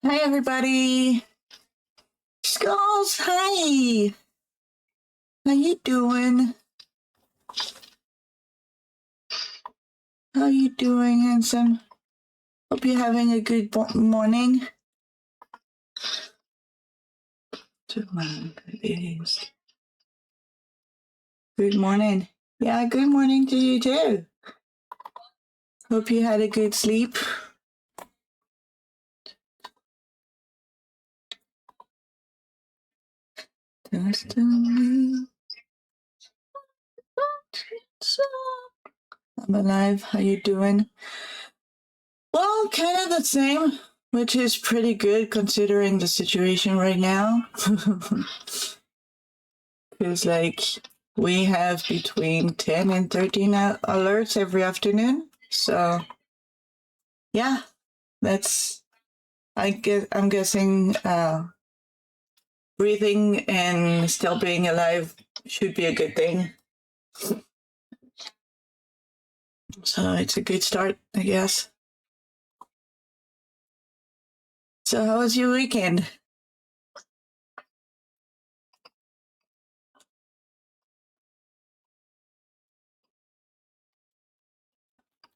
Hi, everybody. Skulls, hi. How you doing? How you doing, handsome? Hope you're having a good morning. Good morning. Yeah, good morning to you too. Hope you had a good sleep. I'm alive. How you doing? Well, kind of the same, which is pretty good considering the situation right now. Because, we have between 10 and 13 alerts every afternoon. So, yeah, I'm guessing breathing and still being alive should be a good thing. So it's a good start, I guess. So how was your weekend?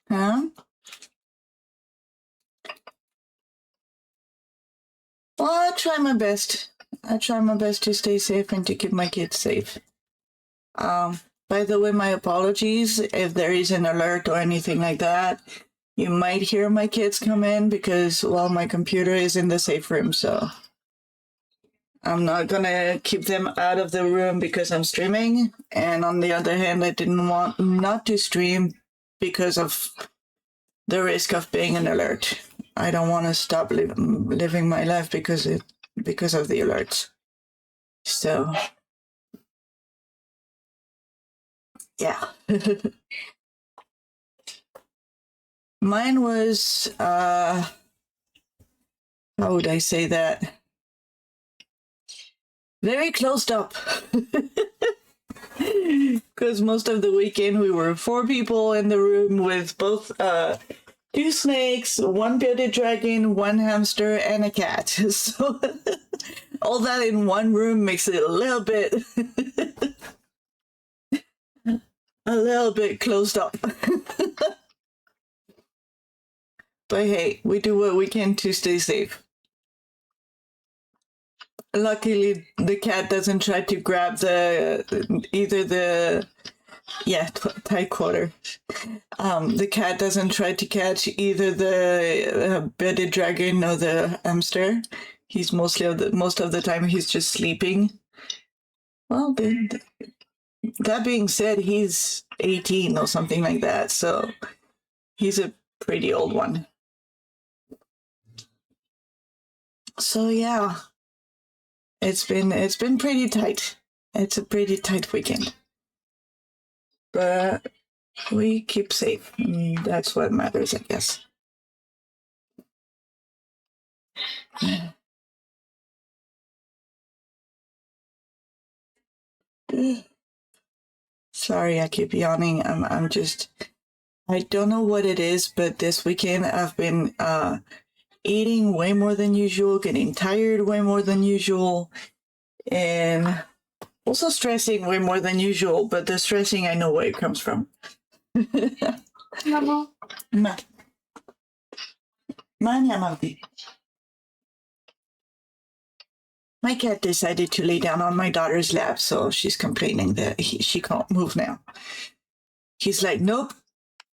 Huh? Well, I try my best. I try my best to stay safe and to keep my kids safe. By the way, my apologies if there is an alert or anything like that. You might hear my kids come in because, well, my computer is in the safe room, so I'm not gonna keep them out of the room because I'm streaming. And on the other hand, I didn't want not to stream because of the risk of being an alert. I don't want to stop living my life because of the alerts. So, yeah. Mine was, how would I say that? Very closed up. Because most of the weekend we were 4 people in the room with both 2 snakes, 1 bearded dragon, 1 hamster, and a cat. So all that in one room makes it a little bit closed up. But hey, we do what we can to stay safe. Luckily, the cat doesn't try to grab tight quarter. The cat doesn't try to catch either the bearded dragon or the hamster. He's most of the time he's just sleeping. Well, that being said, he's 18 or something like that, so he's a pretty old one. So yeah, it's been pretty tight. It's a pretty tight weekend, but we keep safe. And that's what matters, I guess. Sorry, I keep yawning. I'm just, I don't know what it is, but this weekend I've been eating way more than usual, getting tired way more than usual, and also stressing way more than usual. But the stressing, I know where it comes from. Mama. Ma. Mania, Marty. My cat decided to lay down on my daughter's lap, so she's complaining that she can't move now. He's like, nope,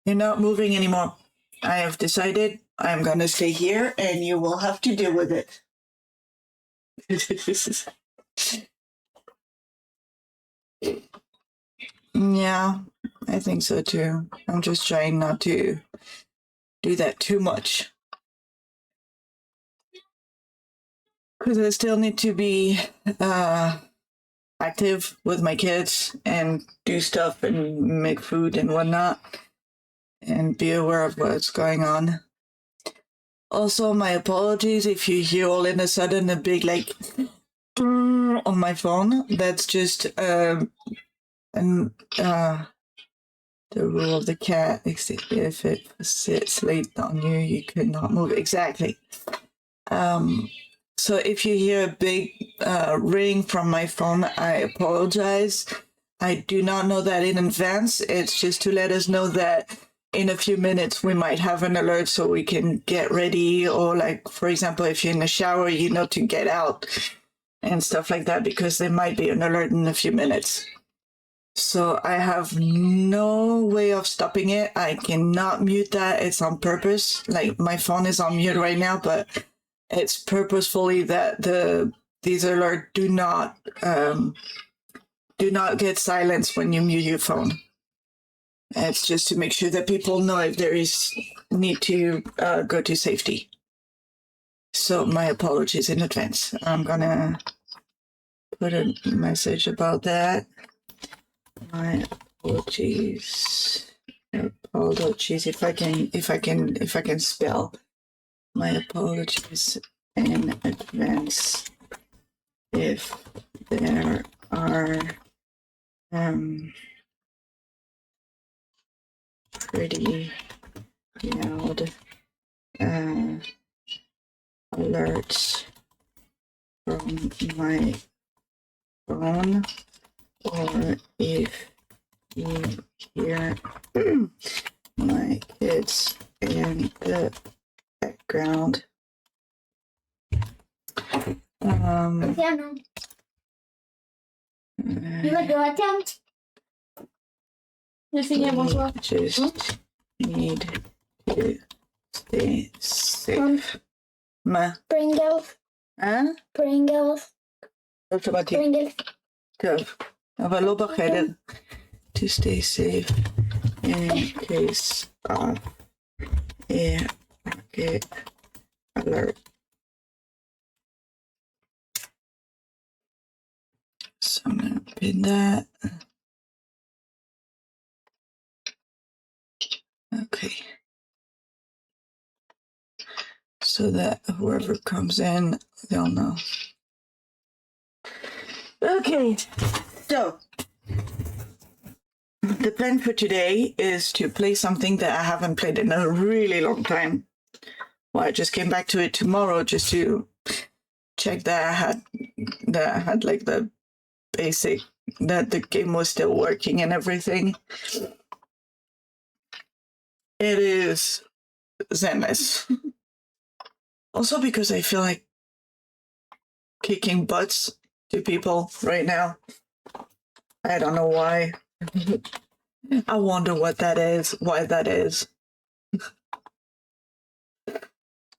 you're not moving anymore. I have decided I'm going to stay here and you will have to deal with it. Yeah, I think so too. I'm just trying not to do that too much. Because I still need to be active with my kids and do stuff and make food and whatnot and be aware of what's going on. Also, my apologies if you hear all in a sudden a big on my phone. That's just the rule of the cat. If it sits late on you, you could not move. Exactly. So if you hear a big ring from my phone, I apologize. I do not know that in advance. It's just to let us know that in a few minutes we might have an alert so we can get ready. Or like, for example, if you're in the shower, you know, to get out and stuff like that, because there might be an alert in a few minutes. So I have no way of stopping it. I cannot mute that. It's on purpose. Like my phone is on mute right now, but it's purposefully that these alerts do not get silenced when you mute your phone. It's just to make sure that people know if there is need to go to safety. So my apologies in advance. I'm gonna put a message about that. My apologies. Apologies if I can spell. My apologies in advance if there are pretty loud alerts from my phone, or if you hear my kids in the background. Luciano, you want to attempt? Just need to stay safe. Pringles. Hein? Pringles. Automatique. Pringles. Tough. On va lopen verder. To stay safe in case of a rocket alert. So I'm gonna pin that. Okay. So that whoever comes in, they'll know. Okay. So the plan for today is to play something that I haven't played in a really long time. Well, I just came back to it tomorrow just to check that I had like the basic, that the game was still working and everything. It is Zenless. Also because I feel like kicking butts to people right now. I don't know why. I wonder what that is, why that is.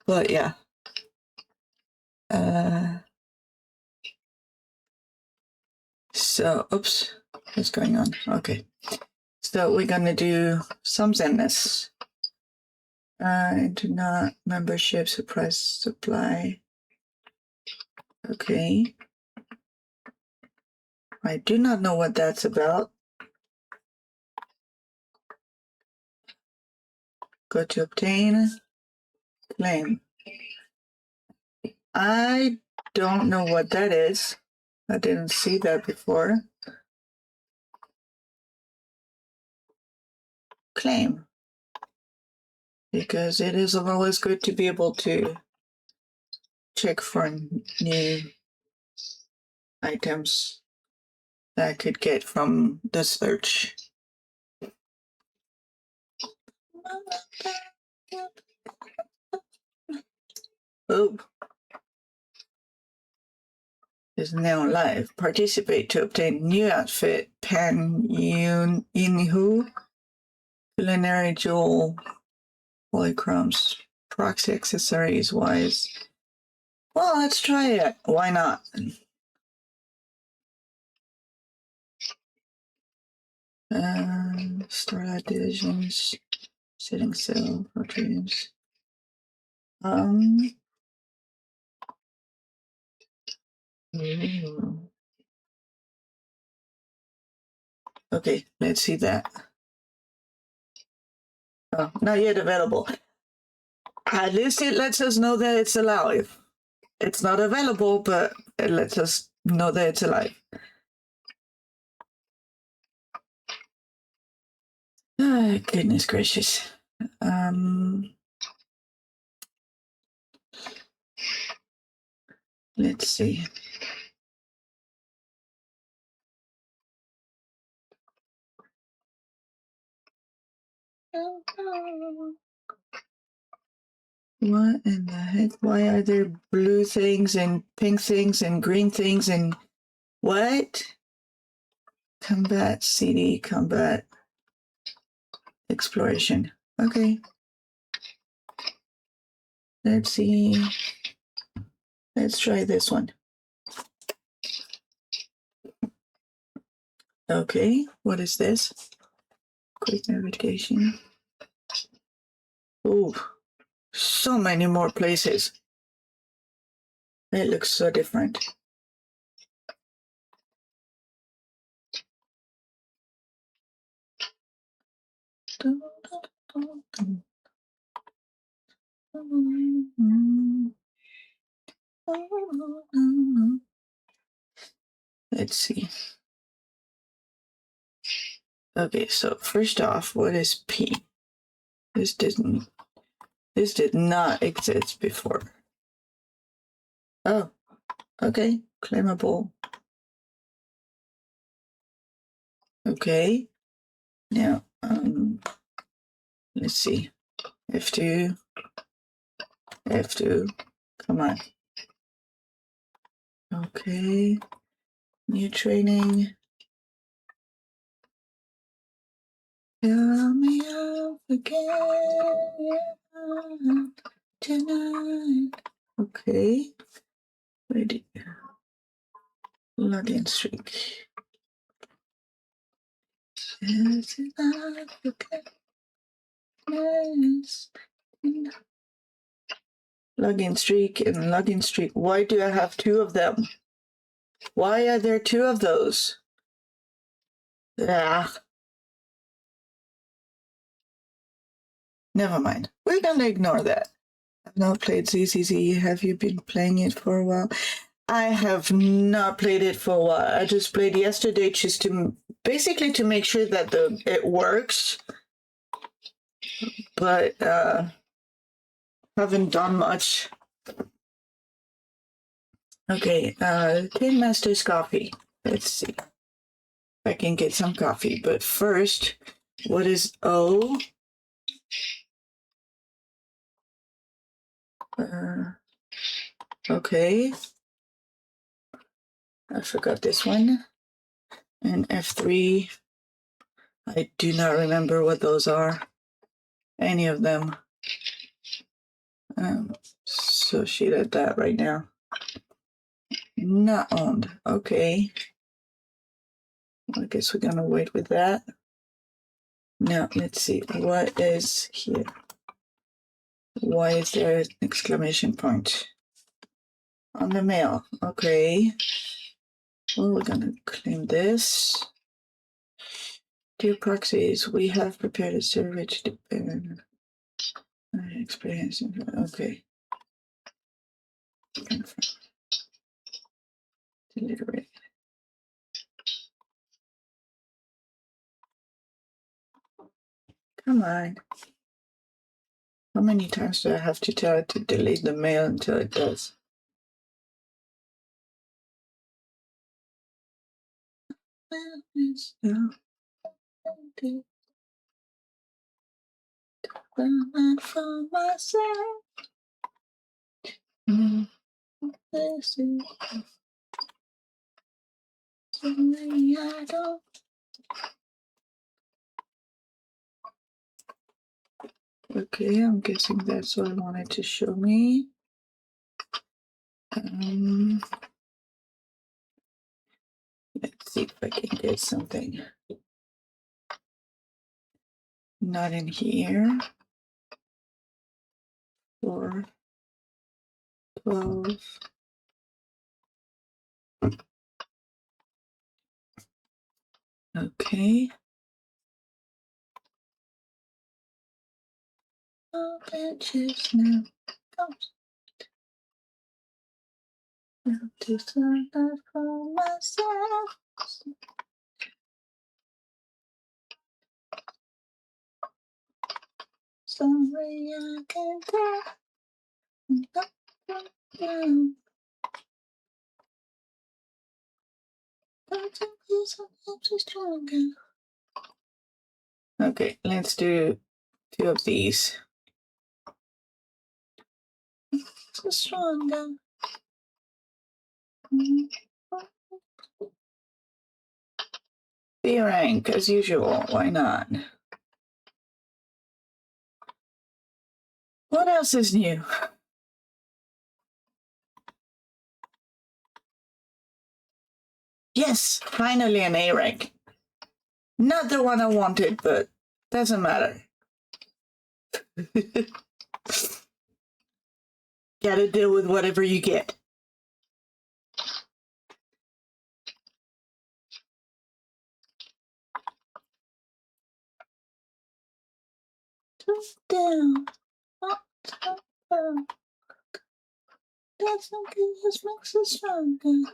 But yeah. So, oops, what's going on? Okay. So we're gonna do some Zenless. Do not membership surprise supply. Okay. I do not know what that's about. Go to obtain, claim. I don't know what that is. I didn't see that before. Claim. Because it is always good to be able to check for new items that I could get from the search. Oh. Is now live. Participate to obtain new outfit, Pan Inhu, culinary jewel, polychromes, proxy accessories wise. Well, let's try it. Why not? Starlight divisions, sitting sail for dreams. Okay, let's see that. Oh, not yet available. At least it lets us know that it's alive. It's not available, but it lets us know that it's alive. Oh, goodness gracious. Let's see. What in the heck? Why are there blue things and pink things and green things and what? Combat CD, combat exploration. Okay. Let's see. Let's try this one. Okay, what is this? Quick navigation. Oh, so many more places. It looks so different. Let's see. Okay, so first off, what is P? This did not exist before. Oh, okay, claimable. Okay, now let's see. F2, F2, come on. Okay, new training. Tell me I'll forget tonight. Okay, ready. Login streak. Login streak and login streak. Why do I have two of them? Why are there two of those? Ah. Never mind. We're gonna ignore that. I've not played ZZZ. Have you been playing it for a while? I have not played it for a while. I just played yesterday just to basically to make sure that it works. But haven't done much. Okay, Tin Master's coffee. Let's see if I can get some coffee. But first, what is O? Okay. I forgot this one. And F3. I do not remember what those are. Any of them. So shit at that right now. Not owned. Okay. I guess we're gonna wait with that. Now let's see. What is here? Why is there an exclamation point? On the mail. Okay. Well, we're gonna claim this. Dear proxies, we have prepared a survey to depend experience. Okay. Deliberate. Come on. How many times do I have to tell it to delete the mail until it does? For myself. This is something I don't. Okay, I'm guessing that's what I wanted to show me. Let's see if I can get something. Not in here. 4, 12. Okay. Oh, bitches now. To sign up for myself. Sorry, I can't tell. Okay, let's do 2 of these. So stronger. B rank as usual. Why not? What else is new? Yes, finally an A rank. Not the one I wanted, but doesn't matter. Gotta deal with whatever you get. Down. Up, up, up. That's not good. This makes us stronger.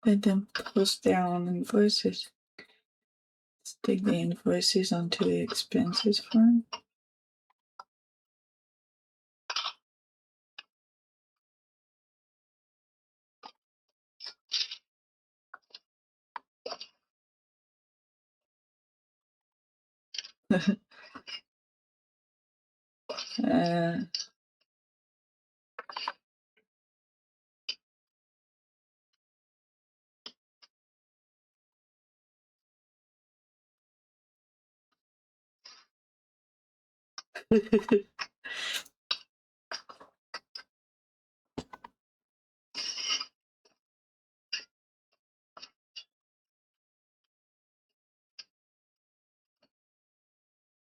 Let them post their own invoices. Stick the invoices onto the expenses form.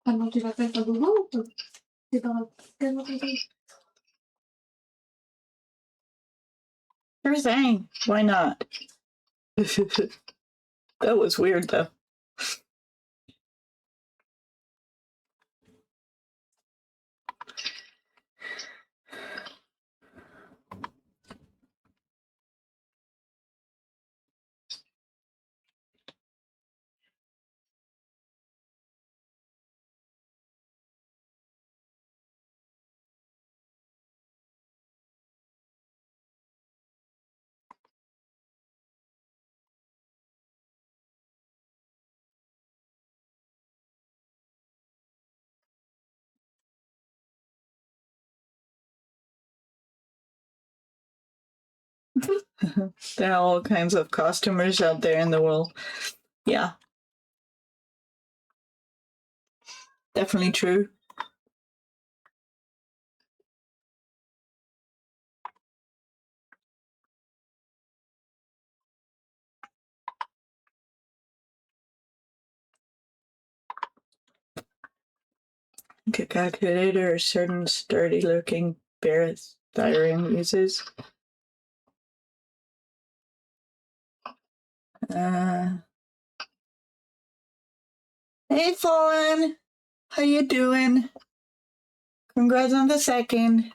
Quando ti va per molto, ti va Sure thing. Why not? That was weird, though. There are all kinds of customers out there in the world. Yeah. Definitely true. Okay, calculator or certain sturdy looking barathyrium uses. Hey, Fallen. How you doing? Congrats on the second.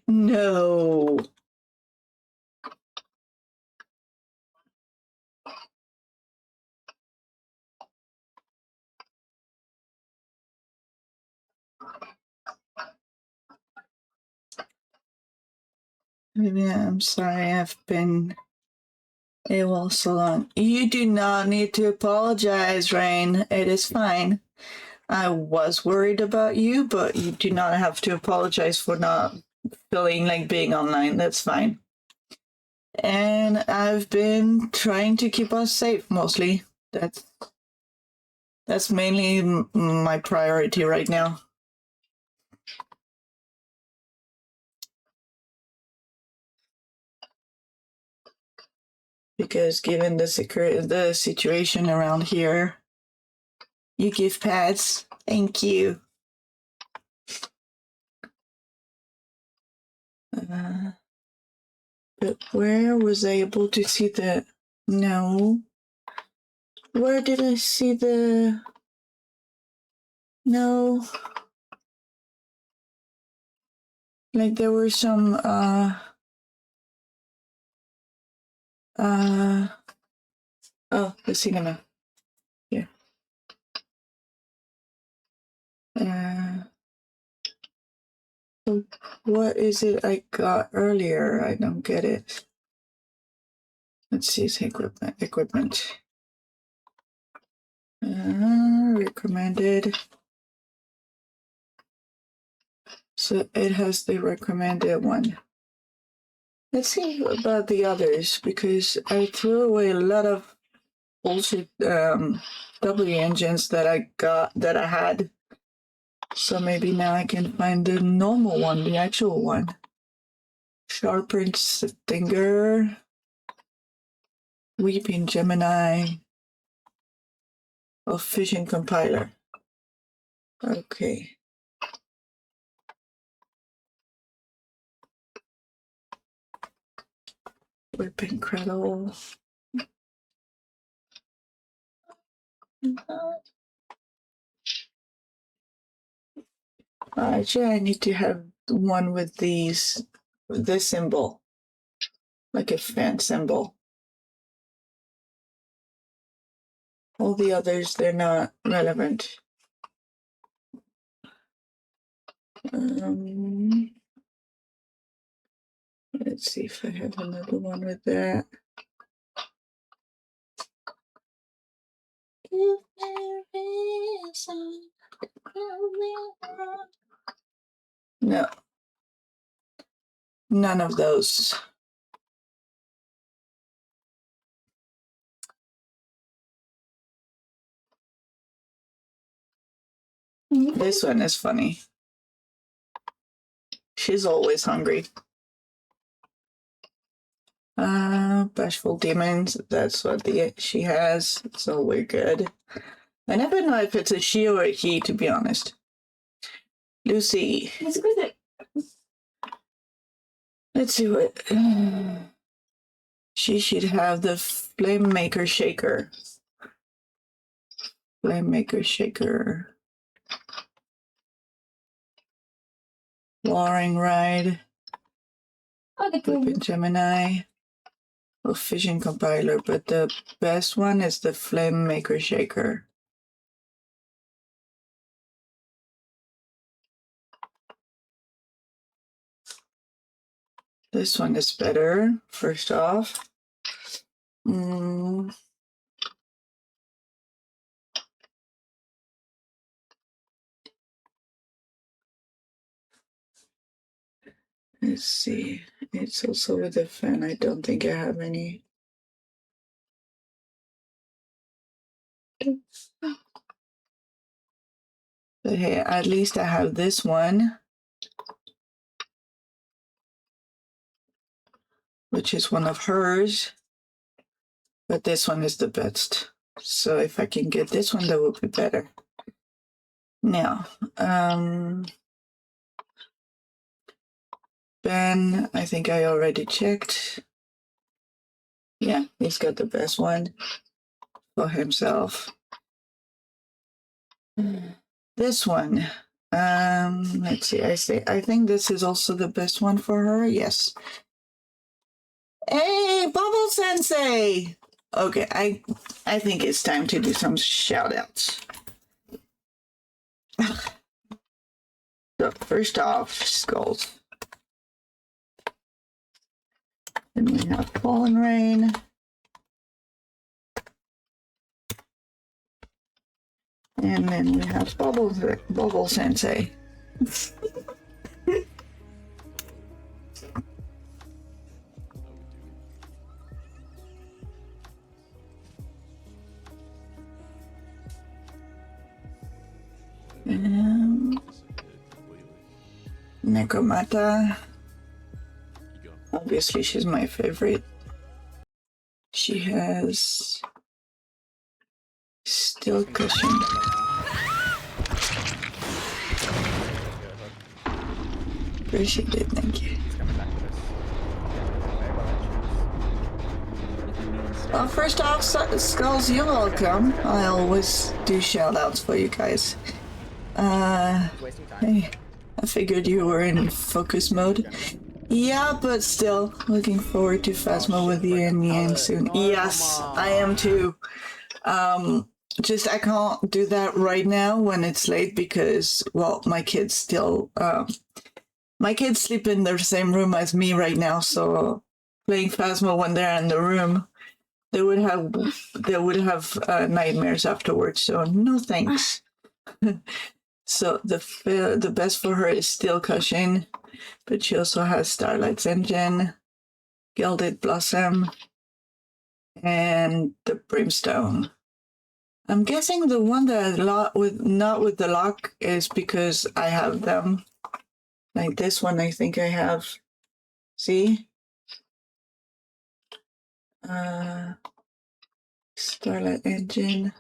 No. Yeah, I'm sorry I've been AWOL so long. You do not need to apologize, Rain. It is fine. I was worried about you, but you do not have to apologize for not feeling like being online. That's fine. And I've been trying to keep us safe mostly. That's mainly my priority right now. Because given the situation around here, you give pets. Thank you. But where was I able to see the... No. Where did I see the... No. Like there were some, oh, the cinema. Yeah. So what is it I got earlier? I don't get it. Let's see, it's equipment. Recommended. So it has the recommended one. Let's see about the others, because I threw away a lot of bullshit W engines that I had. So maybe now I can find the normal one, the actual one. Sharpened Stinger, Weeping Gemini, of Fission Compiler. Okay. Whipping Cradle. Actually, I need to have one with this symbol, like a fan symbol. All the others, they're not relevant. Let's see if I have another one with that. No. None of those. This one is funny. She's always hungry. Bashful Demons, that's what she has, so we're good. I never know if it's a she or a he, to be honest. Lucy. Let's see what... she should have the Flame Maker Shaker. Flame Maker Shaker. Warring Ride. Weapon Gemini. Or Fission Compiler, but the best one is the Flame Maker Shaker. This one is better, first off. Let's see. It's also with a fan. I don't think I have any. But hey, at least I have this one, which is one of hers. But this one is the best. So if I can get this one, that would be better. Now, Ben, I think I already checked. Yeah, he's got the best one for himself. This one, let's see, I think this is also the best one for her. Yes. Hey, Bubble Sensei! Okay, I think it's time to do some shout outs. So first off, Skulls. Then we have Fallen Rain. And then we have Bubble Sensei. Necromata. Obviously, she's my favorite. She has Steel Cushion. Appreciate it, thank you. Well, first off, Skulls, you're welcome. I always do shout outs for you guys. Hey, I figured you were in focus mode. Yeah, but still, looking forward to Phasma with you in the end soon. Yes, I am too. Just I can't do that right now when it's late because, well, my kids still, my kids sleep in the same room as me right now, so playing Phasma when they're in the room, they would have nightmares afterwards. So no thanks. So the best for her is Steel Cushion, but she also has Starlight's Engine, Gilded Blossom, and the Brimstone. I'm guessing the one that not with the lock is because I have them. Like this one, I think I have. See, Starlight Engine.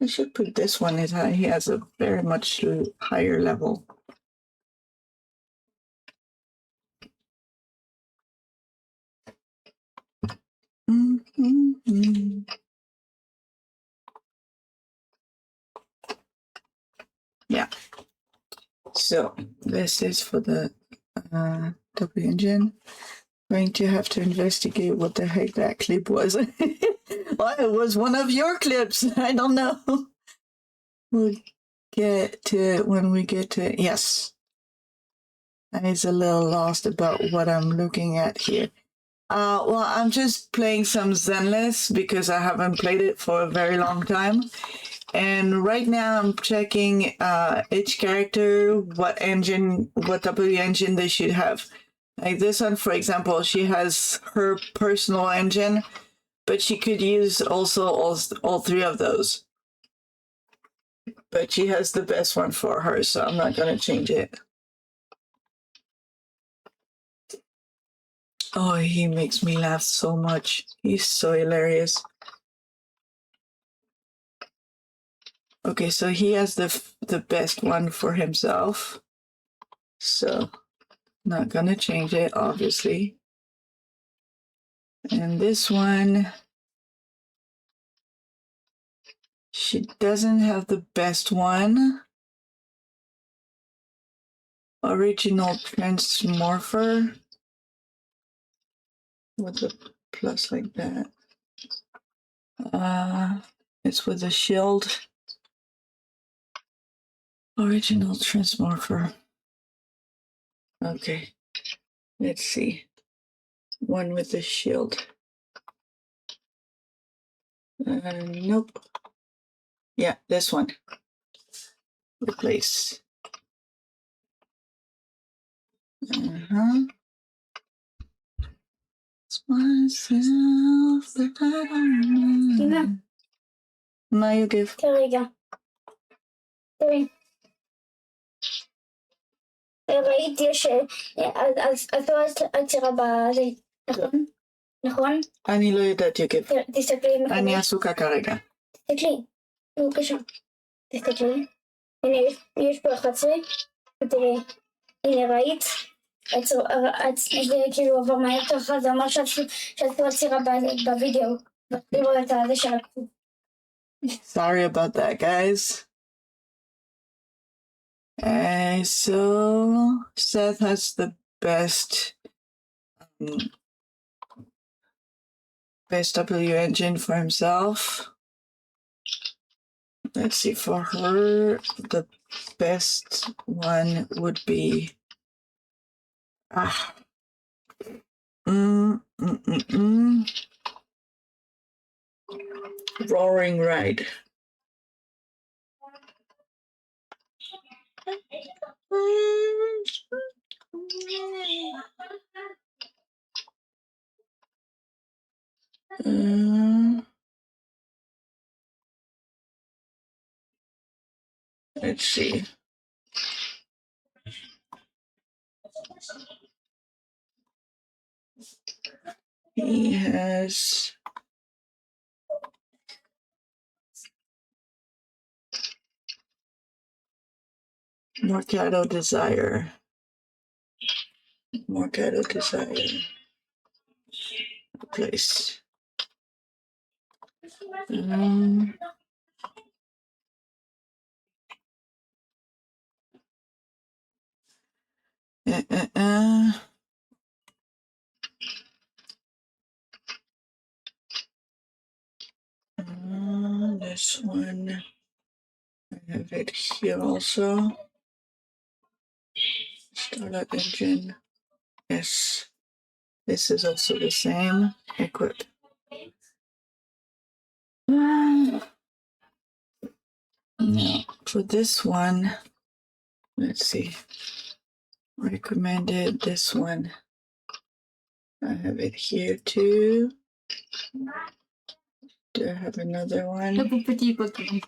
I should put this one as he has a very much higher level. Mm-hmm. Yeah. So this is for the W engine. Going to have to investigate what the heck that clip was. Well, it was one of your clips. I don't know. We'll get to it when we get to it. Yes. I was a little lost about what I'm looking at here. Well, I'm just playing some Zenless because I haven't played it for a very long time. And right now I'm checking each character, what W engine they should have. Like this one, for example, she has her personal engine, but she could use also all three of those. But she has the best one for her, so I'm not going to change it. Oh, he makes me laugh so much. He's so hilarious. Okay, so he has the best one for himself. So, not gonna change it, obviously. And this one, she doesn't have the best one. Original Transmorpher. With a plus like that. It's with a shield. Original Transmorpher. Okay, let's see. One with the shield. Nope. Yeah, this one. Replace. It's myself that I don't know. מה יוגב? כרגע. תראי. ראיתי אז עצירה בזה, נכון? נכון? אני לא יודעת יוגב. תסתכלי מחדש. אני עסוקה כרגע. תסתכלי, בבקשה. תסתכלי. הנה, יש פה 11, ותראי, הנה ראית? זה כאילו עבר מהר ככה, זה אומר שאת פה עצירה בווידאו. לראות את הזה שלקחו. Sorry about that, guys. So Seth has the best W engine for himself. Let's see, for her, the best one would be Roaring Ride. Let's see. He has Mercado Desire. Mercado Desire. Place. This one, I have it here also. Startup engine. Yes. This is also the same. Equip. Now, for this one, let's see. Recommended this one. I have it here too. Do I have another one? Le plus petit coton.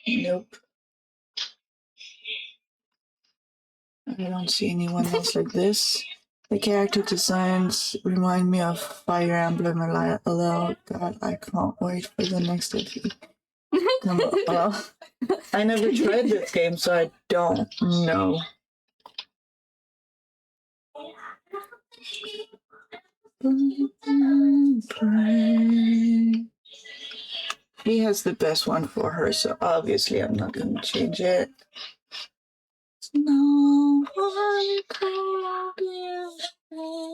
Nope. I don't see anyone else like this. The character designs remind me of Fire Emblem a lot. God, I can't wait for the next FE. Come on. I never tried this game, so I don't know. He has the best one for her, so obviously I'm not going to change it. No one called you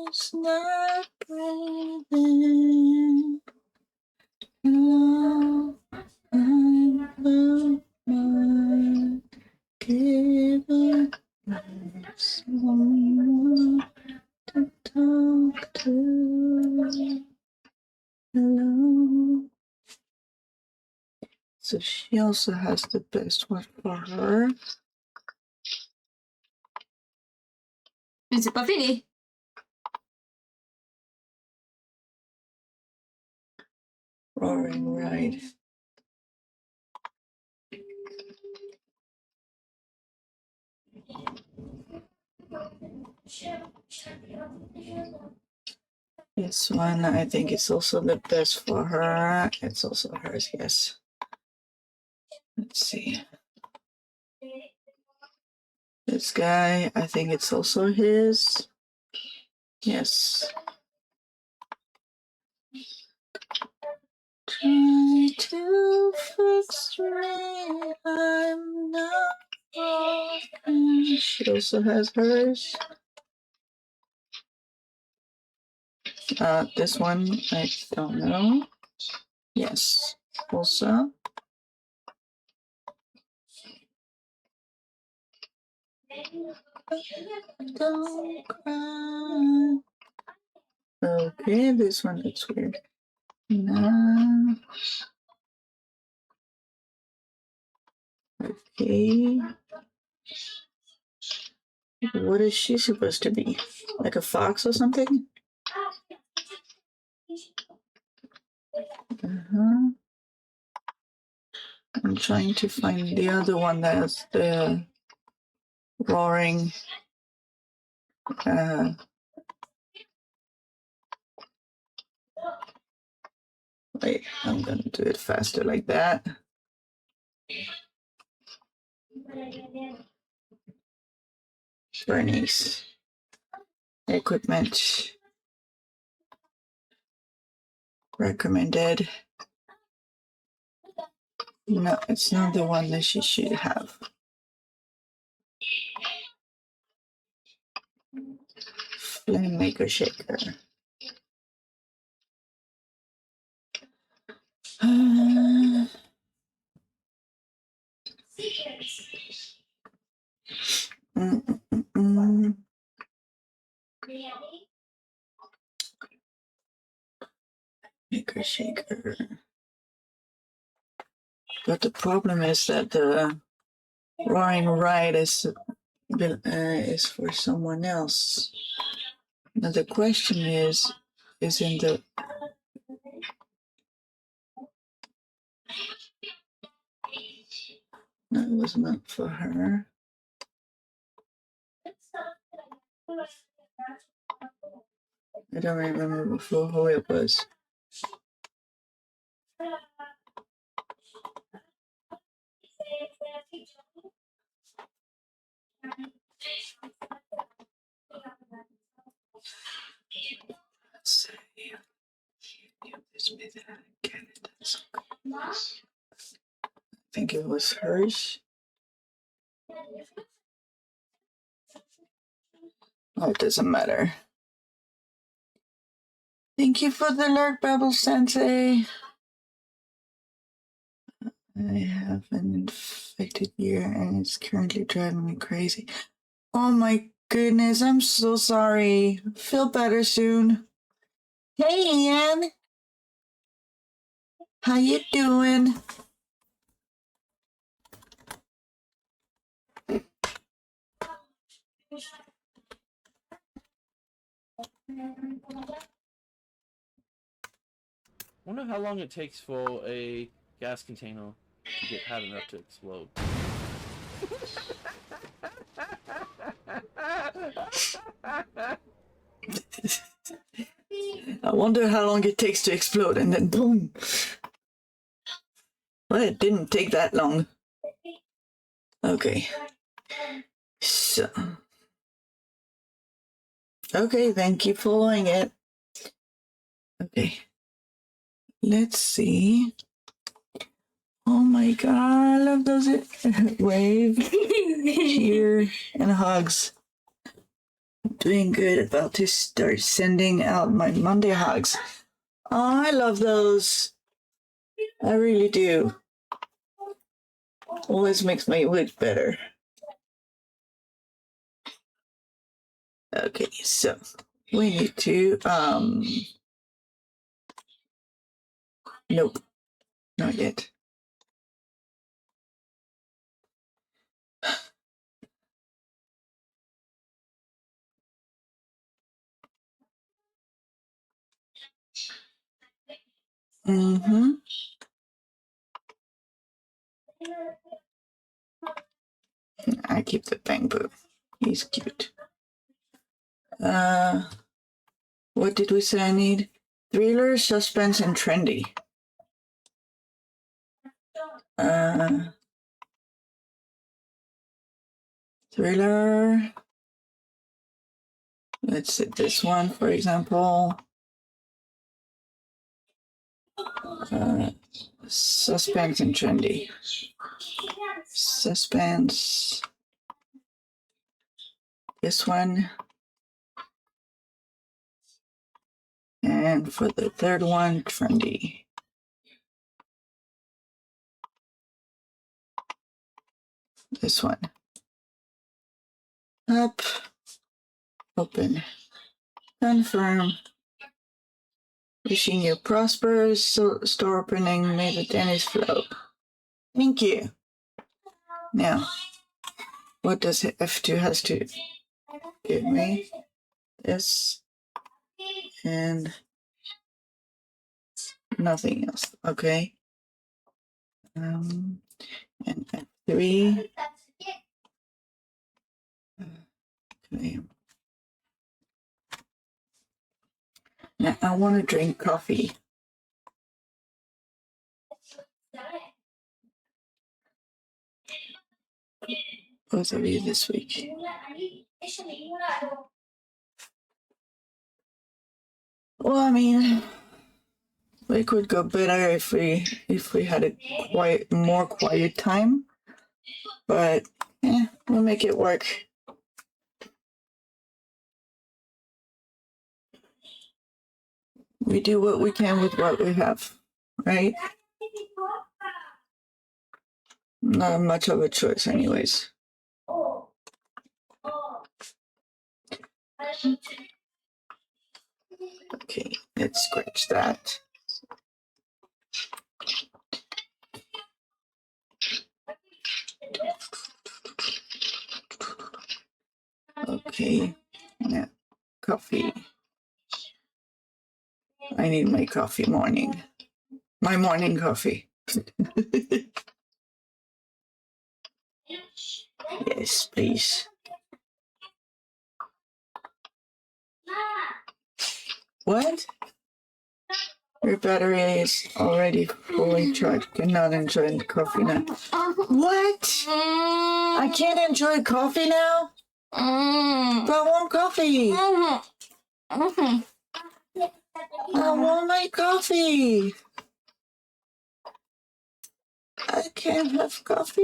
is not breathing. No, I'm the one given someone to talk to. Hello. So she also has the best one for her. Mais c'est pas fini. Roaring Ride. This one, I think it's also the best for her. It's also hers, yes. Let's see. This guy, I think it's also his. Yes. Try to fix me, I'm not broken. She also has hers. This one, I don't know. Yes, also. Don't cry. Okay, this one looks weird. No. Okay. What is she supposed to be? Like a fox or something? I'm trying to find the other one that has the roaring. Wait, I'm gonna do it faster like that. Bernice. Equipment. Recommended. No, it's not the one that she should have. Flame maker shaker. Maker shaker. But the problem is that the roaring ride is for someone else. Now the question is in the no, it was not for her. I don't remember before who it was. think it was hers. Oh, it doesn't matter. Thank you for the alert, Babble Sensei. I have an infected ear and it's currently driving me crazy. Oh my goodness, I'm so sorry. Feel better soon. Hey, Ian. How you doing? Wonder how long it takes for a gas container to get hot enough to explode. I wonder how long it takes to explode and then boom. Well, it didn't take that long. Okay. So. Okay, then keep following it. Okay. Let's see. Oh my god, I love those wave, cheer, and hugs. Doing good. About to start sending out my Monday hugs. Oh, I love those. I really do. Always makes my week better. Okay, so we need to nope, not yet. Mm-hmm. I keep the bamboo. He's cute. What did we say I need? Thriller, suspense, and trendy. Thriller. Let's say this one, for example. Suspense and trendy. Suspense. This one. And for the third one, trendy. This one. Up. Open. Confirm. Wishing you prosperous store opening. May the tennis flow. Thank you. Now, what does F2 has to give me? This and nothing else. Okay. And F3. Okay. Now I want to drink coffee. Both of you this week. Well, I mean, we could go better if we had a more quiet time, but we'll make it work. We do what we can with what we have, right? Not much of a choice, anyways. Okay, let's scratch that. Okay, now coffee. I need my coffee morning. My morning coffee. Yes, please. What? Your battery is already fully charged. Cannot enjoy the coffee now. What? I can't enjoy coffee now? But I want coffee. I want my coffee. I can't have coffee.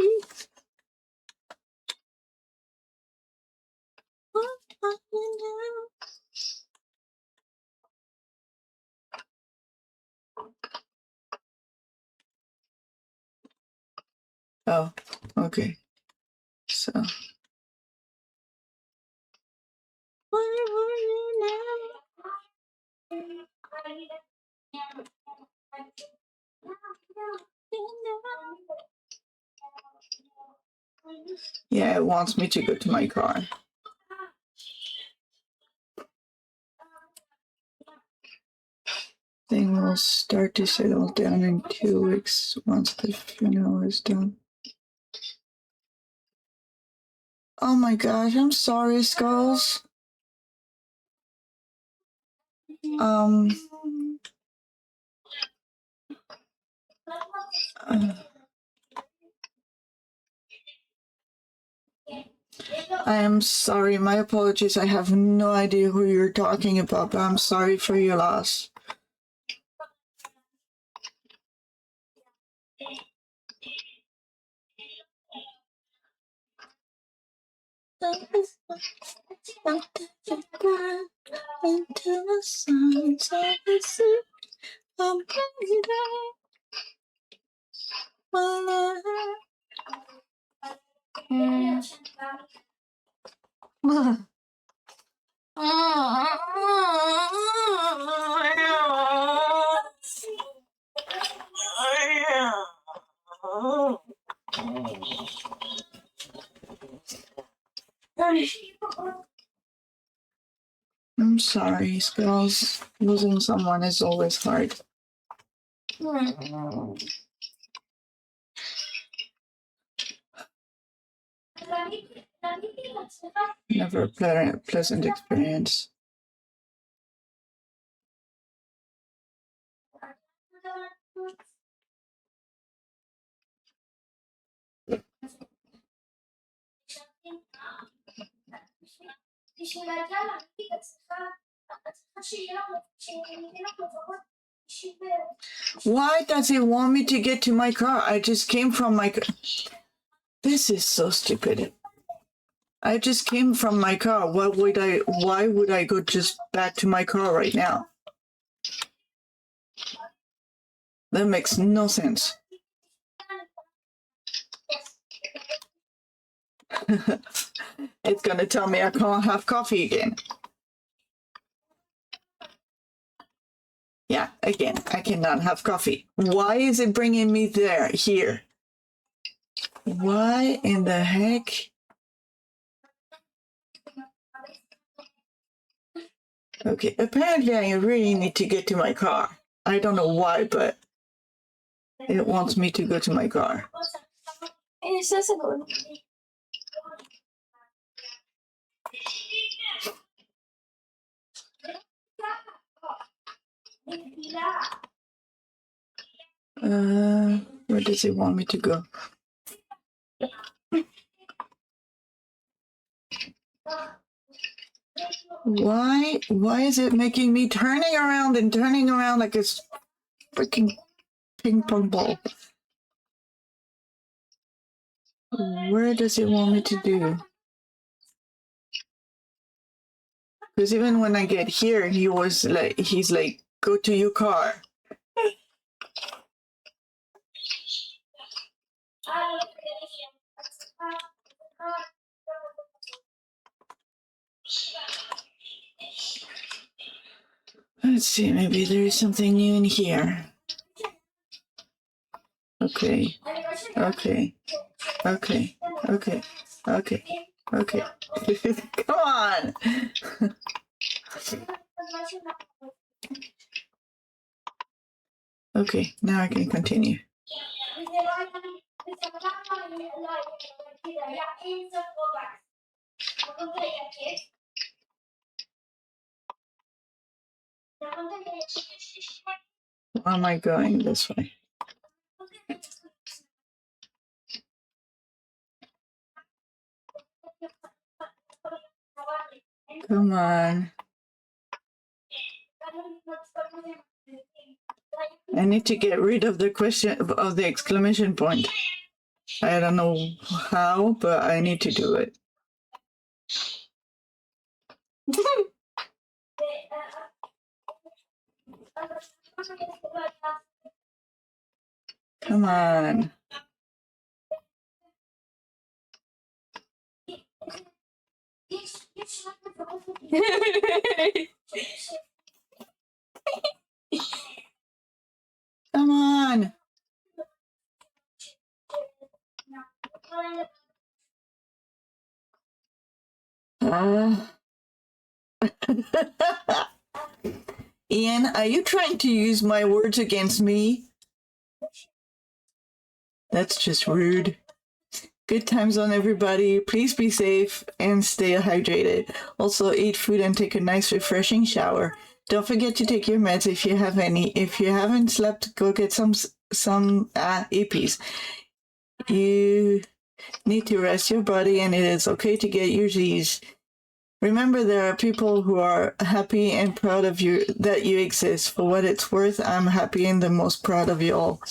Oh, okay. So. Yeah, it wants me to go to my car. Thing will start to settle down in 2 weeks once the funeral is done. Oh my gosh, I'm sorry, Skulls. Uh, I am sorry. My apologies. I have no idea who you're talking about, but I'm sorry for your loss. I'm sorry, Skulls. Losing someone is always hard. Never a pleasant experience. Why does he want me to get to my car? I just came from my car. This is so stupid. I just came from my car. Why would I go just back to my car right now? That makes no sense. It's gonna tell me I can't have coffee again. Yeah, again, I cannot have coffee. Why is it bringing me here? Why in the heck? Okay, apparently I really need to get to my car. I don't know why, but it wants me to go to my car. Where does it want me to go? Why is it making me turning around like a freaking ping pong ball? Where does it want me to do? Because even when I get here, he's like, go to your car. Let's see, maybe there is something new in here. Okay. Come on! Okay, now I can continue. Why am I going this way? Come on. I need to get rid of the question of the exclamation point. I don't know how, but I need to do it. Come on. Come on. Ian, are you trying to use my words against me? That's just rude. Good times on everybody. Please be safe and stay hydrated. Also, eat food and take a nice refreshing shower. Don't forget to take your meds if you have any. If you haven't slept, go get some EPs. You need to rest your body, and it is okay to get your Z's. Remember, there are people who are happy and proud of you that you exist. For what it's worth, I'm happy and the most proud of you all.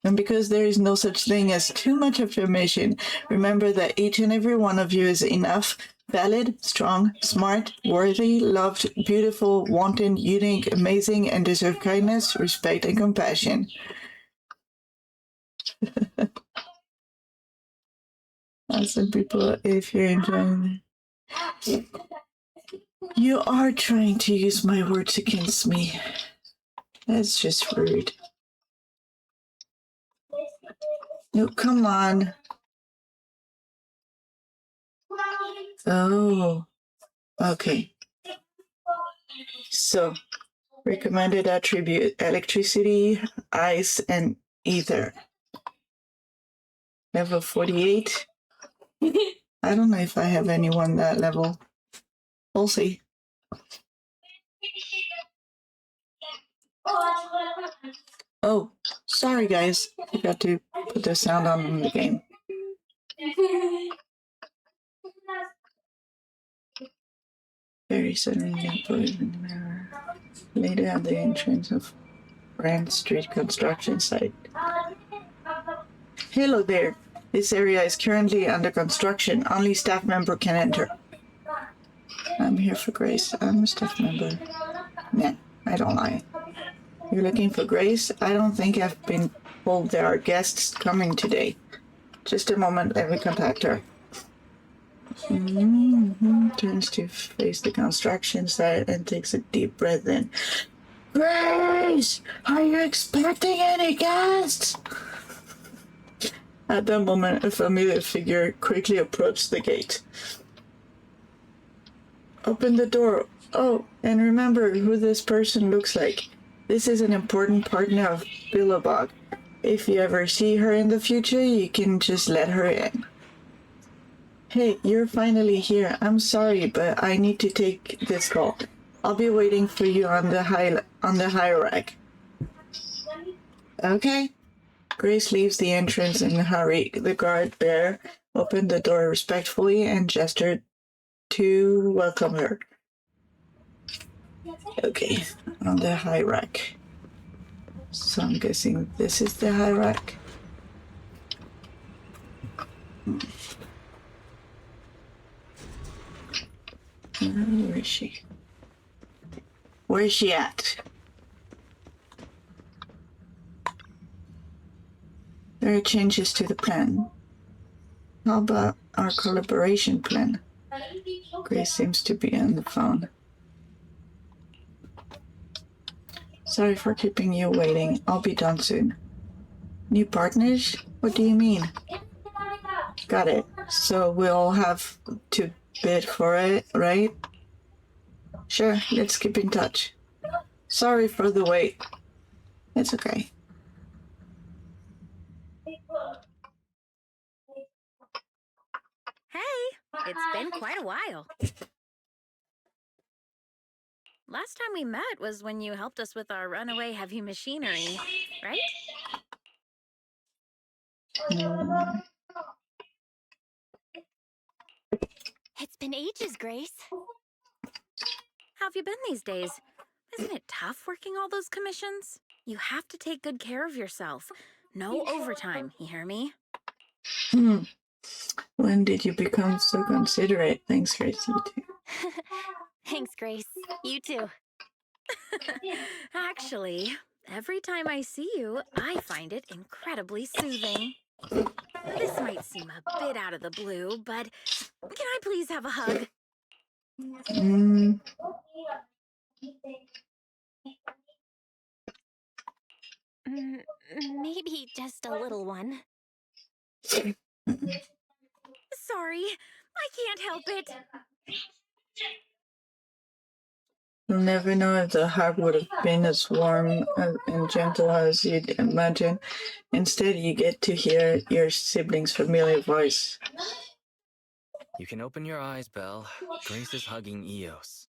And because there is no such thing as too much information, remember that each and every one of you is enough, valid, strong, smart, worthy, loved, beautiful, wanted, unique, amazing, and deserve kindness, respect, and compassion. Awesome people, if you're enjoying it. You are trying to use my words against me. That's just rude. No, come on. Oh, okay. So, recommended attribute: electricity, ice, and ether. Level 48. I don't know if I have anyone that level. We'll see. Oh, sorry guys. Forgot to put the sound on in the game. Very suddenly poison later at the entrance of Brand Street construction site. Hello there. This area is currently under construction. Only staff member can enter. I'm here for Grace. I'm a staff member. Nah, I don't lie. You're looking for Grace? I don't think I've been told there are guests coming today. Just a moment, let me contact her. Turns to face the construction site and takes a deep breath in. Grace! Are you expecting any guests? At that moment, a familiar figure quickly approached the gate. Open the door. Oh, and remember who this person looks like. This is an important partner of Billabog. If you ever see her in the future, you can just let her in. Hey, you're finally here. I'm sorry, but I need to take this call. I'll be waiting for you on the high rack. Okay. Grace leaves the entrance in a hurry. The guard bearer opened the door respectfully and gestured to welcome her. Okay, on the high rack. So I'm guessing this is the high rack. Where is she? Where is she at? There are changes to the plan. How about our collaboration plan? Grace seems to be on the phone. Sorry for keeping you waiting. I'll be done soon. New partners? What do you mean? Got it. So we'll have to bid for it, right? Sure, let's keep in touch. Sorry for the wait. It's okay. Hey, it's been quite a while. Last time we met was when you helped us with our runaway heavy machinery, right? It's been ages, Grace. How have you been these days? Isn't it tough working all those commissions? You have to take good care of yourself. No overtime, you hear me? Hmm. When did you become so considerate? Thanks, Grace. You too. Thanks, Grace. You too. Actually, every time I see you, I find it incredibly soothing. This might seem a bit out of the blue, but can I please have a hug? Mm, Mm, Maybe just a little one. Sorry, I can't help it. you'll never know if the hug would have been as warm and gentle as you'd imagine. Instead, you get to hear your sibling's familiar voice. You can open your eyes, Belle. Grace is hugging Eos.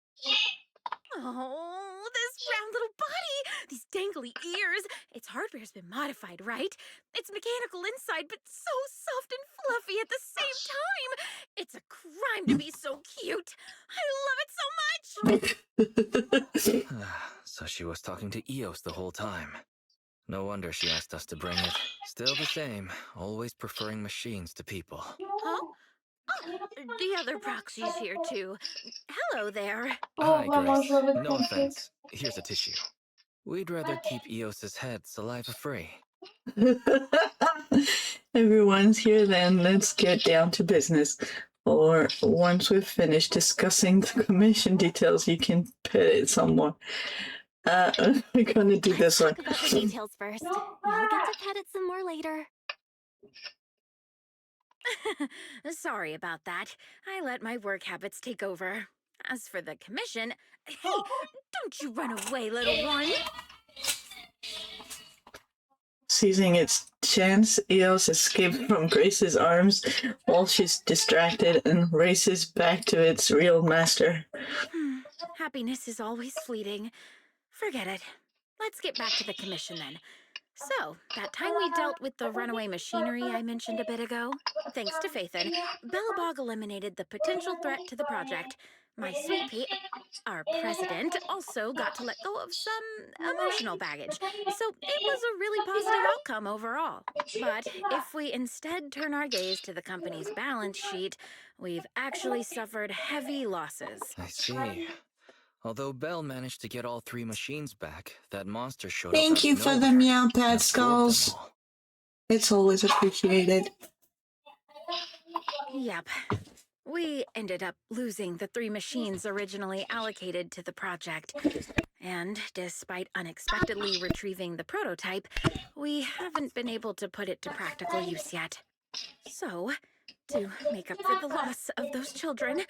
Oh, this round little body! These dangly ears! Its hardware's been modified, right? It's mechanical inside, but so soft and fluffy at the same time! It's a crime to be so cute! I love it so much! So she was talking to Eos the whole time. No wonder she asked us to bring it. Still the same, always preferring machines to people. Huh? Oh, the other proxy's here too. Hello there. Hi, Grace. No offense. Here's a tissue. We'd rather keep Eos's head saliva-free. Everyone's here then. Let's get down to business. Or once we've finished discussing the commission details, you can pet it some more. We're gonna do this one. Talk about the details first. You'll get to pet it some more later. Sorry about that. I let my work habits take over. As for the commission, hey, don't you run away, little one. Seizing its chance, Eos escapes from Grace's arms while she's distracted and races back to its real master. Happiness is always fleeting. Forget it. Let's get back to the commission then. So, that time we dealt with the runaway machinery I mentioned a bit ago, thanks to Phaethon, Bellabog eliminated the potential threat to the project. My sweet pea, our president, also got to let go of some emotional baggage, so it was a really positive outcome overall. But if we instead turn our gaze to the company's balance sheet, we've actually suffered heavy losses. I see. Although Belle managed to get all 3 machines back, that monster showed up Thank out you of for nowhere the meow and pad absorbed them skulls. all. It's always appreciated. Yep. We ended up losing the 3 machines originally allocated to the project. And despite unexpectedly retrieving the prototype, we haven't been able to put it to practical use yet. So, to make up for the loss of those children,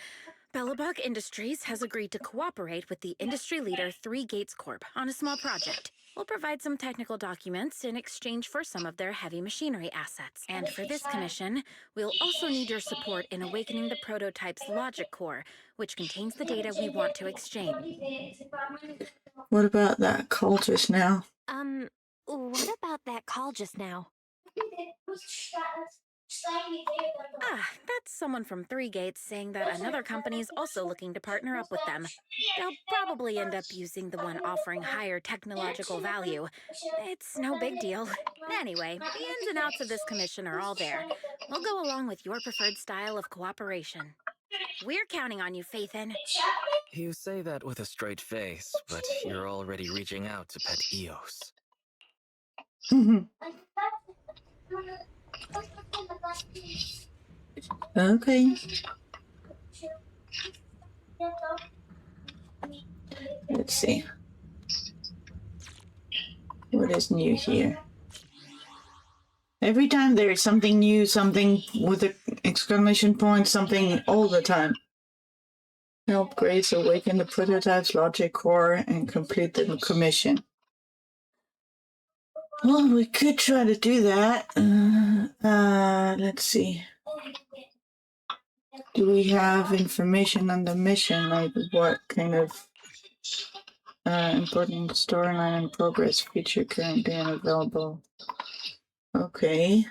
Bellabog Industries has agreed to cooperate with the industry leader 3 Gates Corp on a small project. We'll provide some technical documents in exchange for some of their heavy machinery assets. And for this commission, we'll also need your support in awakening the prototype's logic core, which contains the data we want to exchange. What about that call just now? What about that call just now? That's someone from 3 Gates saying that another company is also looking to partner up with them. They'll probably end up using the one offering higher technological value. It's no big deal. Anyway, the ins and outs of this commission are all there. We'll go along with your preferred style of cooperation. We're counting on you, Phaethon. You say that with a straight face, but you're already reaching out to pet Eos. Okay. Let's see. What is new here? Every time there is something new, something with an exclamation point, something all the time. Help Grace awaken the prototype's logic core and complete the commission. Well, we could try to do that. Let's see. Do we have information on the mission? Like what kind of important storyline and progress feature currently unavailable? Okay.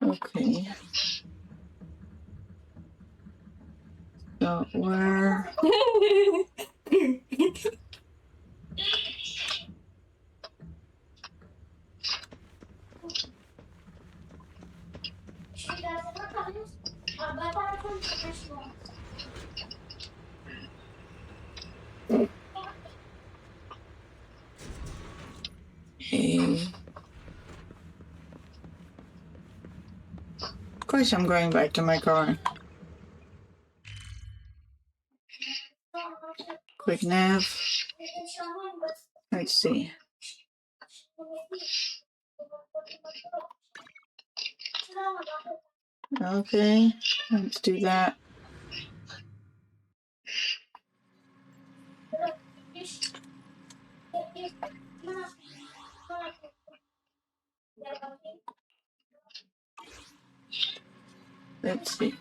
Okay. So where? Okay. Of course, I'm going back to my car. Quick nav. Let's see. Okay, let's do that. Let's see.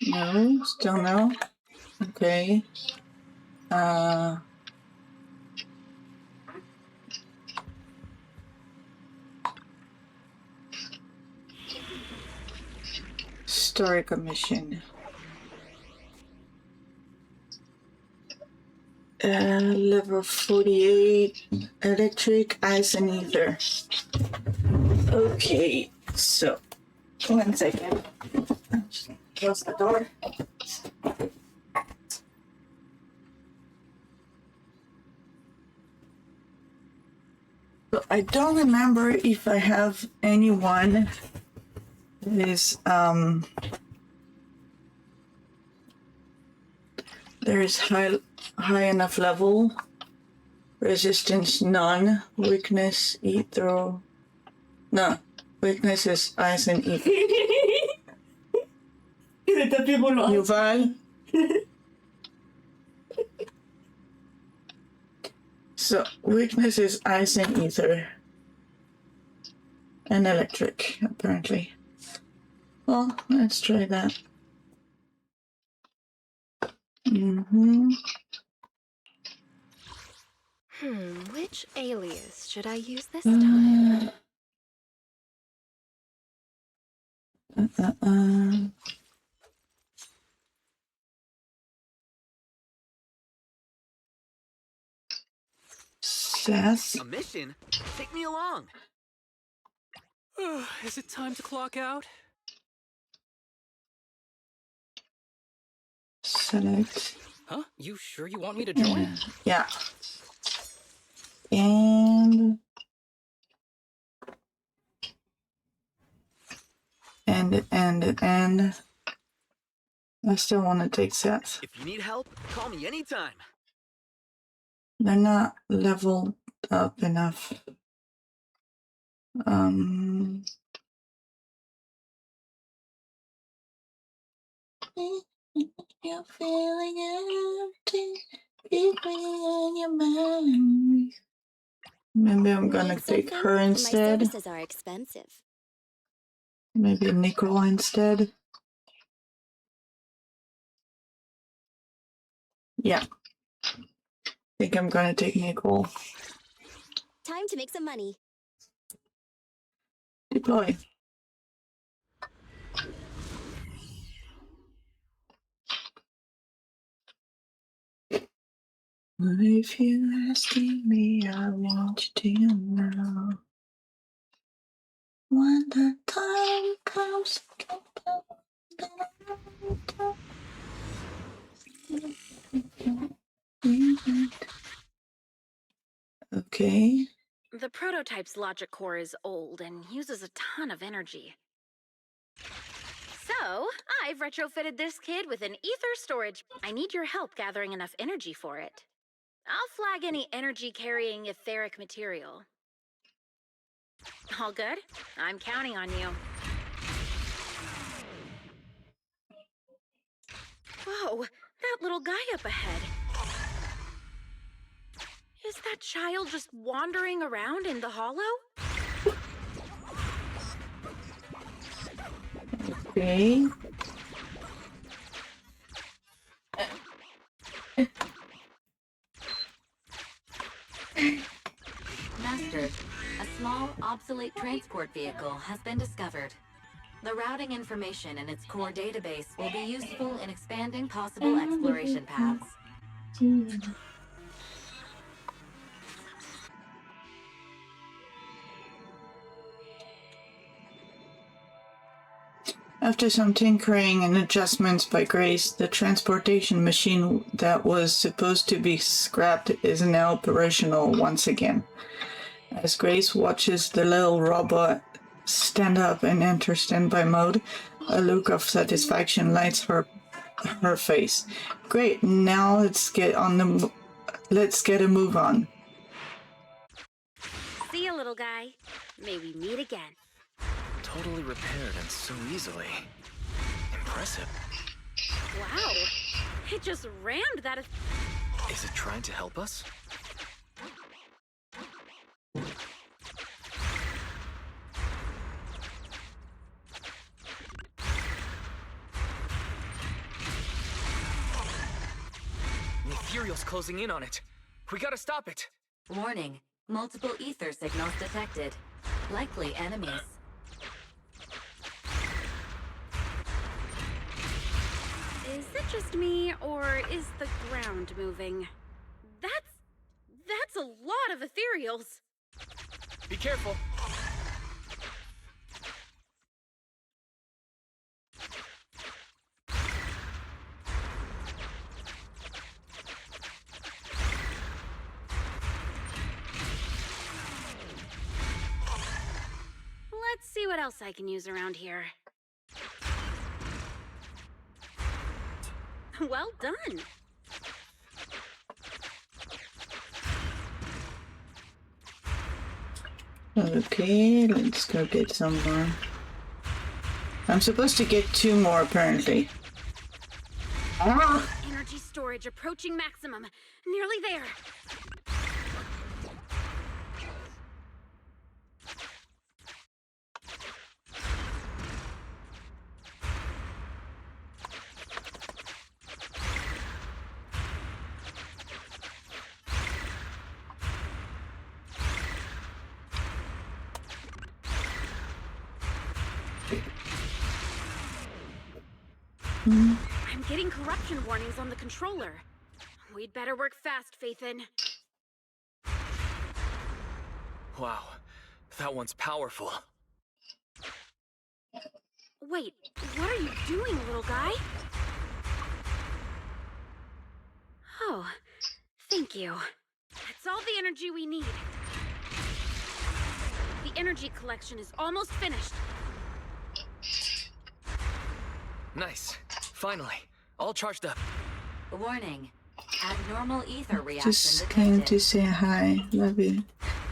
No, still no. Okay. Story commission. Level 48, electric, ice, and ether. Okay, so 1 second. Just close the door. So I don't remember if I have anyone that is there is high enough level. Resistance none. Weakness ether. No. Weakness is ice and ether. Yuval. So weakness is ice and ether. And electric, apparently. Well, let's try that. Which alias should I use this time? Seth. A mission? Take me along. Is it time to clock out? Select. Huh? You sure you want me to join? Yeah. And I still want to take Seth. If you need help, call me anytime. They're not leveled up enough. You're feeling empty, keep me in your memory. Maybe I'm gonna Need take something? her My instead. services are expensive. Maybe Nicole instead. Yeah. I think I'm gonna take Nicole. Time to make some money. Deploy. If you're asking me, I want you to know. When the time comes, okay. The prototype's logic core is old and uses a ton of energy. So, I've retrofitted this kid with an ether storage. I need your help gathering enough energy for it. I'll flag any energy-carrying etheric material. All good? I'm counting on you. Whoa, that little guy up ahead. Is that child just wandering around in the hollow? Okay. A small, obsolete transport vehicle has been discovered. The routing information in its core database will be useful in expanding possible exploration paths. After some tinkering and adjustments by Grace, the transportation machine that was supposed to be scrapped is now operational once again. As Grace watches the little robot stand up and enter standby mode, a look of satisfaction lights her face. Great, now let's get a move on. See you, little guy. May we meet again. Totally repaired and so easily. Impressive. Wow. It just rammed that. Is it trying to help us? The ethereal's closing in on it. We gotta stop it. Warning, multiple ether signals detected. Likely enemies. Is it just me, or is the ground moving? That's a lot of ethereals. Be careful. Let's see what else I can use around here. Well done. Okay, let's go get some more. I'm supposed to get 2 more, apparently. Energy storage approaching maximum. Nearly there. I'm getting corruption warnings on the controller. We'd better work fast, Phaethon. Wow, that one's powerful. Wait, what are you doing, little guy? Oh, thank you. That's all the energy we need. The energy collection is almost finished. Nice. Finally. All charged up. Warning, abnormal ether reaction Just came to detected. say hi. Love you.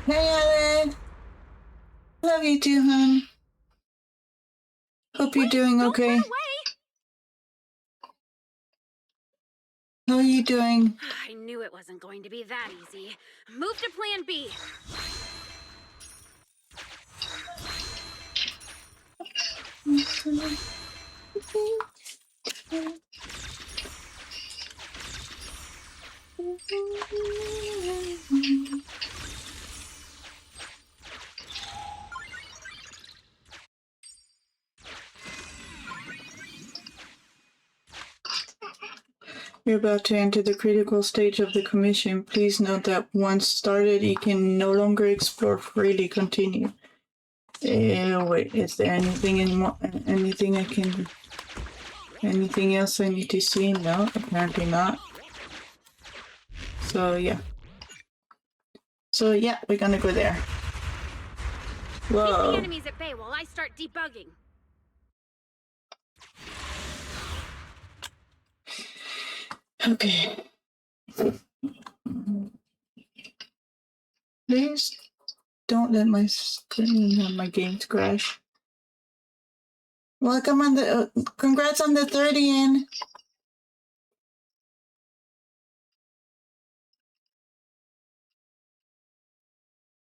Hey, Ellen! Love you too, hon. Hope you're doing Don't okay. run away! How are you doing? I knew it wasn't going to be that easy. Move to plan B. You're about to enter the critical stage of the commission. Please note that once started, you can no longer explore freely. Continue. Wait, is there anything anything else I need to see? No, apparently not. So yeah, we're gonna go there. Keep the Whoa. enemies at bay while I start debugging. Okay. Please don't let my screen and my games crash. Welcome on the congrats on the 30 in.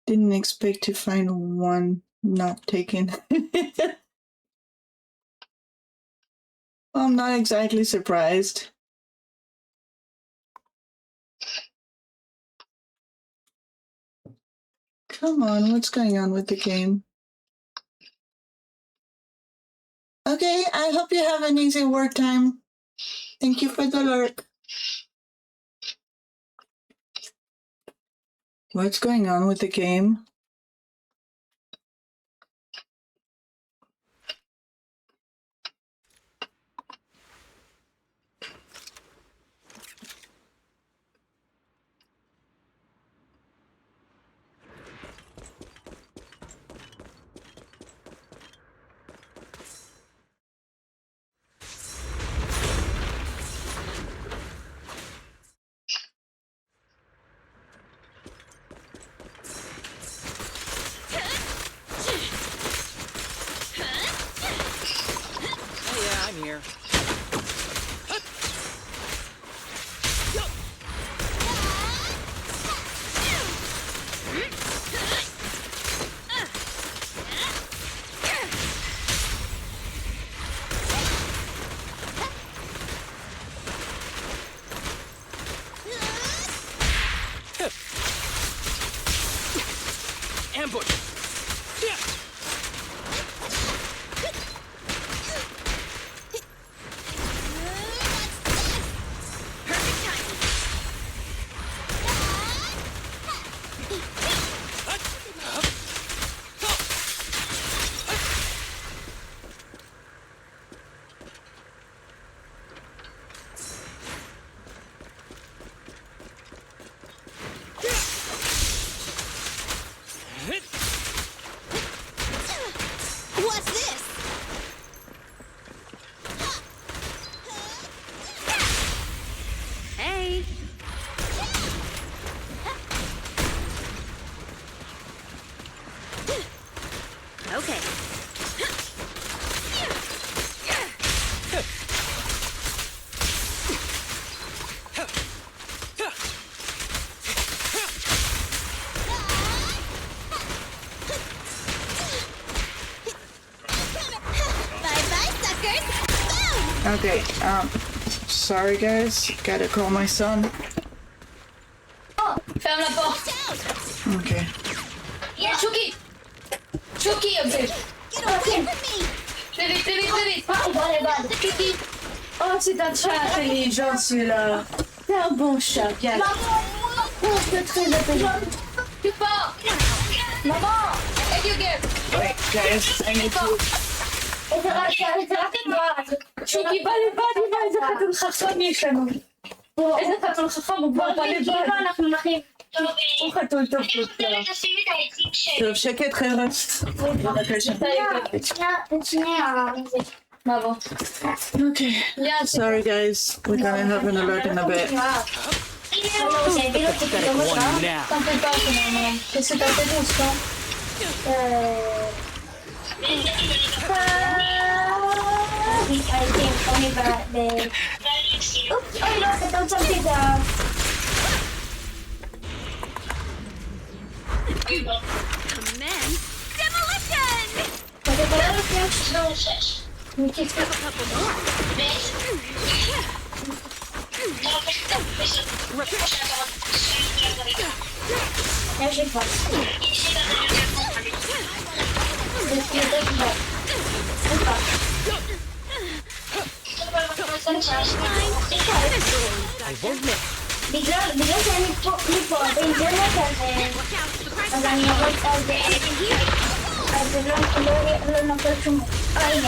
Didn't expect to find one not taken. I'm not exactly surprised. Come on, what's going on with the game? Okay, I hope you have an easy work time. Thank you for the lurk. What's going on with the game? Oh yeah, I'm here. Ambush! What's this? Hey! Okay. Bye-bye, suckers! Boom! Okay, sorry guys, gotta call my son. Ferme la porte. Okay. Chucky. Chucky, ok. Get away from me! Plus vite, plus vite, plus vite. Ah, bon, les balles. Chucky. Oh, c'est un chat intelligent celui-là. C'est un bon chat, bien. Oh, c'est très intelligent. Tu pars. Maman. Et you get. Wait, guys, I need to... شوكي بالي بالي إذا كنت الخصم يشنو إذا كنت الخصم بالي بالي אנחנו נחים. وخطول טוב. טוב, שקט חבר'ה. בבקשה. שנייה. Bravo. Okay. Sorry guys, we're gonna have an alert in a bit. One now. T'en fais pas finalement. Qu'est-ce que t'as fait douce, hein? I think only the... Oops, oh no, I don't something down. Commence demolition! But the other things, no. We can A couple more. Now she falls. Let's get this back. I won't miss. בגלל שאני פה באינטרנט אז אני עובד על זה אז זה לא נופל שום... הנה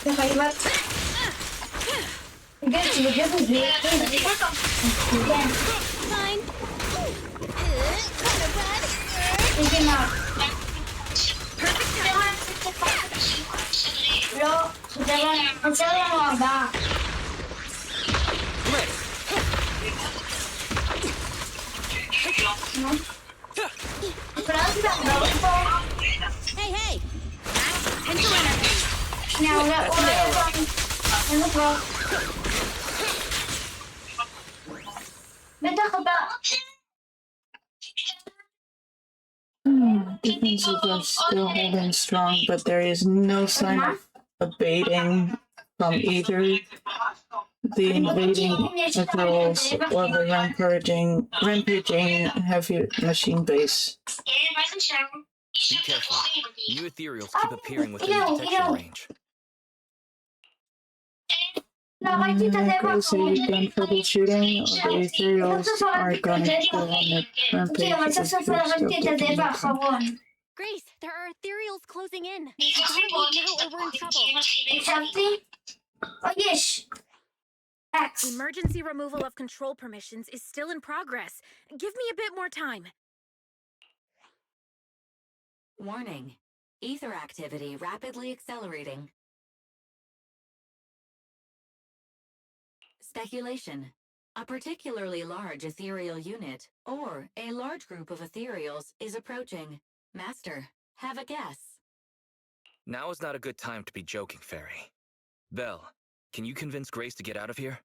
זה חייבת בגלל זה כן Fine. הנה מה לא, חסר לנו הבאה Hey, hey! Pencil energy. שנייה, אולי אין לו כבר בטח הבא Defenses are still holding strong, but there is no sign of abating from either the invading patrols or the rampaging heavy machine base. Be careful. New ethereals keep appearing within the detection range. Okay, so you've done troubleshooting, or the ethereals are gonna go on a rampage if you're still taking the time. Grace, there are ethereals closing in. You gotta move now or we're in trouble. Oh, yes. X. Emergency removal of control permissions is still in progress. Give me a bit more time. Warning. Ether activity rapidly accelerating. Speculation. A particularly large ethereal unit, or a large group of ethereals, is approaching. Master, have a guess. Now is not a good time to be joking, Fairy. Belle, can you convince Grace to get out of here?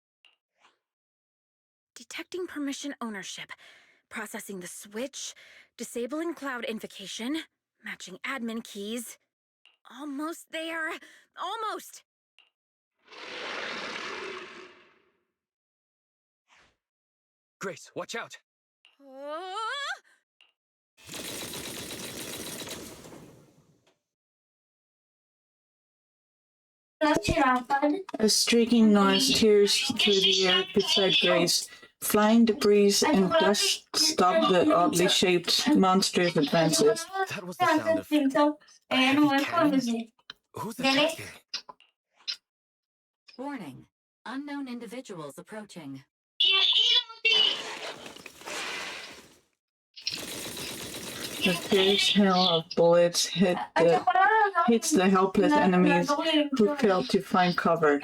Detecting permission ownership. Processing the switch. Disabling cloud invocation. Matching admin keys. Almost there. Almost! Grace, watch out! A streaking noise tears through the air beside Grace. Flying debris and dust stop the oddly shaped monster's advances. That was the sound of a heavy cannon? Who's attacking? Warning. Unknown individuals approaching. The fierce hail of bullets hits the helpless enemies who fail to find cover,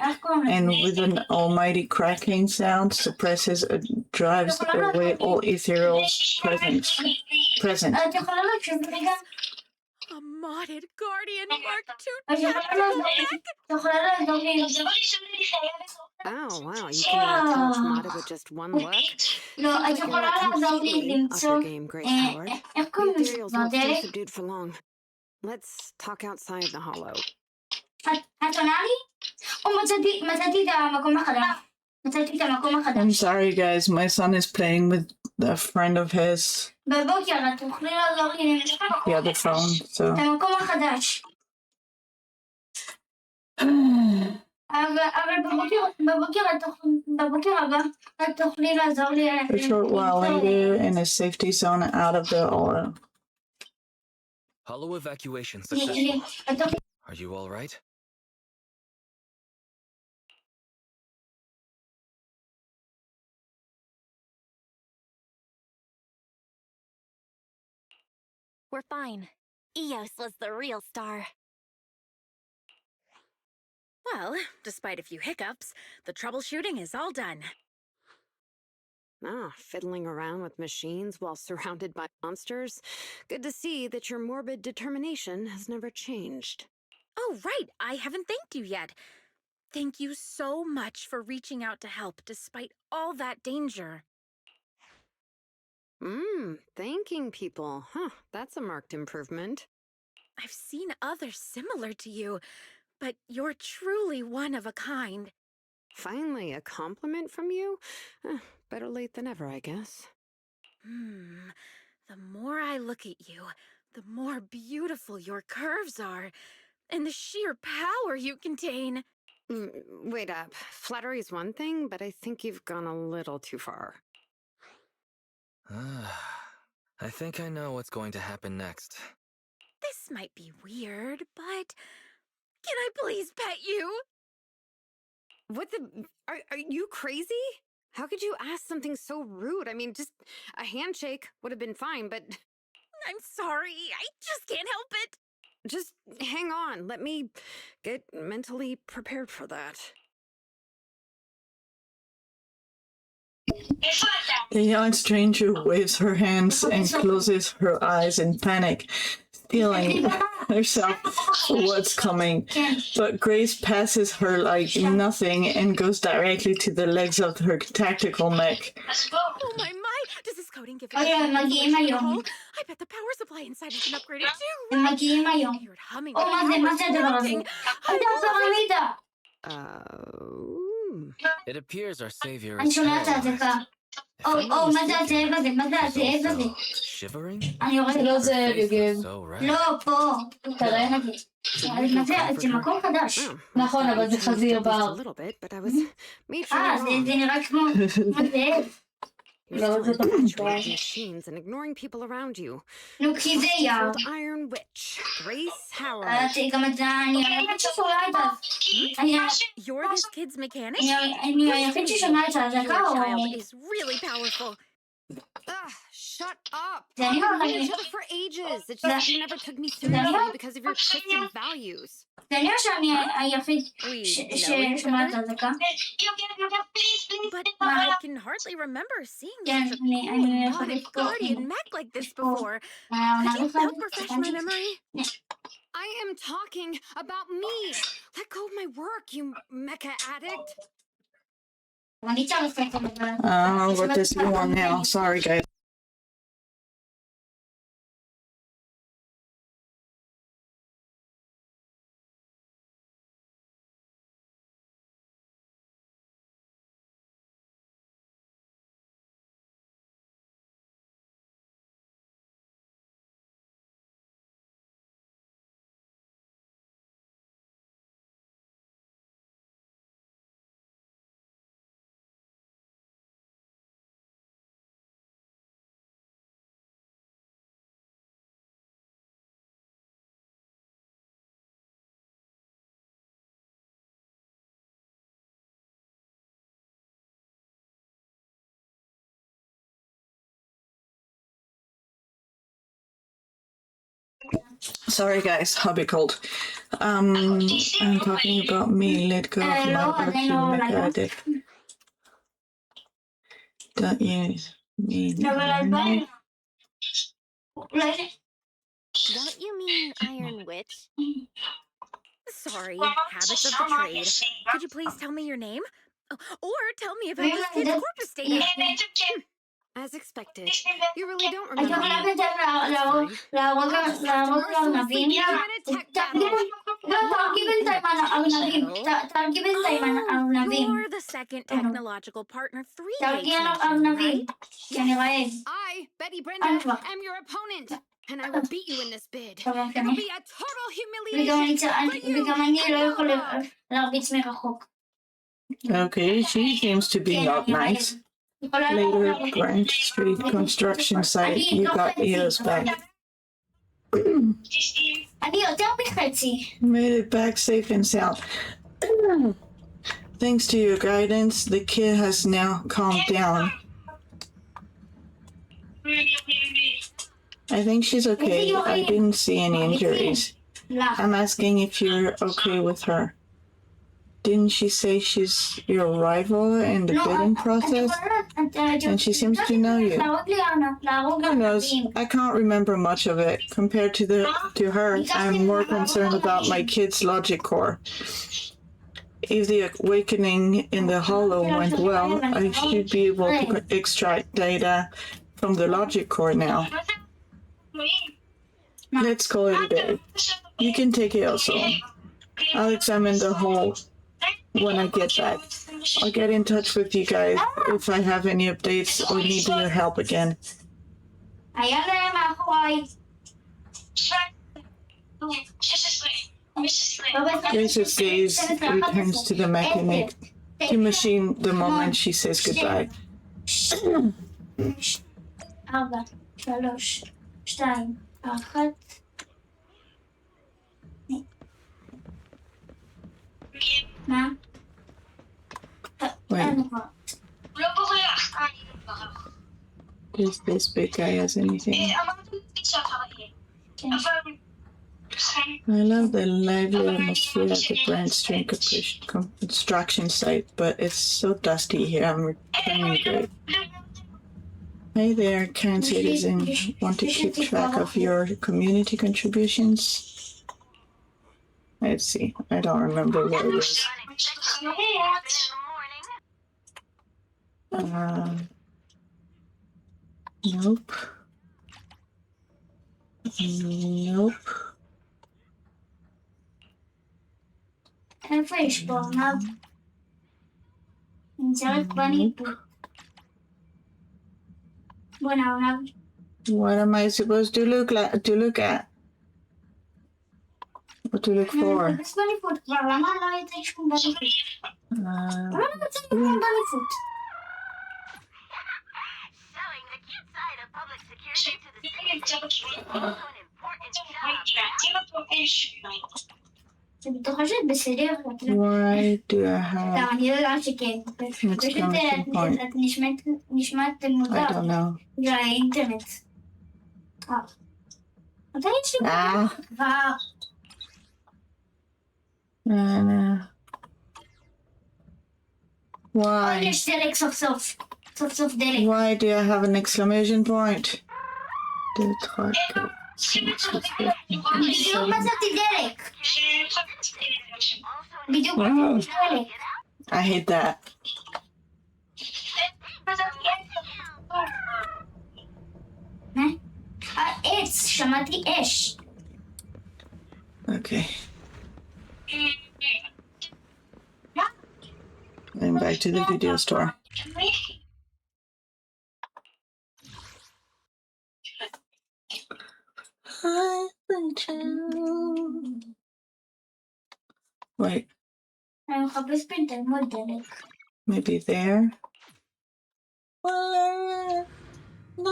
and with an almighty cracking sound, suppresses and drives away all ethereals present. A modded Guardian Mark II tactical mech? Oh, wow, you can attach modded with just one look? You're completely off your game, Grace Howard. The ethereals won't stay subdued for long. Let's talk outside the hollow. I'm sorry, guys. My son is playing with a friend of his, the other phone. So. A short while later, in a safety zone out of the oil. Hollow evacuation successful. Are you all right? We're fine. Eos was the real star. Well, despite a few hiccups, the troubleshooting is all done. Ah, fiddling around with machines while surrounded by monsters. Good to see that your morbid determination has never changed. Oh, right, I haven't thanked you yet. Thank you so much for reaching out to help despite all that danger. Thanking people. Huh, that's a marked improvement. I've seen others similar to you, but you're truly one of a kind. Finally, a compliment from you? Better late than ever, I guess. The more I look at you, the more beautiful your curves are, and the sheer power you contain. Wait up. Flattery's one thing, but I think you've gone a little too far. I think I know what's going to happen next. This might be weird, but can I please pet you? What the? Are you crazy? How could you ask something so rude? I mean, just a handshake would have been fine, but... I'm sorry, I just can't help it. Just hang on. Let me get mentally prepared for that. The young stranger waves her hands and closes her eyes in panic, steeling herself for what's coming. But Grace passes her like nothing and goes directly to the legs of her tactical mech. Oh my! Does this coding give you I bet the power supply inside has been upgraded too, right? I hear it humming. It appears our savior אני is שומעת אזעקה. paralyzed. If I'm not מה זה הזאב mistaken, הזה? מה זה she's הזאב הזה? also shivering. אני יורדת. זה לא Her זה, face יוגב. looks so red. לא, פה. תראה. מה זה? זה מקום חדש. נכון, אבל זה חזיר בר. זה נראה כמו זאב. לא, זה תפקיד. machines and ignoring people around you. נו, כי זה יער. Iron Witch, Grace Howard. גם את זה, אני היחיד ששומע את זה. You're this kid's mechanic? אני היחיד ששומע את Your האזעקה, או... child is really powerful. Shut up! זה אני We've known אומרת. each other for ages. It's just you never took me seriously because of your Christian values. זה אני או שאני היחיד We ששומע את האזעקה? But I can hardly remember seeing כן, such a אני cool, יכולת robotic guardian mech like this before. Could you help refresh my memory? I am talking about me. Let go of my work, you mecha addict. אני צריך את זה. What does he want now? Sorry, guys. Sorry, guys. I'll be cold. I'm talking about me. Let go of my work, you mega addict. Don't you mean? Don't you mean Iron Witch? Sorry, habits of the trade. Could you please tell me your name? Or tell me about this kid's corpus data. As expected. You really don't אני remember יכולה me. בינתיים להרוג ארנבים. תרגי בינתיים ארנבים. You're the second technological partner 3 תרגי gates mentioned, ארנבים. right? כי אני רעב. I, Betty Brenda, am your opponent. And I will beat you in this bid. It'll be a total humiliation for you וגם אני לא and יכולה Nora. להרביץ מרחוק. Okay, she seems to be not nice. Later, Grant Street construction site. You got Eos back. אני יותר מחצי. Made it back safe and sound. Thanks to your guidance, the kid has now calmed down. I think she's okay. I didn't see any injuries. I'm asking if you're okay with her. Didn't she say she's your rival in the bidding process? And she seems to know you. Who knows? I can't remember much of it. Compared to her, I'm more concerned about my kid's logic core. If the awakening in the hollow went well, I should be able to extract data from the logic core now. Let's call it a day. You can take it also. I'll examine the hole when I get back. I'll get in touch with you guys if I have any updates or need your help again. היה להם מאחורי. Grace says returns to the mechanic to machine the moment she says goodbye. 4, 3, 2, 1. מה? Wait, does this big guy has anything? I love the lively atmosphere at the Grand Street construction site, but it's so dusty here. I'm returning great. Hey there, kind citizen. Want to keep track of your community contributions? Let's see. I don't remember what it was. Nope. Nope. איפה יש פה ארנב? אני צריך בני פה. בוא נארנב. What am I supposed to look at? What to look for? מחפש בניפות כבר, למה לא יוצא שום בניפות? למה לא יוצא שום בניפות? Showing the cute side of public security to the citizens is also an important job. אני בטוחה שאת בסדר. Why do I have אני יודעת שכן. פשוט את נשמעת מוזר. I don't know. בגלל האינטרנט. מתי יש לי כבר? Why? יש דלק סוף סוף. סוף סוף דלק. Why do I have an exclamation point? בדיוק מצאתי דלק. בדיוק מצאתי דלק. I hate that. עץ, שמעתי אש. Okay. Going back to the video store. Wait, אני מחפש פינטל מאוד דלק. maybe there. לא,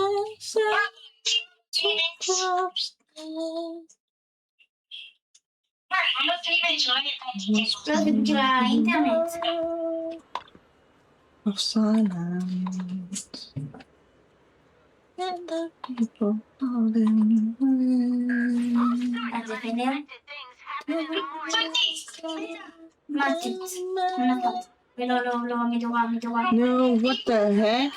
זה בגלל האינטרנט. Of silence. And the people falling away. אז זה פינר? מצית. מנפות. ולא, לא, לא, מדורה. No, what the heck?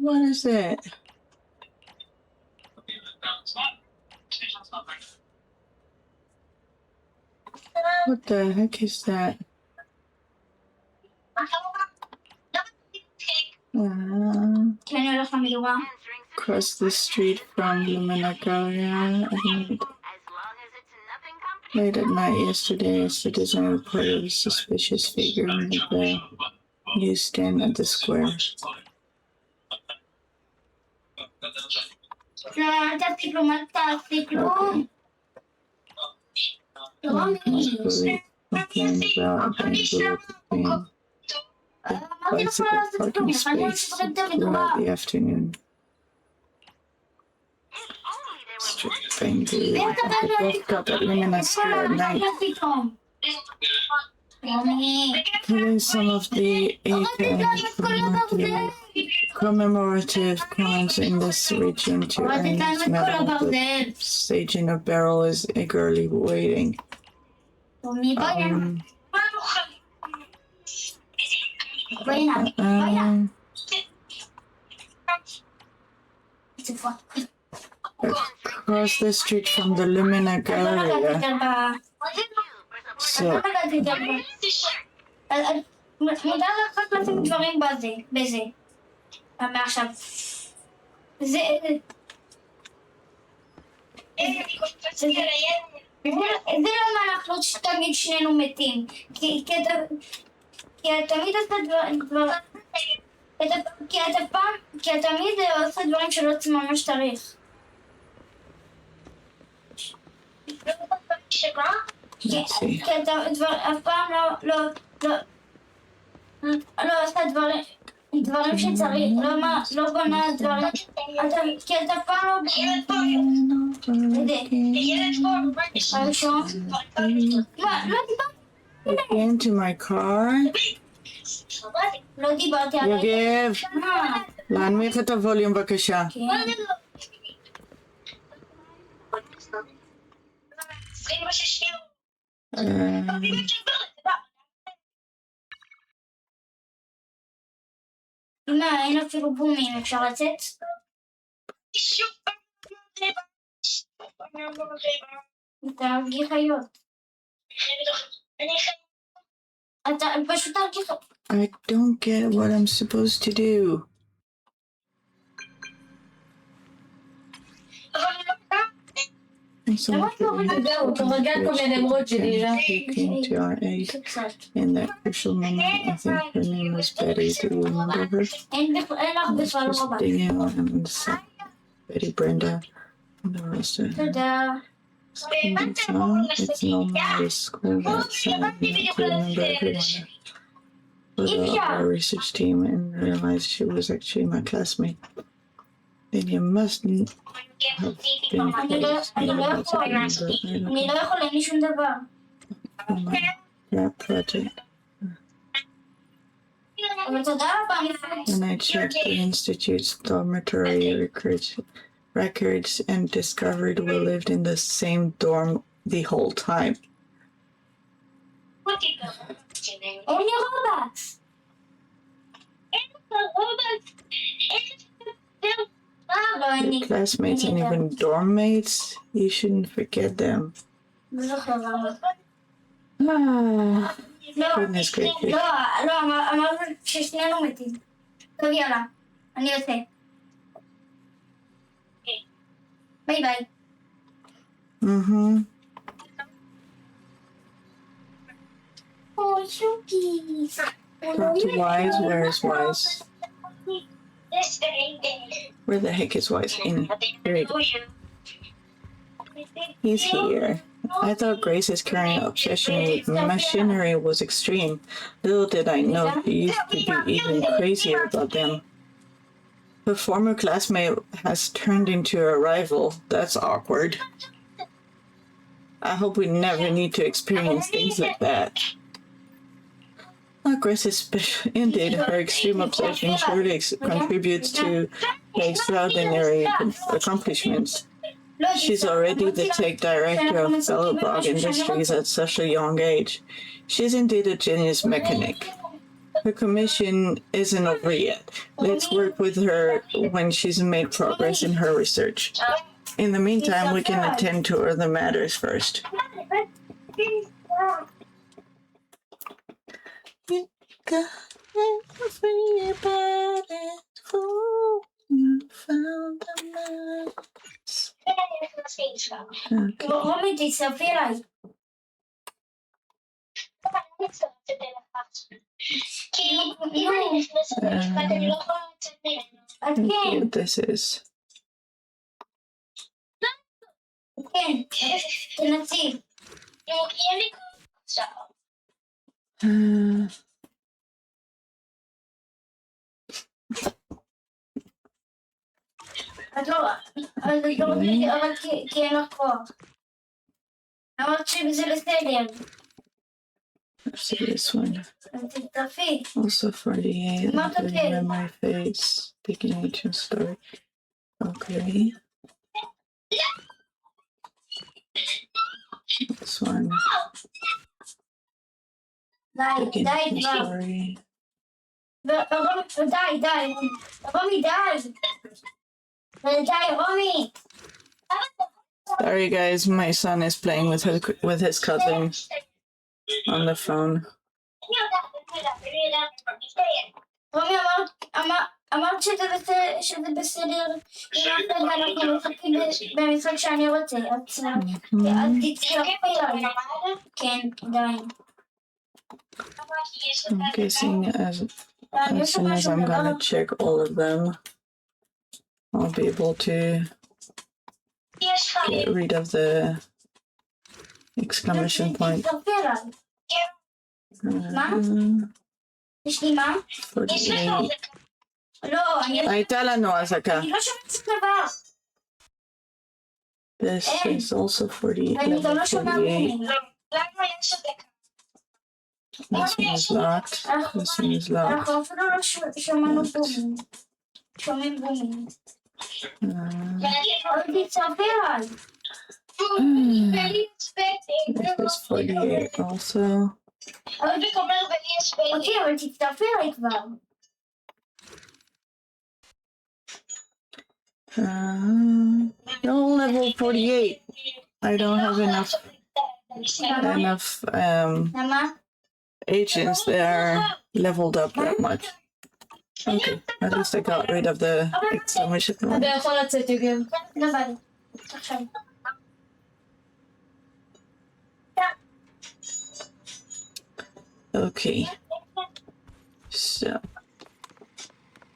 What is it? What the heck is that? כן, אני הולך למדורה. Across the street from Lumina Galleria. Late at night yesterday, a citizen reported a suspicious figure in the newsstand at the square. לא, אל תעשי כלום, אל תעשי כלום. Complained about a bicycle parking space throughout the afternoon. Strangely, they both got at Lumina Square at night. Killing some of the commemorative coins in this region to earn his medal. The sage in a barrel is eagerly waiting. Across the street from the Lumina Galleria. So, מותר לך לשים דברים בזה. מעכשיו. זה לא מהלכות שתמיד שנינו מתים. כי אתה תמיד עושה דברים... כי אתה תמיד עושה דברים שלא ממש צריך. כי אתה אף פעם לא עושה דברים שצריך, לא בונה דברים, כי אתה אף פעם לא Again to my car. לא דיברתי על... יוגב, להנמיך את הווליום בבקשה. מה, אין אפילו בומים, אפשר לצאת? אתה הרגיל חיות. אתה פשוט הרגיל חיות. I don't get what I'm supposed to do. אבל Regarde, combien d'émeraudes j'ai déjà. Who came to our aid in that crucial moment. I think her name was Betty. Do you remember her? She was digging on the side. Betty, Brenda, and the rest of them. It's not my school that sad not to remember everyone. But our research team and realized she was actually my classmate. Then you must have been close. That project. When I checked the Institute's dormitory records and discovered we lived in the same dorm the whole time. Your classmates and even dorm mates, you shouldn't forget them. Goodness gracious. לא, אמרת ששנינו מתים. טוב, יאללה, אני יוצא. ביי ביי. Oh, Shuki. Dr. Wise, where is Wise? Where the heck is Wise? Here he goes. He's here. I thought Grace's current obsession with machinery was extreme. Little did I know she used to be even crazier about them. Her former classmate has turned into a rival. That's awkward. I hope we never need to experience things like that. Grace is special. Indeed, her extreme obsession surely contributes to the extraordinary accomplishments. She's already the tech director of Bellabog Industries at such a young age. She's indeed a genius mechanic. Her commission isn't over yet. Let's work with her when she's made progress in her research. In the meantime, we can attend to other matters first. You got everybody for you found a mouse. רומי, תצטרפי אליי. What this is. כן, תנסי. את לא רציתי, אבל כי אין לך כוח. אמרת שזה בסדר. So this one. אז תצטרפי. Also 48. Remember my face. Speaking ancient story. Okay. This one. די, די, Story. די. רומי, די. די, רומי. Sorry guys, my son is playing with his cousin on the phone. רומי, אמרת שזה בסדר. אנחנו משחקים במשחק שאני רוצה. אז תצטרפי אליי. כן, די. I'm guessing as soon as I'm gonna check all of them, I'll be able to get rid of the exclamation point. יש לי מה? 48. לא, הייתה לנו אזעקה. אני לא שומעת דבר. This is also 48. אני גם לא שומעת ממנו. This one is locked. This one is locked. אנחנו אפילו לא שמענו בומים. שומעים בומים. עוד תצטרפי אליי. This is 48 also. אותי, אבל תצטרפי אליי כבר. No, level 48. I don't have enough למה? agents that are leveled up that much. Okay, at least I got rid of the exclamation point. אתה יכול לצאת, יוגב. לא בא לי. עכשיו. Okay. So.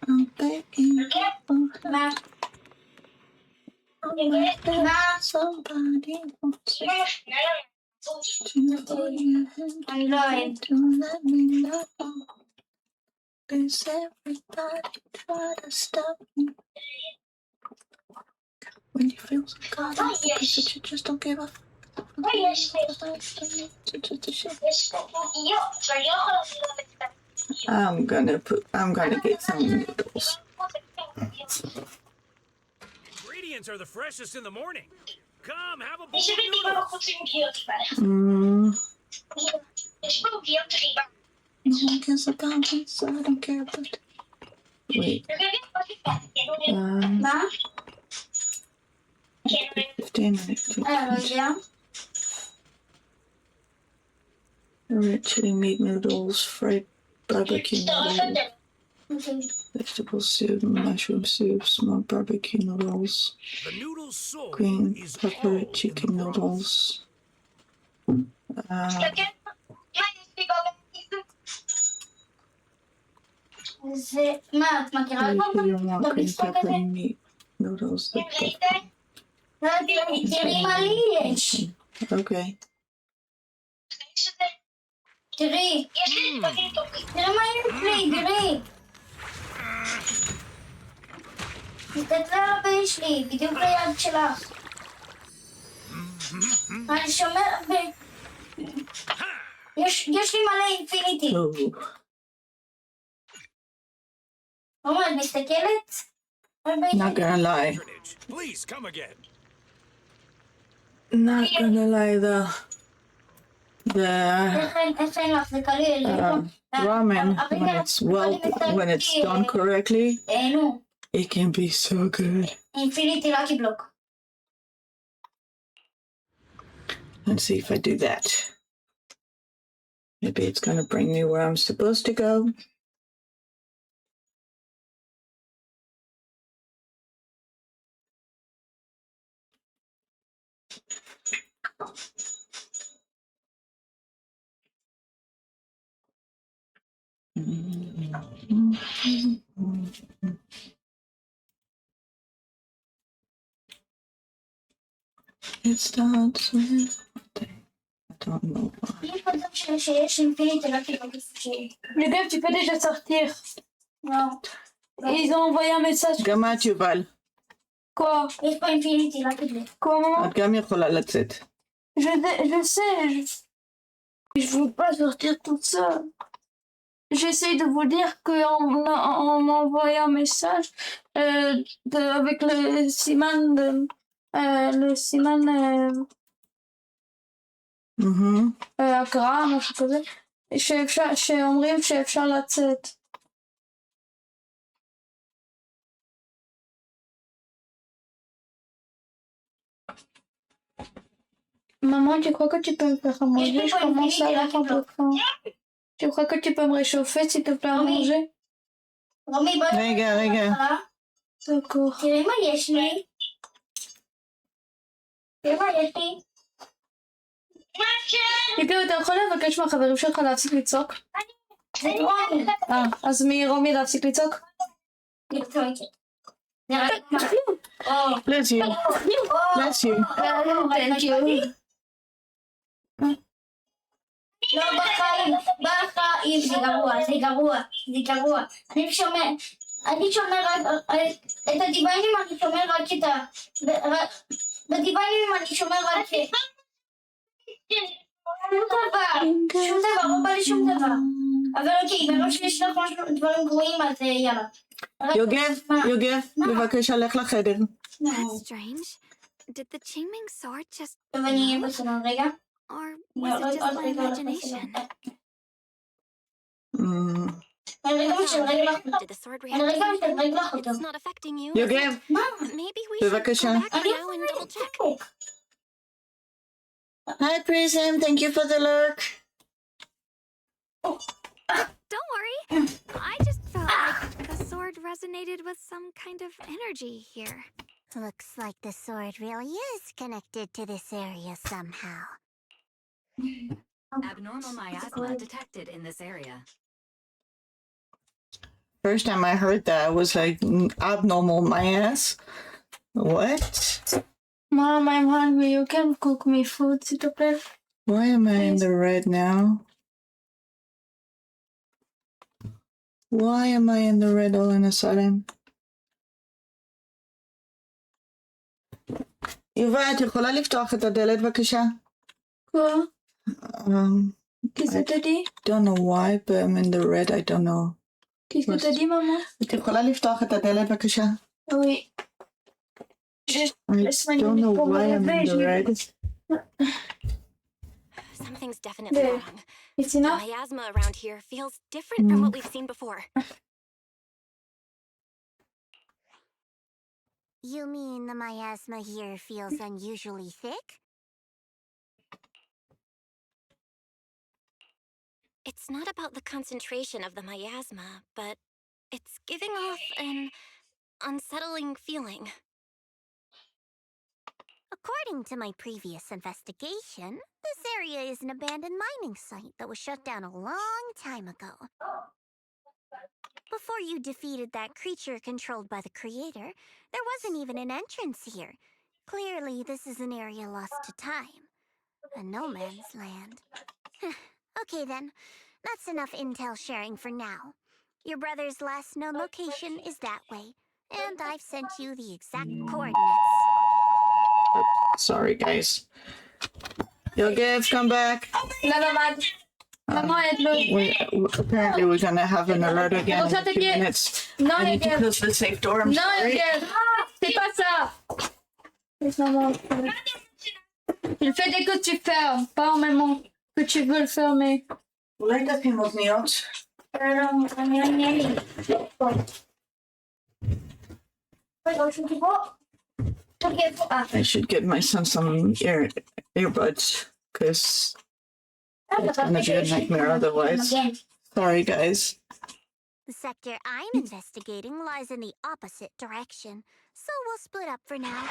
I'm begging for Ma, somebody wants I'm live. to let me know. Cause everybody try to stop me. When you feel so caught up, because you just don't give a fuck. I'm gonna get some noodles. Ingredients are the freshest in the morning. Come, have a bowl of noodles. No one cares about me, so I don't care about it. Wait. 15 minutes. Red chili meat noodles, fried barbecue noodles, vegetable soup, mushroom soup, smoked barbecue noodles, green pepper chicken noodles. Green pepper meat noodles. Okay. תראי, תראה מה יש לי, תראי. תסתכלי על הבן שלי, בדיוק ליד שלך. אני שומר יש לי מלא אינפיניטי. עומר, את מסתכלת? Not gonna lie. Please come again. Not gonna lie, the ramen, when it's done correctly, it can be so good. Infinity Lucky Block. Let's see if I do that. Maybe it's gonna bring me where I'm supposed to go. It starts with I don't know why. Le gars, tu peux déjà sortir. Non. Ils ont envoyé un message. גם את יובל. Quoi? יש פה אינפיניטי, רק את זה. Comment? את גם יכולה לצאת. Je sais. Je veux pas sortir toute seule. J'essaye de vous dire qu'on m'a envoyé un message avec le siman הקראה, משהו כזה, שאומרים שאפשר לצאת. Maman, tu crois que tu peux me faire à manger? Je commence à avoir un peu faim. Tu crois que tu peux me réchauffer, s'il te plaît, à manger? רגע. D'accord. תראי מה יש לי. יוגב, אתה יכול לבקש מהחברים שלך להפסיק לצעוק? אז מרומי להפסיק לצעוק? Bless you. Bless you. Thank you. לא, בחיים, זה גרוע. אני שומר רק את הדיביינים, אני שומר רק את בדיביינים אני שומר רק שום דבר, לא בא לי שום דבר. אבל אוקיי, אם לא שיש לך דברים גרועים, אז יאללה. יוגב, בבקשה, לך לחדר. That's strange. Did the Qingming sword just טוב, אני אהיה בסדר, רגע. or was it just my imagination? Did the sword react? It's not affecting you. יוגב, Maybe we should go בבקשה. back now and double check. Hi, Prism. Thank you for the lurk. Don't worry. I just felt like the sword resonated with some kind of energy here. Looks like the sword really is connected to this area somehow. Abnormal miasma detected in this area. First time I heard that, I was like, abnormal my ass. What? Mom, I'm hungry. You can cook me food, s'il te plaît. Why am I in the red now? Why am I in the red all in a sudden? יובל, את יכולה לפתוח את הדלת בבקשה? Quoi? Qu'est-ce que t'as dit? Don't know why, but I'm in the red, I don't know. Qu'est-ce que t'as dit, maman? את יכולה לפתוח את הדלת בבקשה? Oui. I don't know why I'm in the red. Something's definitely wrong. It's The enough? miasma around here feels different from what we've seen before. You mean the miasma here feels unusually thick? It's not about the concentration of the miasma, but it's giving off an unsettling feeling. According to my previous investigation, this area is an abandoned mining site that was shut down a long time ago. Before you defeated that creature controlled by the creator, there wasn't even an entrance here. Clearly, this is an area lost to time. A no man's land. Okay then, that's enough intel sharing for now. Your brother's last known location is that way, and I've sent you the exact coordinates. Sorry, guys. Yo, Gibbs, come back. Apparently, we're gonna have an alert again in a few minutes. I need to close the safe door. I'm sorry. C'est pas ça. Maman. Il fait dès que tu fermes, pas en même moment que tu veux le fermer. Lekker iemand niet uit. I should get my son some earbuds, because it's gonna be a nightmare otherwise. Sorry, guys. The sector I'm investigating lies in the opposite direction, so we'll split up for now.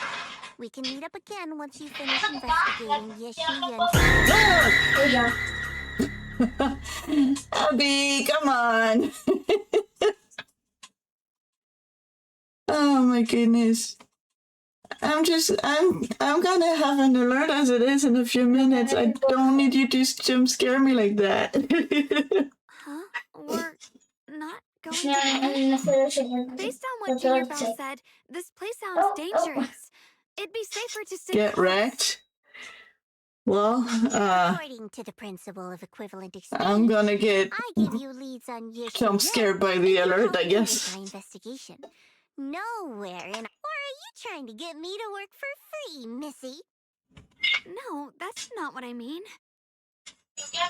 We can meet up again once you finish investigating Yeshi and... Abby, come on. Oh my goodness. I'm gonna have an alert as it is in a few minutes. I don't need you to jump scare me like that. Huh? We're not going to... Based on what Junior Bell said, this place sounds dangerous. It'd be safer to stay Get close. wrecked? Well, According to the principle of equivalent exchange, I'm gonna get I give you leads on Yeshi jump scared by the alert, I guess. my investigation. Nowhere in... Or are you trying to get me to work for free, Missy? No, that's not what I mean.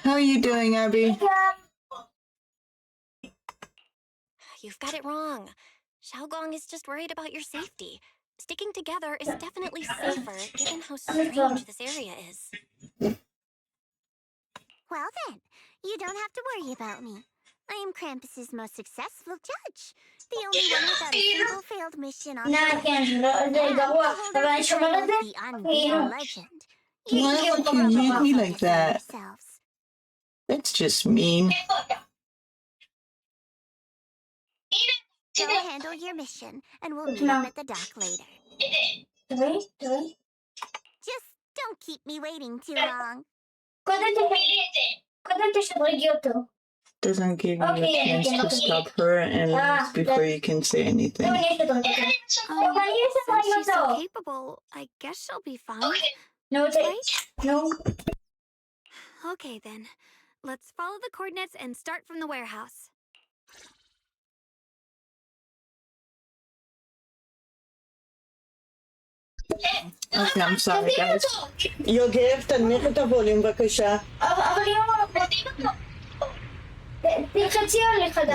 How are you doing, Abby? You've got it wrong. Xiaogong is just worried about your safety. Sticking together is definitely safer, given how strange this area is. Well then, you don't have to worry about me. I am Krampus's most successful judge. The only one without a single failed mission on the unbeaten legend. Why would you make me like that? That's just mean. Go handle your mission, and we'll meet up at the dock later. Just don't keep me waiting too long. Doesn't give you a chance to stop her and leave before you can say anything. Since she's so capable, I guess she'll be fine. Right? No. Okay then. Let's follow the coordinates and start from the warehouse. Okay, I'm sorry, guys. Yogev, תנמיך את הווליום בבקשה.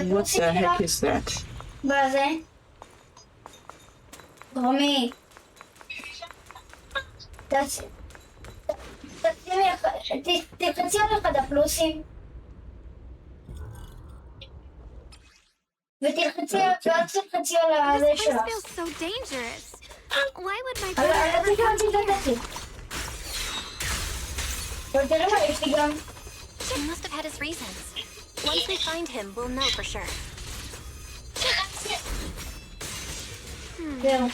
What the heck is that? מה זה? רומי. תלחצי על אחד הפלוסים. ותלחצי על הזה This שלך. place feels so dangerous. Why would my אבל brother ever תלחצי come על here? זה. אבל תראה מה, יש לי גם He must have had his reasons. Once we find him, we'll know for sure. זהו.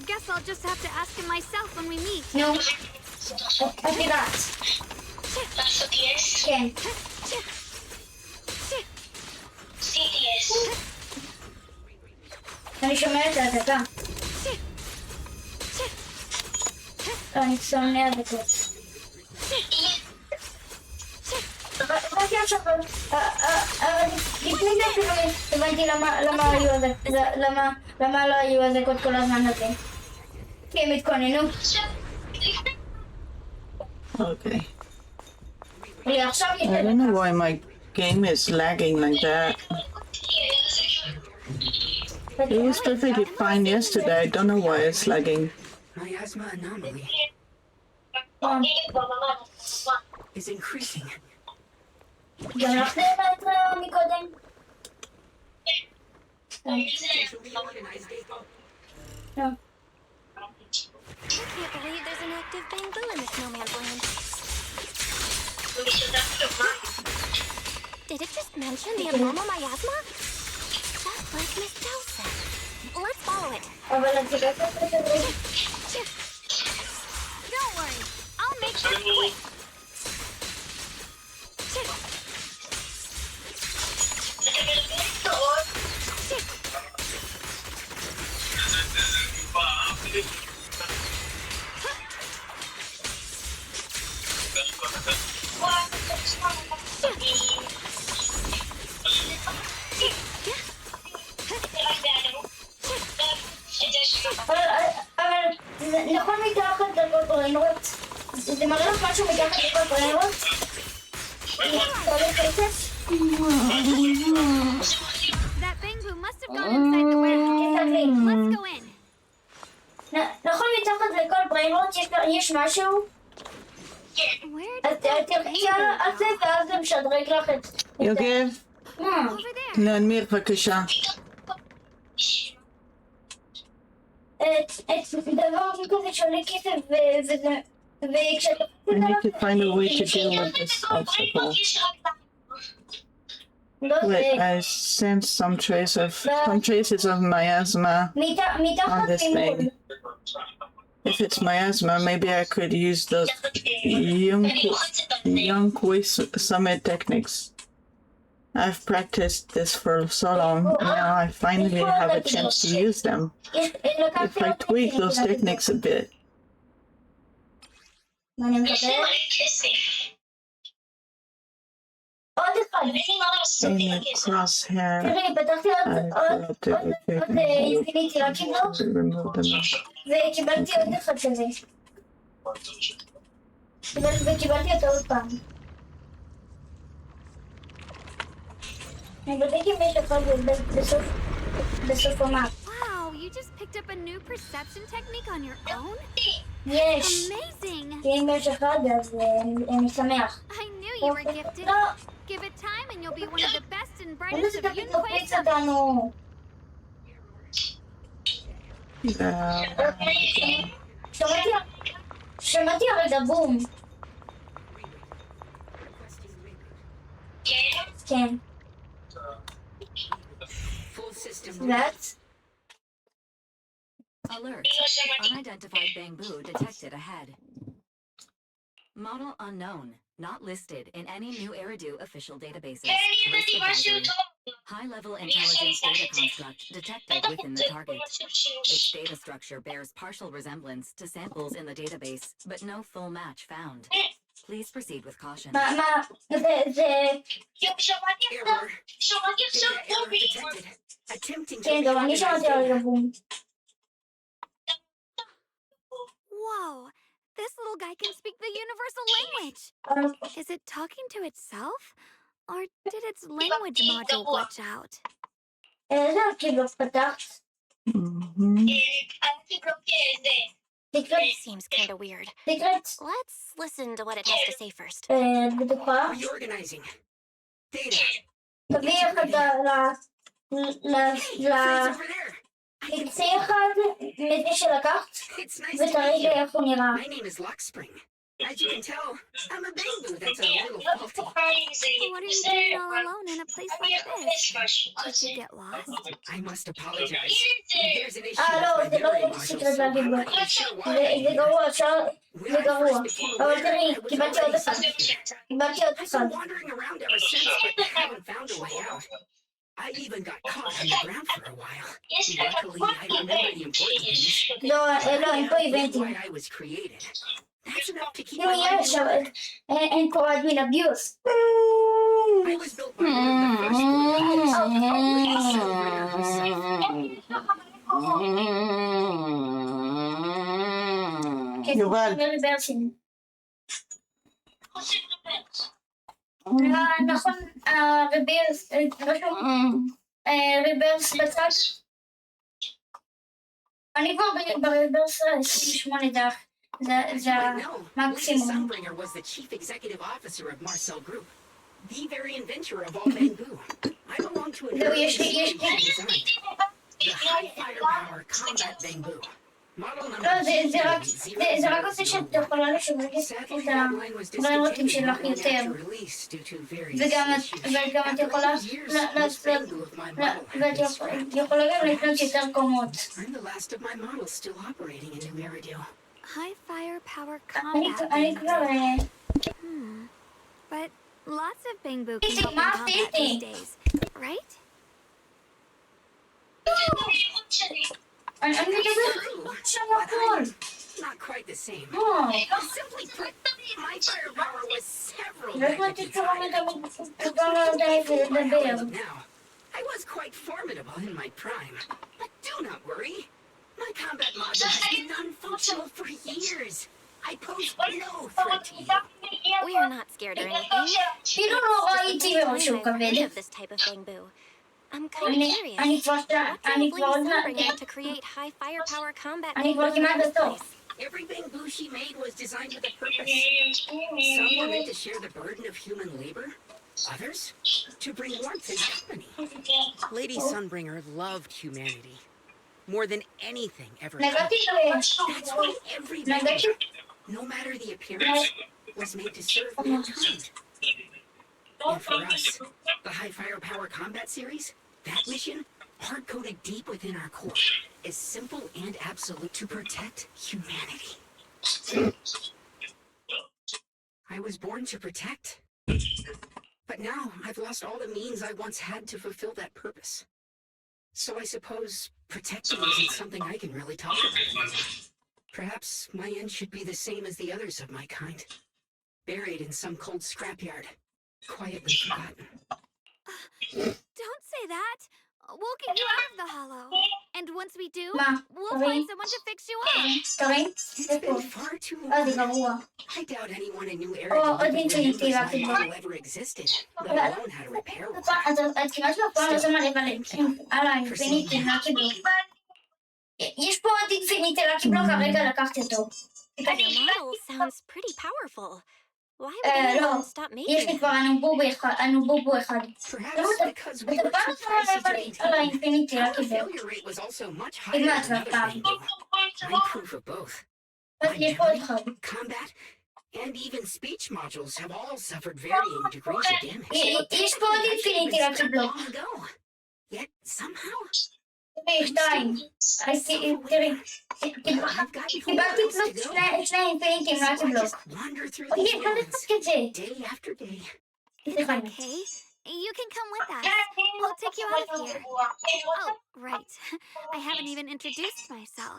Guess I'll just have to ask him myself when we meet. נו. את יודעת. כן. אני שומע את ההדקה. אני שונא הדקות. רק עכשיו, לפני זה אפילו הבנתי למה לא היו הדקות כל הזמן הזה. כי הם התכוננו. Okay. עכשיו I don't know why my game is lagging like that. It was perfectly fine yesterday. I don't know why it's lagging. Miasma anomaly is increasing. גם לך נראה את זה מקודם? לא. I can't believe there's an active bamboo in the snowman's land. Did it just mention the abnormal miasma? Just like Miss Dow said. Let's follow it. אבל את יודעת את זה? Don't worry, I'll make this quick. אבל זה נכון מתחת לגולגולנות? זה מראה לך משהו מתחת לגולגולנות? That bamboo must have gone inside the warehouse. Let's go in. נכון מתחת לכל בריינות יש משהו? Where את תרצי על זה ואז זה משדרג לך את... יוגב, over there? להנמיך בבקשה. דבר כזה שעולה כסף וזה... וכשאתה... I need to find a way to deal with this obstacle. Wait, I sense some traces of miasma on this thing. If it's miasma, maybe I could use those Yonkui summit techniques. I've practiced this for so long, and now I finally have a chance to use them. If I tweak those techniques a bit, אני מקבל. עוד אחד. in the crosshair, תראי, פתחתי עוד אינפיניטי רק לבדוק, remove them. וקיבלתי עוד אחד כזה. וקיבלתי אותו עוד פעם. אני בודק אם יש אחד בסוף המאפ. Wow, you just picked up a new perception technique on your own? יש. Amazing! כי אם יש אחד אז אני שמח. I knew you were gifted. לא, Give it time and you'll be one of the best and איזה brightest שאתה of פתאום Yunquay פיץ summits. אותנו. שמעתי הרגע בום. כן. ואת? Alert. Unidentified bamboo detected ahead. Model unknown. Not listed in any new Eridu official databases. Risk advisory. High-level intelligence data construct detected within the target. Its data structure bears partial resemblance to samples in the database, but no full match found. Please proceed with caution. כן, גם אני שמעתי הרגע בום. Whoa, this little guy can speak the universal language. Is it talking to itself? Or did its language module glitch out? איזה כאילו פתחת? It seems kinda weird. סיקרט? Let's listen to what it has to say first. בטוחה? Reorganizing. Data. תביא אחד Over there. תקצי אחד מזה שלקחת It's nice to ותראי meet לי you. איך הוא נראה. My name is Lockspring. As you can tell, I'm a bamboo that's a little faulty. What are you doing all alone in a place like this? Did you get lost? I must apologize. There's an issue לא, with my זה לא memory רק module, סקרט so I'm להגיד לו. not even sure why I'm זה here. גרוע, אפשר... When זה I גרוע. first became אבל aware, תראי, I was קיבלתי עוד already אחד. stuck here. קיבלתי עוד I've אחד. been wandering around ever since, but haven't found a way out. I even got caught on the ground for a while. Luckily, I remember the important things. לא, אין פה That's איבנטים. why I was created. That's enough to keep אם my יהיה mind עכשיו, in order. אין פה אדמין אביוס. I was built by one of the first workers, Lady Sunbringer herself. יובל. ריברסים. נכון, ריברס בצד. אני כבר בריברס 28 דרך. זה I know. Lady המקסימום. Sunbringer was the chief executive officer of Marcel Group, the very inventor of all bamboo. I belong to an זהו, early יש לי... stage designed. The high firepower combat bamboo. Model number לא, זה רק עושה שאת יכולה לשווק את Sadly, that line was הרעיונות שלך discontinued יותר. after release due to various וגם issues. את יכולה Most bamboo of my model ואת have been יכולה גם לקנות יותר קומות. I'm the last of my models still operating in New Eridu. High firepower אני combat. כבר... But lots of bamboo can Eating help in my combat these thinking. days, right? אני מדבר שם הכל. Not quite the same. לא. Simply put, my firepower was several לא יכולתי magnitudes כבר higher. גם לא יודע איפה לדבר. Now, I was quite formidable in my prime, but do not worry. My combat module has been non-functional for years. I pose no threat to you. We are not scared or anything. כאילו לא ראיתי במשהו I've heard כבד. of this type of bamboo. I'm kind of אני curious. כבר... What אני drove כבר... Lady Sunbringer to create high firepower combat אני bamboo כבר in the כמעט first בסוף. place? Every bamboo she made was designed with a purpose. Some were meant to share the burden of human labor. Others, to bring warmth and company. Lady Sunbringer loved humanity. More than anything ever could. נגעתי That's why every bamboo, no matter the appearance, was made to serve mankind. And for us, the High Firepower Combat Series, that mission, hard-coded deep within our core, is simple and absolute: to protect humanity. I was born to protect. But now, I've lost all the means I once had to fulfill that purpose. So I suppose protecting isn't something I can really talk about anymore. Perhaps my end should be the same as the others of my kind. Buried in some cold scrapyard. Quietly forgotten. Don't say that. We'll get you out of the hollow. And once we do, מה? we'll find someone to fix you up. תראי? It's been far too זה long. גרוע. I doubt anyone in New עוד Eridu even אינפיניטי remembers רק my לבוא. model ever existed, let alone how to repair one. את כמעט לא פעם לא שמה לב על האינפיניטי, לא קיבלו. יש פה עוד אינפיניטי, לא קיבלו, כרגע לקחתי אותו. Your model sounds pretty powerful. Why would לא, anyone stop יש making לי it? כבר אנובובו אחד. Perhaps because we אתה were פעם too לא שמה pricey לב to על maintain. האינפיניטי, לא Our קיבלו. failure rate was also much higher כמעט than other פעם. bamboo. I'm proof of both. אז יש פה עוד אחד. Combat, and even speech modules have all suffered varying degrees of damage. יש פה עוד אינפיניטי, לא קיבלו. Long ago. Yet somehow, תראי, שתיים. תראי, קיבלתי פלוס שני אינפיניטים, לא קיבלו. wander through אוקיי, these אפשר lands, לתת את זה. day after day. סליחה. Okay, you can come with us. We'll take you out of here. Oh, right. I haven't even introduced myself.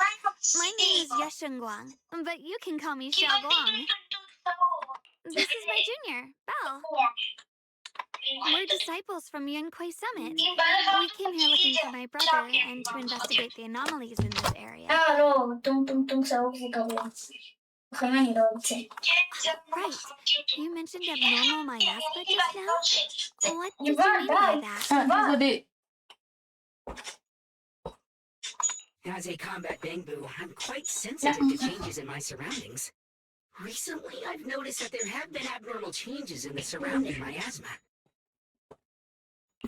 My name is Yeshengguang, but you can call me Xiaoguang. This is my junior, Belle. We're disciples from Yunquei Summit. We came here looking for my brother and to investigate the anomalies in this area. לא, טום סרוק זה גרוע. לכן אני לא רוצה. Right. You mentioned abnormal miasma just now? What did you יובל, mean by די. that? As a combat bamboo, I'm quite sensitive to changes in my surroundings. Recently, I've noticed that there have been abnormal changes in the surrounding miasma.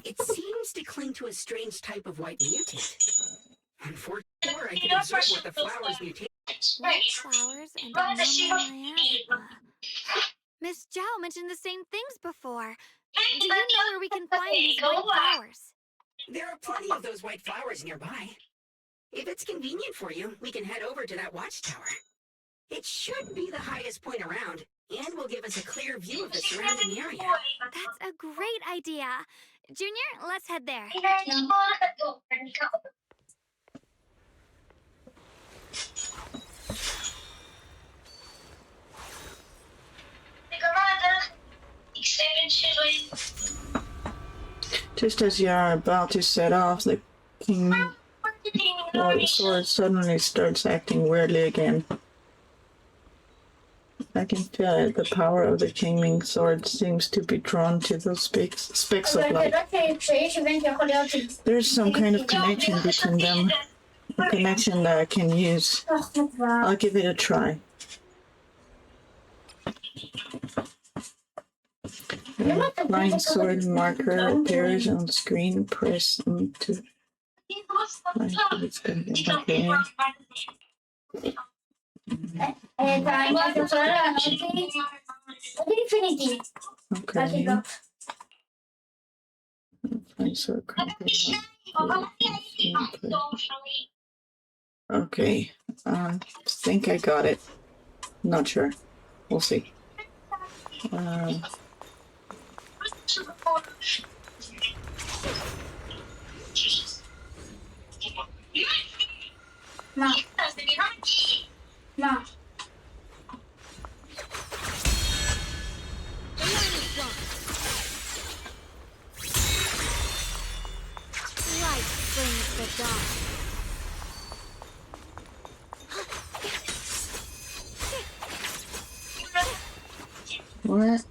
It seems to cling to a strange type of white mutant. Unfortunately, I can observe what the flowers mutate. White flowers and abnormal miasma. Miss Zhao mentioned the same things before. Do you know where we can find these white flowers? There are plenty of those white flowers nearby. If it's convenient for you, we can head over to that watchtower. It should be the highest point around, and will give us a clear view of the surrounding area. That's a great idea. Junior, let's head there. Just as you are about to set off, the king sword suddenly starts acting weirdly again. I can feel it. The power of the Kingming sword seems to be drawn to those specks of light. There's some kind of connection between them. A connection that I can use. I'll give it a try. The flying sword marker appears on screen. Press into. Okay. Okay. Flying sword. Okay. Think I got it. Not sure. We'll see. No. No. Light brings the dawn. What?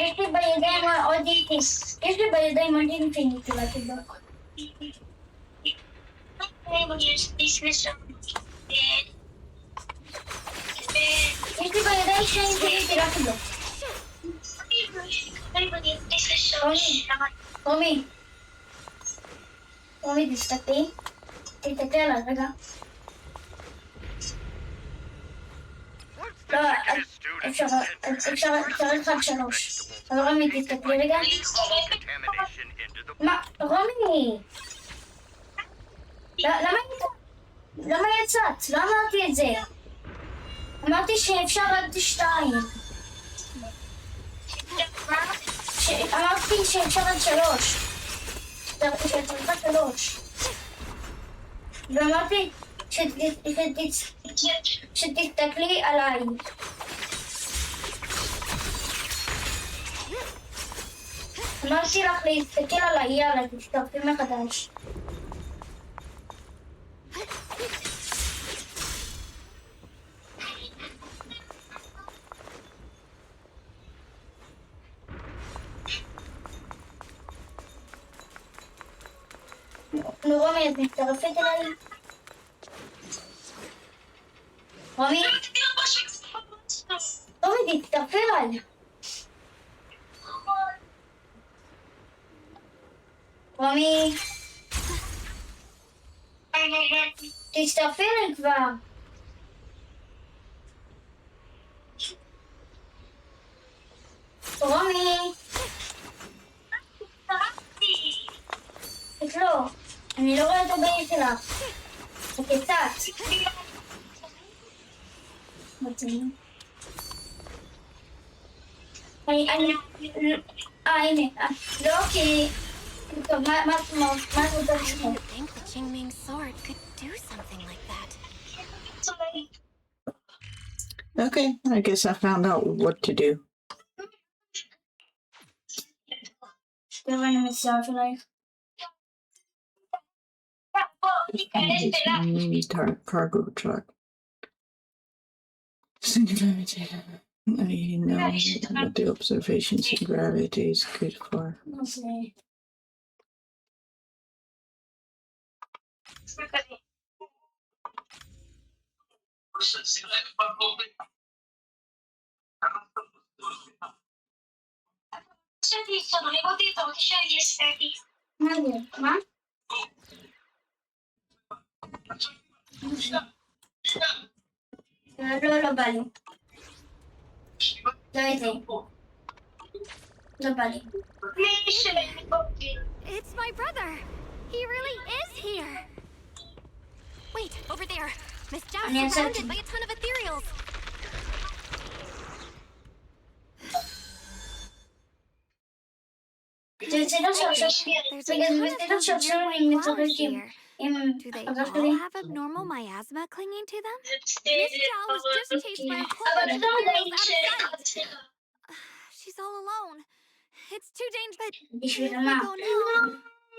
Este ba dai o ditis. Este ba dai mo din finito la tiba. Este ba dai siya infinito la tiba. Tommy, distate. Distate la raga. אפשר אחד שלוש. רומי, תסתכלי רגע. מה? רומי! למה יצאת? לא אמרתי את זה. אמרתי שאפשר עד 2. אמרתי שאפשר עד 3. שצריכה 3. ואמרתי שתסתכלי עליי. אמרתי לך להסתכל עליי, יאללה, תצטרפי מחדש. נו, רומי, את מצטרפת אליי? רומי? רומי, תצטרפי אליי. רומי? תצטרפי אליי כבר. רומי? לא, אני לא רואה את הבעיה שלך. וכיצד? מתאים. הנה. לא, כי... טוב, מה את רוצה לשמוע? I think the Qingming sword could do something like that. Okay, I guess I found out what to do. Mini cargo truck. Singularity. I know what the observations in gravity is good for. Okay. Nerede? Lan? Lo vale. Lo vale. It's my brother. He really is here. Wait, over there. Miss Zhao's surrounded by a ton of ethereals. There's a ton of weird here. Do they all have abnormal miasma clinging to them? Miss Zhao was just chased by a whole bunch of ethereals out of sight. She's all alone. It's too dangerous. If we go now,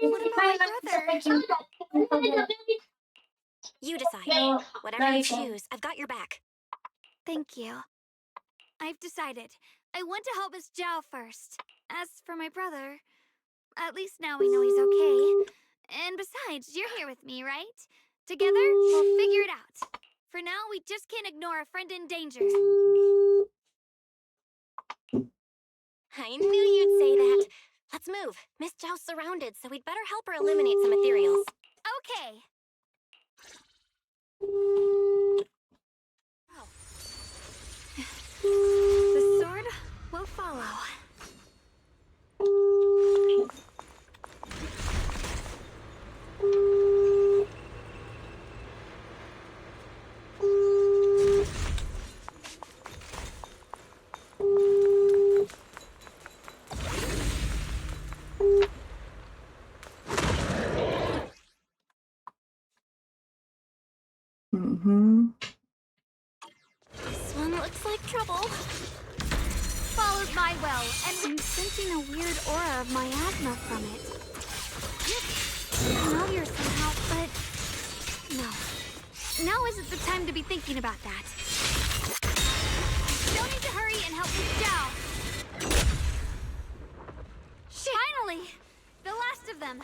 what about my brother? You decide. Whatever you choose, I've got your back. Thank you. I've decided. I want to help Miss Zhao first. As for my brother, at least now we know he's okay. And besides, you're here with me, right? Together, we'll figure it out. For now, we just can't ignore a friend in danger. I knew you'd say that. Let's move. Miss Zhao's surrounded, so we'd better help her eliminate some ethereals. Okay. The sword will follow. This one looks like trouble. Follows my well, and I'm sensing a weird aura of miasma from it. It's familiar somehow, but no. Now isn't the time to be thinking about that. Still need to hurry and help Miss Zhao. Finally! The last of them.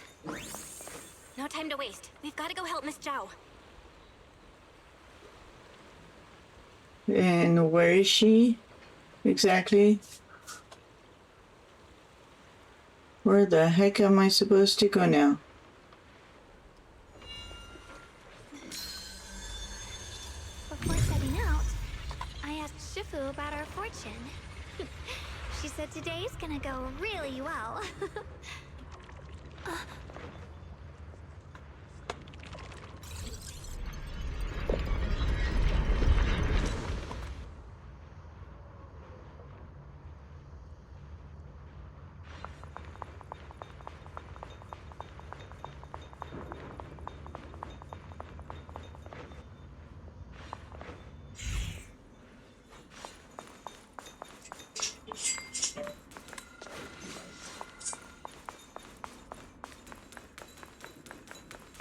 No time to waste. We've got to go help Miss Zhao. And where is she exactly? Where the heck am I supposed to go now? Before setting out, I asked Shifu about our fortune. She said today's gonna go really well.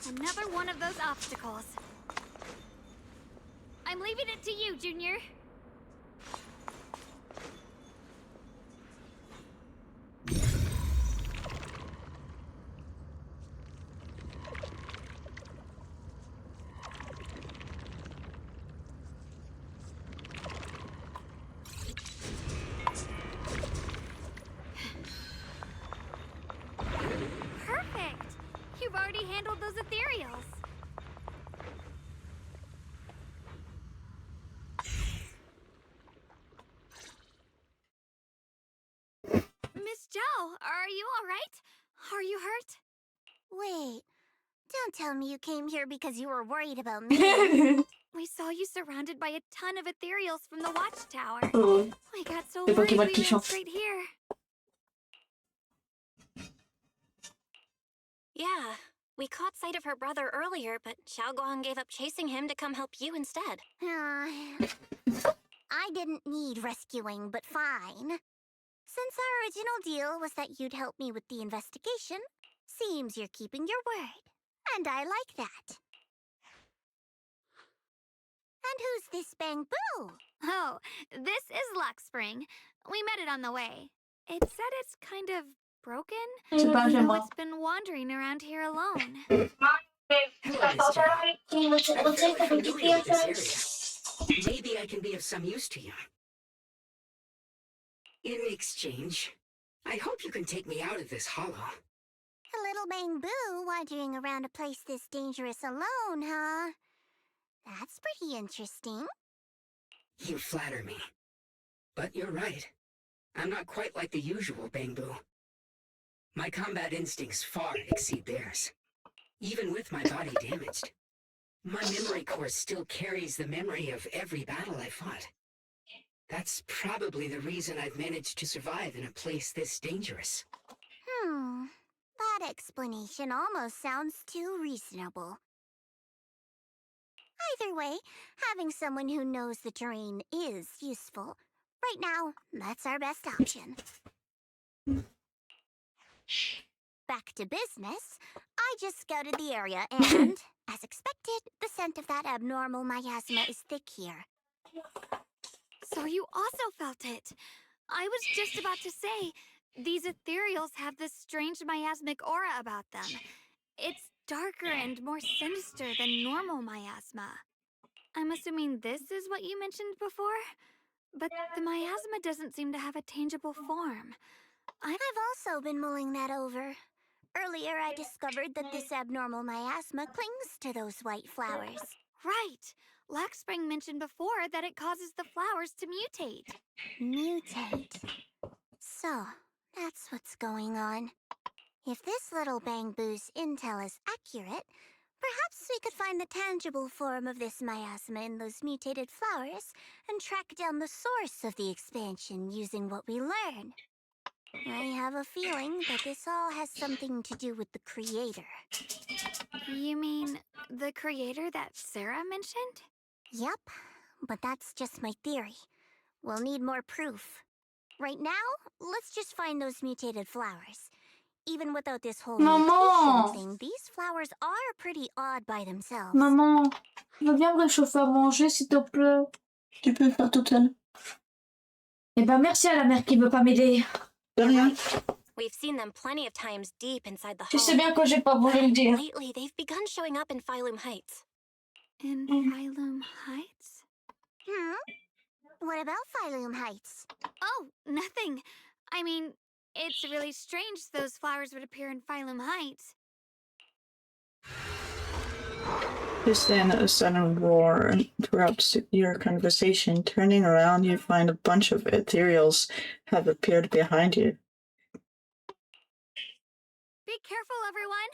Another one of those obstacles. I'm leaving it to you, Junior. Perfect! You've already handled those ethereals. Miss Zhao, are you all right? Are you hurt? Wait, don't tell me you came here because you were worried about me. We saw you surrounded by a ton of ethereals from the watchtower. Oh. I got so C'est pas worried qui va we te went toucher. straight here. Yeah, we caught sight of her brother earlier, but Xiaoguang gave up chasing him to come help you instead. I didn't need rescuing, but fine. Since our original deal was that you'd help me with the investigation, seems you're keeping your word. And I like that. And who's this Bangbu? Oh, this is Luck Spring. We met it on the way. It said it's kind of broken, so it's been wandering around here alone. Hello, Miss Dell. I'm fairly familiar with this area. Maybe I can be of some use to you. In exchange, I hope you can take me out of this hollow. A little bamboo wandering around a place this dangerous alone, huh? That's pretty interesting. You flatter me. But you're right. I'm not quite like the usual bamboo. My combat instincts far exceed theirs. Even with my body damaged, my memory core still carries the memory of every battle I fought. That's probably the reason I've managed to survive in a place this dangerous. That explanation almost sounds too reasonable. Either way, having someone who knows the terrain is useful. Right now, that's our best option. Back to business. I just scouted the area and, as expected, the scent of that abnormal miasma is thick here. So you also felt it. I was just about to say, these ethereals have this strange miasmic aura about them. It's darker and more sinister than normal miasma. I'm assuming this is what you mentioned before? But the miasma doesn't seem to have a tangible form. I've also been mulling that over. Earlier, I discovered that this abnormal miasma clings to those white flowers. Right. Laxspring mentioned before that it causes the flowers to mutate. Mutate. So, that's what's going on. If this little bamboo's intel is accurate, perhaps we could find the tangible form of this miasma in those mutated flowers and track down the source of the expansion using what we learn. I have a feeling that this all has something to do with the creator. You mean the creator that Sarah mentioned? Yep, but that's just my theory. We'll need more proof. Right now, let's just find those mutated flowers. Even without this whole mutation thing, these flowers are pretty odd by themselves. Maman, tu veux bien me réchauffer à manger, s'il te plaît? Tu peux le faire toute seule. Eh ben, merci à la mère qui veut pas m'aider. De rien. We've seen them plenty of times deep inside the Tu sais home. bien que j'ai pas voulu le dire. Lately, they've begun showing up in Phylum Heights. In Phylum Heights? What about Phylum Heights? Oh, nothing. I mean, it's really strange those flowers would appear in Phylum Heights. Just then, a sudden roar interrupts your conversation. Turning around, you find a bunch of ethereals have appeared behind you. Be careful, everyone!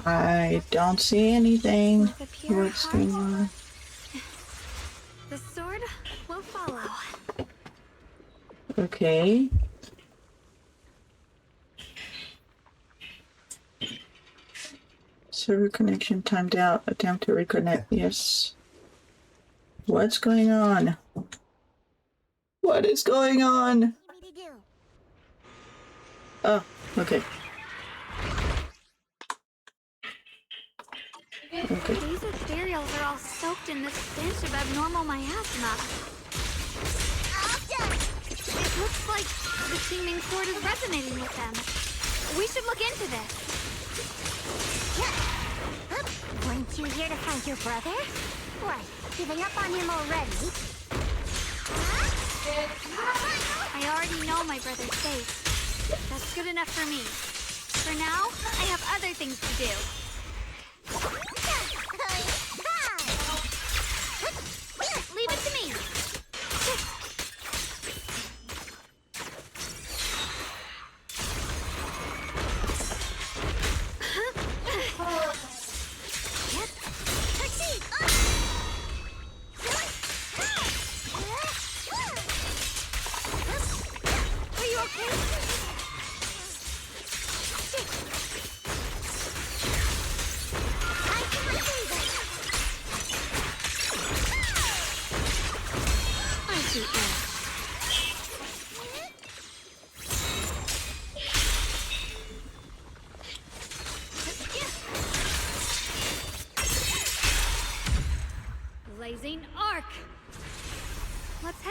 I don't see anything. What's going on? The sword will follow. Okay. Server connection timed out. Attempt to reconnect. Yes. What's going on? What is going on? Oh, okay. Okay. These ethereals are all soaked in this stench of abnormal miasma. It looks like the teeming sword is resonating with them. We should look into this. Weren't you here to find your brother? What, giving up on him already? I already know my brother's safe. That's good enough for me. For now, I have other things to do. Leave it to me. Are you okay?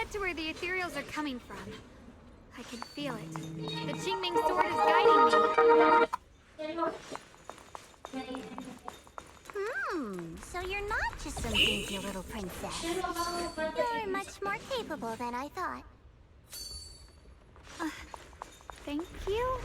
back to where the ethereals are coming from. I can feel it. The Qingming sword is guiding me. So you're not just some dainty little princess. You're much more capable than I thought. Thank you.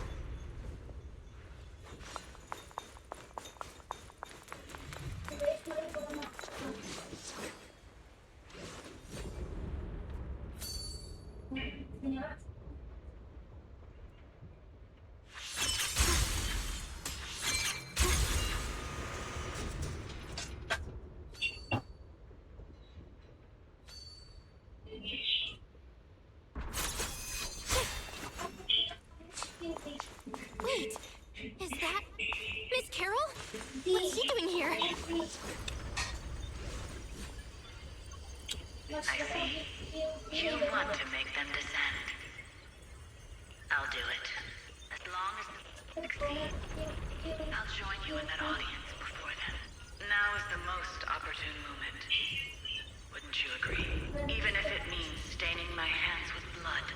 Wait, is that Miss Carol? What's she doing here? I see. You want to make them descend. I'll do it. As long as they succeed. I'll join you in that audience before then. Now is the most opportune moment. Wouldn't you agree? Even if it means staining my hands with blood.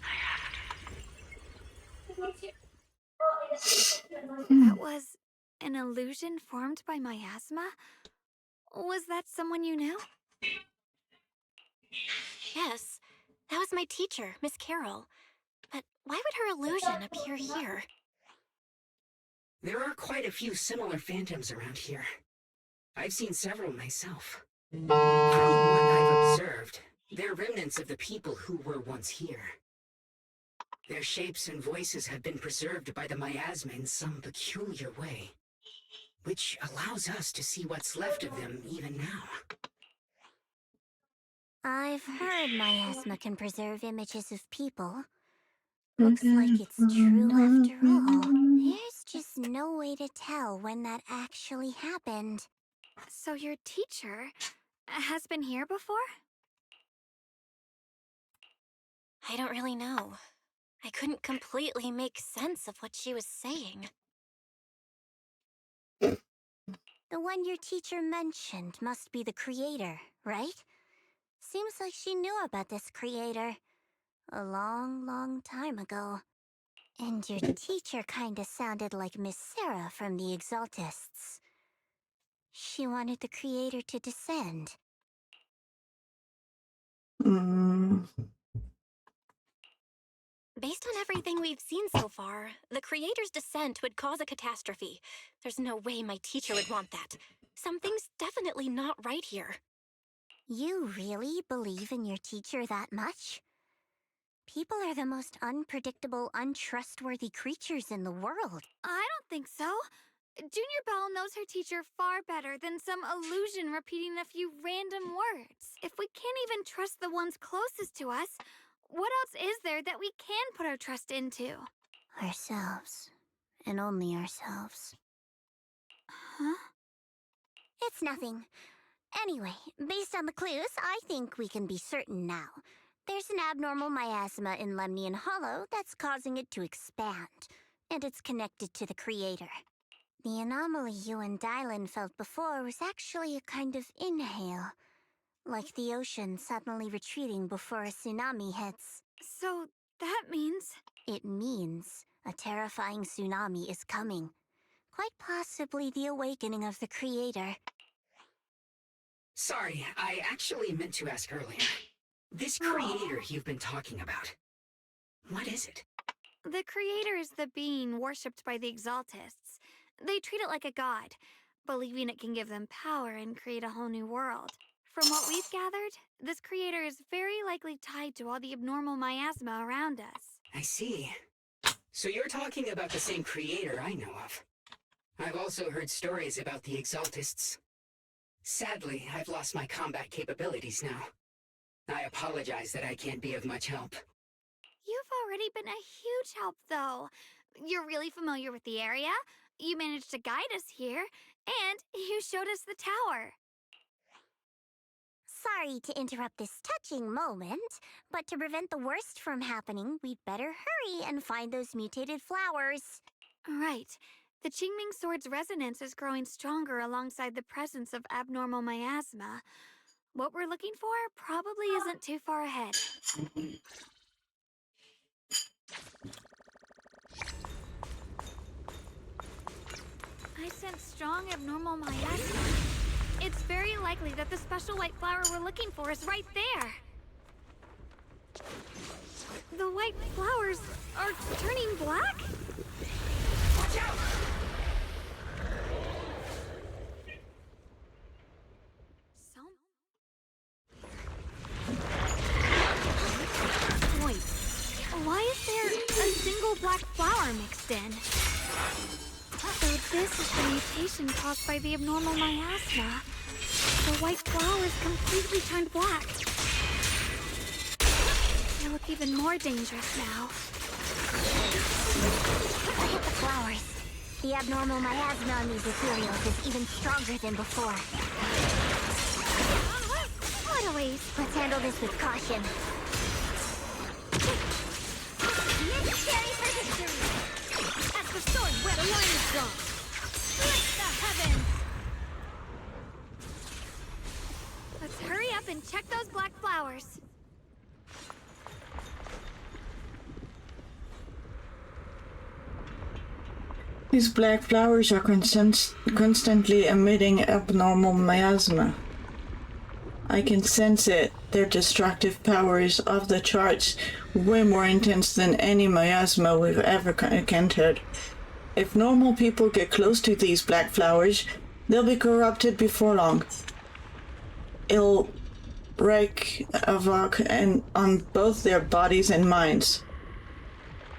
I have to. That was an illusion formed by miasma? Was that someone you knew? Yes, that was my teacher, Miss Carol. But why would her illusion appear here? There are quite a few similar phantoms around here. I've seen several myself. From what I've observed, they're remnants of the people who were once here. Their shapes and voices have been preserved by the miasma in some peculiar way, which allows us to see what's left of them even now. I've heard miasma can preserve images of people. Looks like it's true after all. There's just no way to tell when that actually happened. So your teacher has been here before? I don't really know. I couldn't completely make sense of what she was saying. The one your teacher mentioned must be the creator, right? Seems like she knew about this creator a long, long time ago. And your teacher kinda sounded like Miss Sarah from the Exaltists. She wanted the creator to descend. Based on everything we've seen so far, the creator's descent would cause a catastrophe. There's no way my teacher would want that. Something's definitely not right here. You really believe in your teacher that much? People are the most unpredictable, untrustworthy creatures in the world. I don't think so. Junior Belle knows her teacher far better than some illusion repeating a few random words. If we can't even trust the ones closest to us, what else is there that we can put our trust into? Ourselves. And only ourselves. Huh? It's nothing. Anyway, based on the clues, I think we can be certain now. There's an abnormal miasma in Lemnian Hollow that's causing it to expand, and it's connected to the creator. The anomaly you and Dylan felt before was actually a kind of inhale, like the ocean suddenly retreating before a tsunami hits. So that means... It means a terrifying tsunami is coming. Quite possibly the awakening of the creator. Sorry, I actually meant to ask earlier. This creator you've been talking about, what is it? The creator is the being worshipped by the Exaltists. They treat it like a god, believing it can give them power and create a whole new world. From what we've gathered, this creator is very likely tied to all the abnormal miasma around us. I see. So you're talking about the same creator I know of. I've also heard stories about the Exaltists. Sadly, I've lost my combat capabilities now. I apologize that I can't be of much help. You've already been a huge help, though. You're really familiar with the area, you managed to guide us here, and you showed us the tower. Sorry to interrupt this touching moment, but to prevent the worst from happening, we'd better hurry and find those mutated flowers. Right. The Qingming sword's resonance is growing stronger alongside the presence of abnormal miasma. What we're looking for probably isn't too far ahead. I sense strong abnormal miasma. It's very likely that the special white flower we're looking for is right there. The white flowers are turning black? Watch out! Wait, why is there a single black flower mixed in? So this is the mutation caused by the abnormal miasma. The white flowers completely turned black. They look even more dangerous now. Look at the flowers. The abnormal miasma on these ethereals is even stronger than before. What a waste. Let's handle this with caution. Necessary for victory! That's the sword where the line is drawn! Split the heavens! Let's hurry up and check those black flowers. These black flowers are constantly emitting abnormal miasma. I can sense it. Their destructive power is off the charts, way more intense than any miasma we've ever encountered. If normal people get close to these black flowers, they'll be corrupted before long. It'll wreak havoc on both their bodies and minds.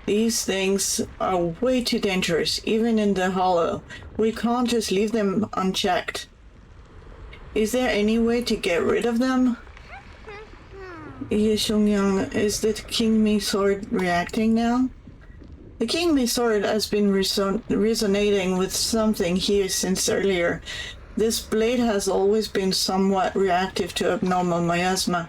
These things are way too dangerous, even in the Hollow. We can't just leave them unchecked. Is there any way to get rid of them? Yeshungyang, is the King Mi sword reacting now? The King Mi sword has been resonating with something here since earlier. This blade has always been somewhat reactive to abnormal miasma.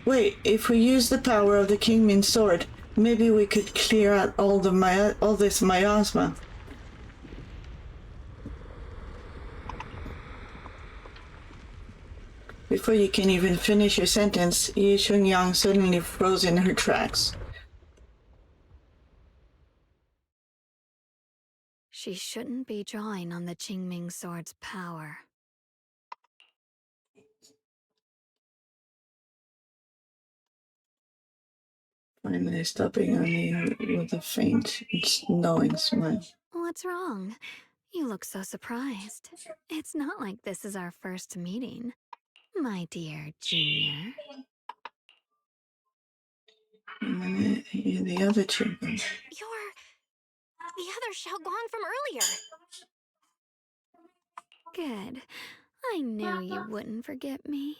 Wait, if we use the power of the King Min sword, maybe we could clear out all this miasma. Before you can even finish your sentence, Yi Shunyang suddenly froze in her tracks. She shouldn't be drawing on the Qingming sword's power. Finally stopping only with a faint, knowing smile. What's wrong? You look so surprised. It's not like this is our first meeting, my dear Junior. And the other children. You're the other Xiaoguang from earlier. Good. I knew you wouldn't forget me.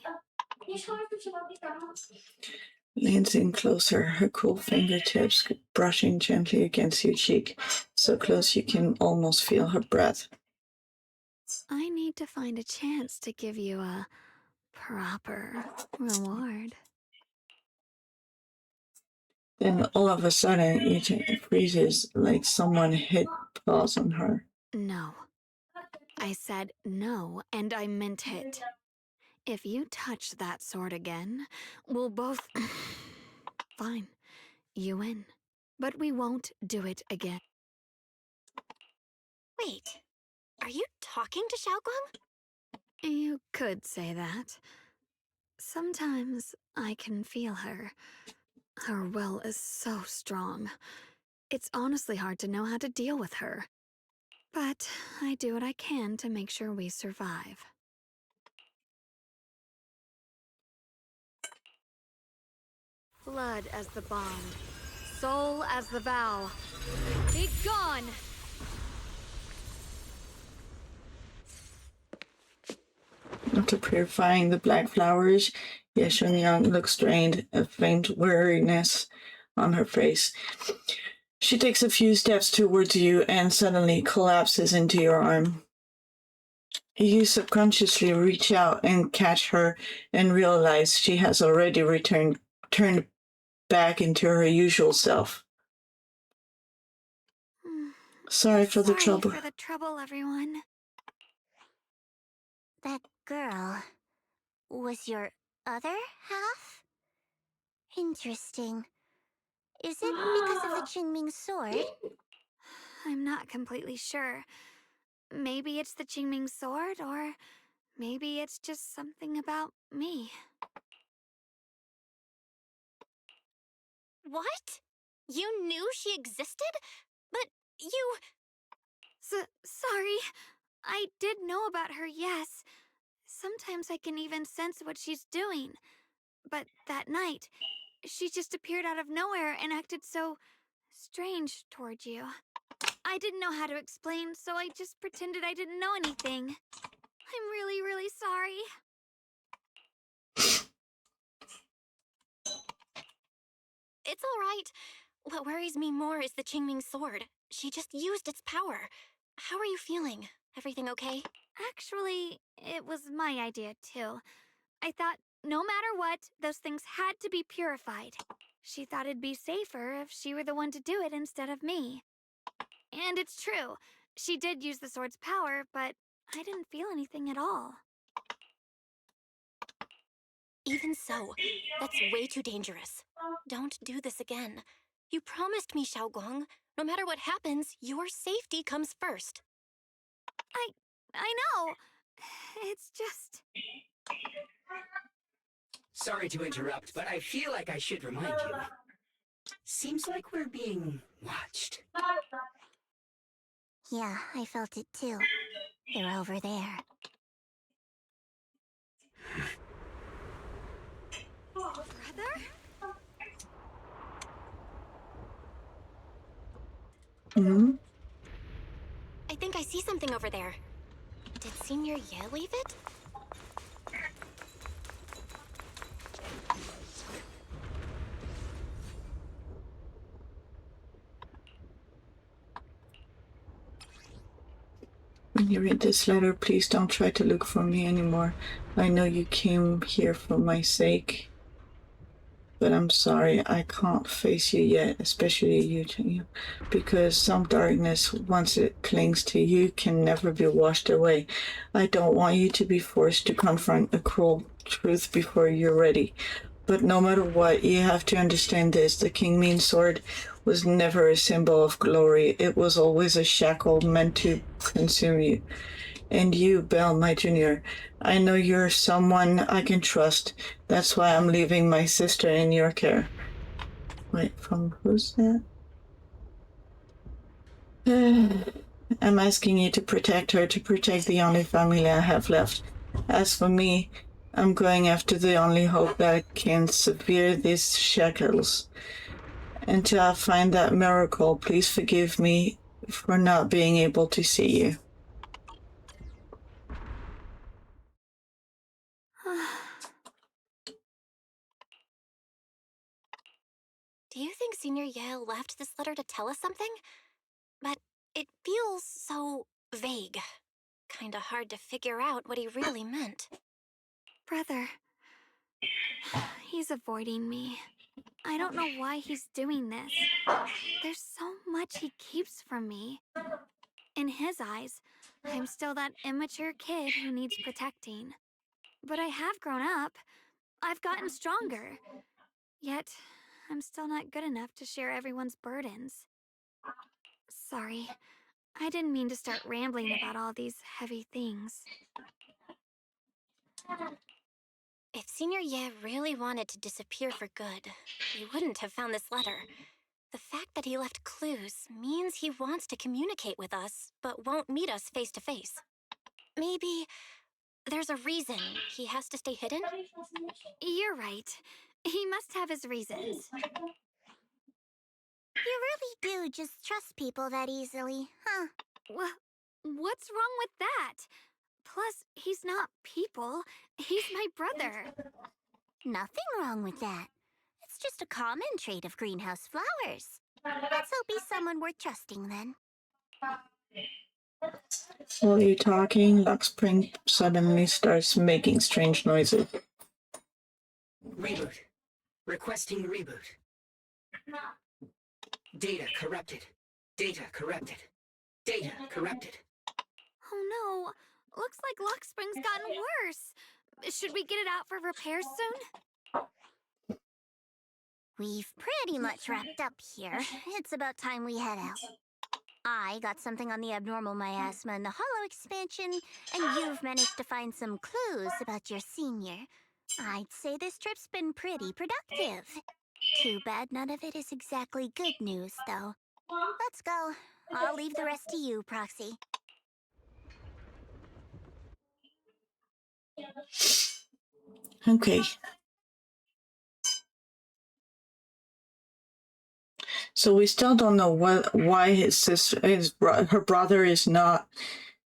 Leans in closer, her cool fingertips brushing gently against your cheek, so close you can almost feel her breath. I need to find a chance to give you a proper reward. Then all of a sudden, it freezes like someone hit pause on her. No. I said no, and I meant it. If you touch that sword again, we'll both... Fine. You win. But we won't do it again. Wait, are you talking to Xiaoguang? You could say that. Sometimes I can feel her. Her will is so strong. It's honestly hard to know how to deal with her. But I do what I can to make sure we survive. Blood as the bond, soul as the vow. Be gone! After purifying the black flowers, Yeshunyang looks strained, a faint weariness on her face. She takes a few steps towards you and suddenly collapses into your arm. You subconsciously reach out and catch her and realize she has already turned back into her usual self. Sorry for the trouble. Sorry for the trouble, everyone. That girl, was your other half? Interesting. Is it because of the Qingming sword? I'm not completely sure. Maybe it's the Qingming sword, or maybe it's just something about me. What? You knew she existed? But you... Sorry. I did know about her, yes. Sometimes I can even sense what she's doing. But that night, she just appeared out of nowhere and acted so strange toward you. I didn't know how to explain, so I just pretended I didn't know anything. I'm really, really sorry. It's all right. What worries me more is the Qingming sword. She just used its power. How are you feeling? Everything okay? Actually, it was my idea, too. I thought, no matter what, those things had to be purified. She thought it'd be safer if she were the one to do it instead of me. And it's true. She did use the sword's power, but I didn't feel anything at all. Even so, that's way too dangerous. Don't do this again. You promised me, Xiaoguang. No matter what happens, your safety comes first. I know. It's just... Sorry to interrupt, but I feel like I should remind you. Seems like we're being watched. Yeah, I felt it too. They're over there. Brother? Hmm? I think I see something over there. Did Senior Ye leave it? When you read this letter, please don't try to look for me anymore. I know you came here for my sake, but I'm sorry, I can't face you yet, especially you, because some darkness, once it clings to you, can never be washed away. I don't want you to be forced to confront a cruel truth before you're ready. But no matter what, you have to understand this. The Qingming sword was never a symbol of glory. It was always a shackle meant to consume you. And you, Belle, my junior, I know you're someone I can trust. That's why I'm leaving my sister in your care. Wait, from who's that? I'm asking you to protect her, to protect the only family I have left. As for me, I'm going after the only hope that can sever these shackles. Until I find that miracle, please forgive me for not being able to see you. Do you think Senior Ye left this letter to tell us something? But it feels so vague. Kinda hard to figure out what he really meant. Brother. He's avoiding me. I don't know why he's doing this. There's so much he keeps from me. In his eyes, I'm still that immature kid who needs protecting. But I have grown up. I've gotten stronger. Yet, I'm still not good enough to share everyone's burdens. Sorry. I didn't mean to start rambling about all these heavy things. If Senior Ye really wanted to disappear for good, he wouldn't have found this letter. The fact that he left clues means he wants to communicate with us, but won't meet us face to face. Maybe there's a reason he has to stay hidden? You're right. He must have his reasons. You really do just trust people that easily, huh? Well, what's wrong with that? Plus, he's not people. He's my brother. Nothing wrong with that. It's just a common trait of greenhouse flowers. Let's hope he's someone worth trusting then. While you're talking, Luxspring suddenly starts making strange noises. Reboot. Requesting reboot. Data corrupted. Data corrupted. Data corrupted. Oh no. Looks like Luxspring's gotten worse. Should we get it out for repairs soon? We've pretty much wrapped up here. It's about time we head out. I got something on the abnormal miasma and the hollow expansion, and you've managed to find some clues about your senior. I'd say this trip's been pretty productive. Too bad none of it is exactly good news, though. Let's go. I'll leave the rest to you, Proxy. Okay. So we still don't know why her brother is not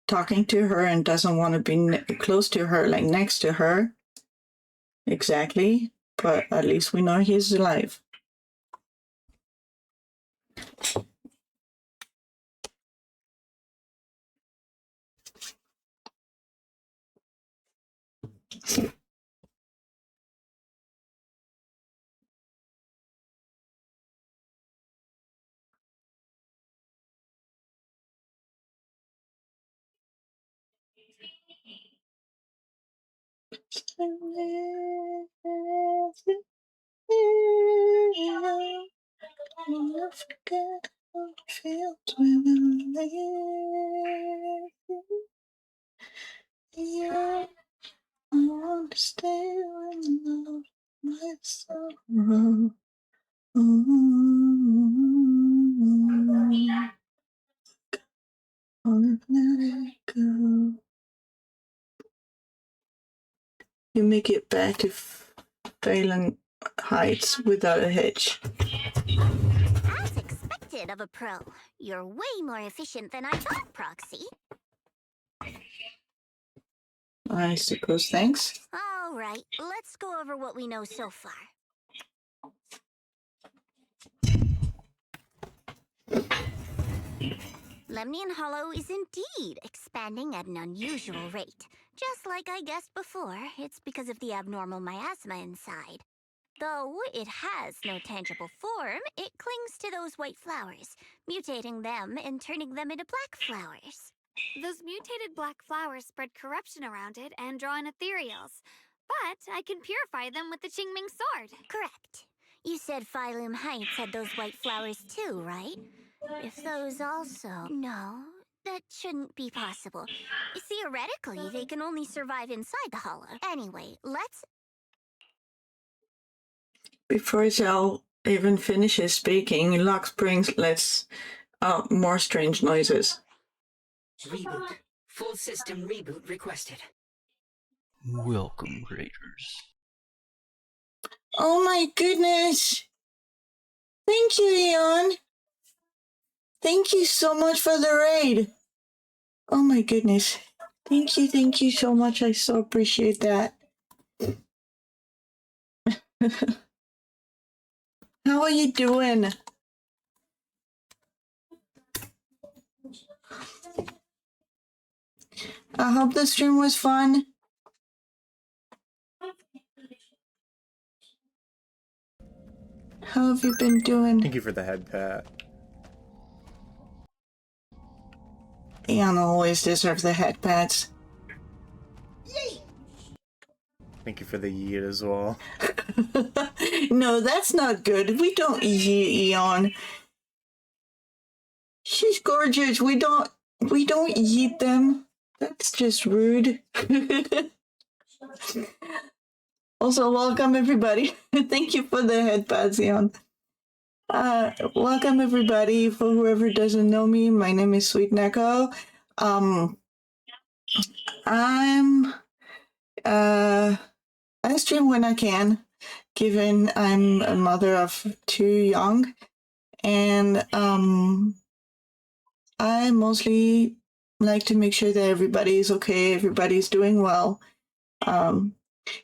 talking to her and doesn't want to be close to her, like next to her. Exactly. But at least we know he's alive. Yeah, I want to stay with love, my sorrow. I'll let it go. You make it back to Phaethon Heights without a hitch. As expected of a pro, you're way more efficient than I thought, Proxy. I suppose, thanks. All right, let's go over what we know so far. Lemnian Hollow is indeed expanding at an unusual rate. Just like I guessed before, it's because of the abnormal miasma inside. Though it has no tangible form, it clings to those white flowers, mutating them and turning them into black flowers. Those mutated black flowers spread corruption around it and draw in ethereals. But I can purify them with the Qingming sword. Correct. You said Phaethon Heights had those white flowers too, right? If those also... No, that shouldn't be possible. Theoretically, they can only survive inside the hollow. Anyway, let's... Before Zell even finishes speaking, Lux Springs lets out more strange noises. Reboot. Full system reboot requested. Welcome, Raiders. Oh my goodness! Thank you, Eon! Thank you so much for the raid! Oh my goodness. Thank you so much. I so appreciate that. How are you doing? I hope the stream was fun. How have you been doing? Thank you for the head pat. Eon always deserves the head pats. Thank you for the yeet as well. No, that's not good. We don't yeet Eon. She's gorgeous. We don't yeet them. That's just rude. Also, welcome everybody. Thank you for the head pats, Eon. Welcome everybody. For whoever doesn't know me, my name is Sweet Neko. I stream when I can, given I'm a mother of 2 young, and I mostly like to make sure that everybody's okay, everybody's doing well,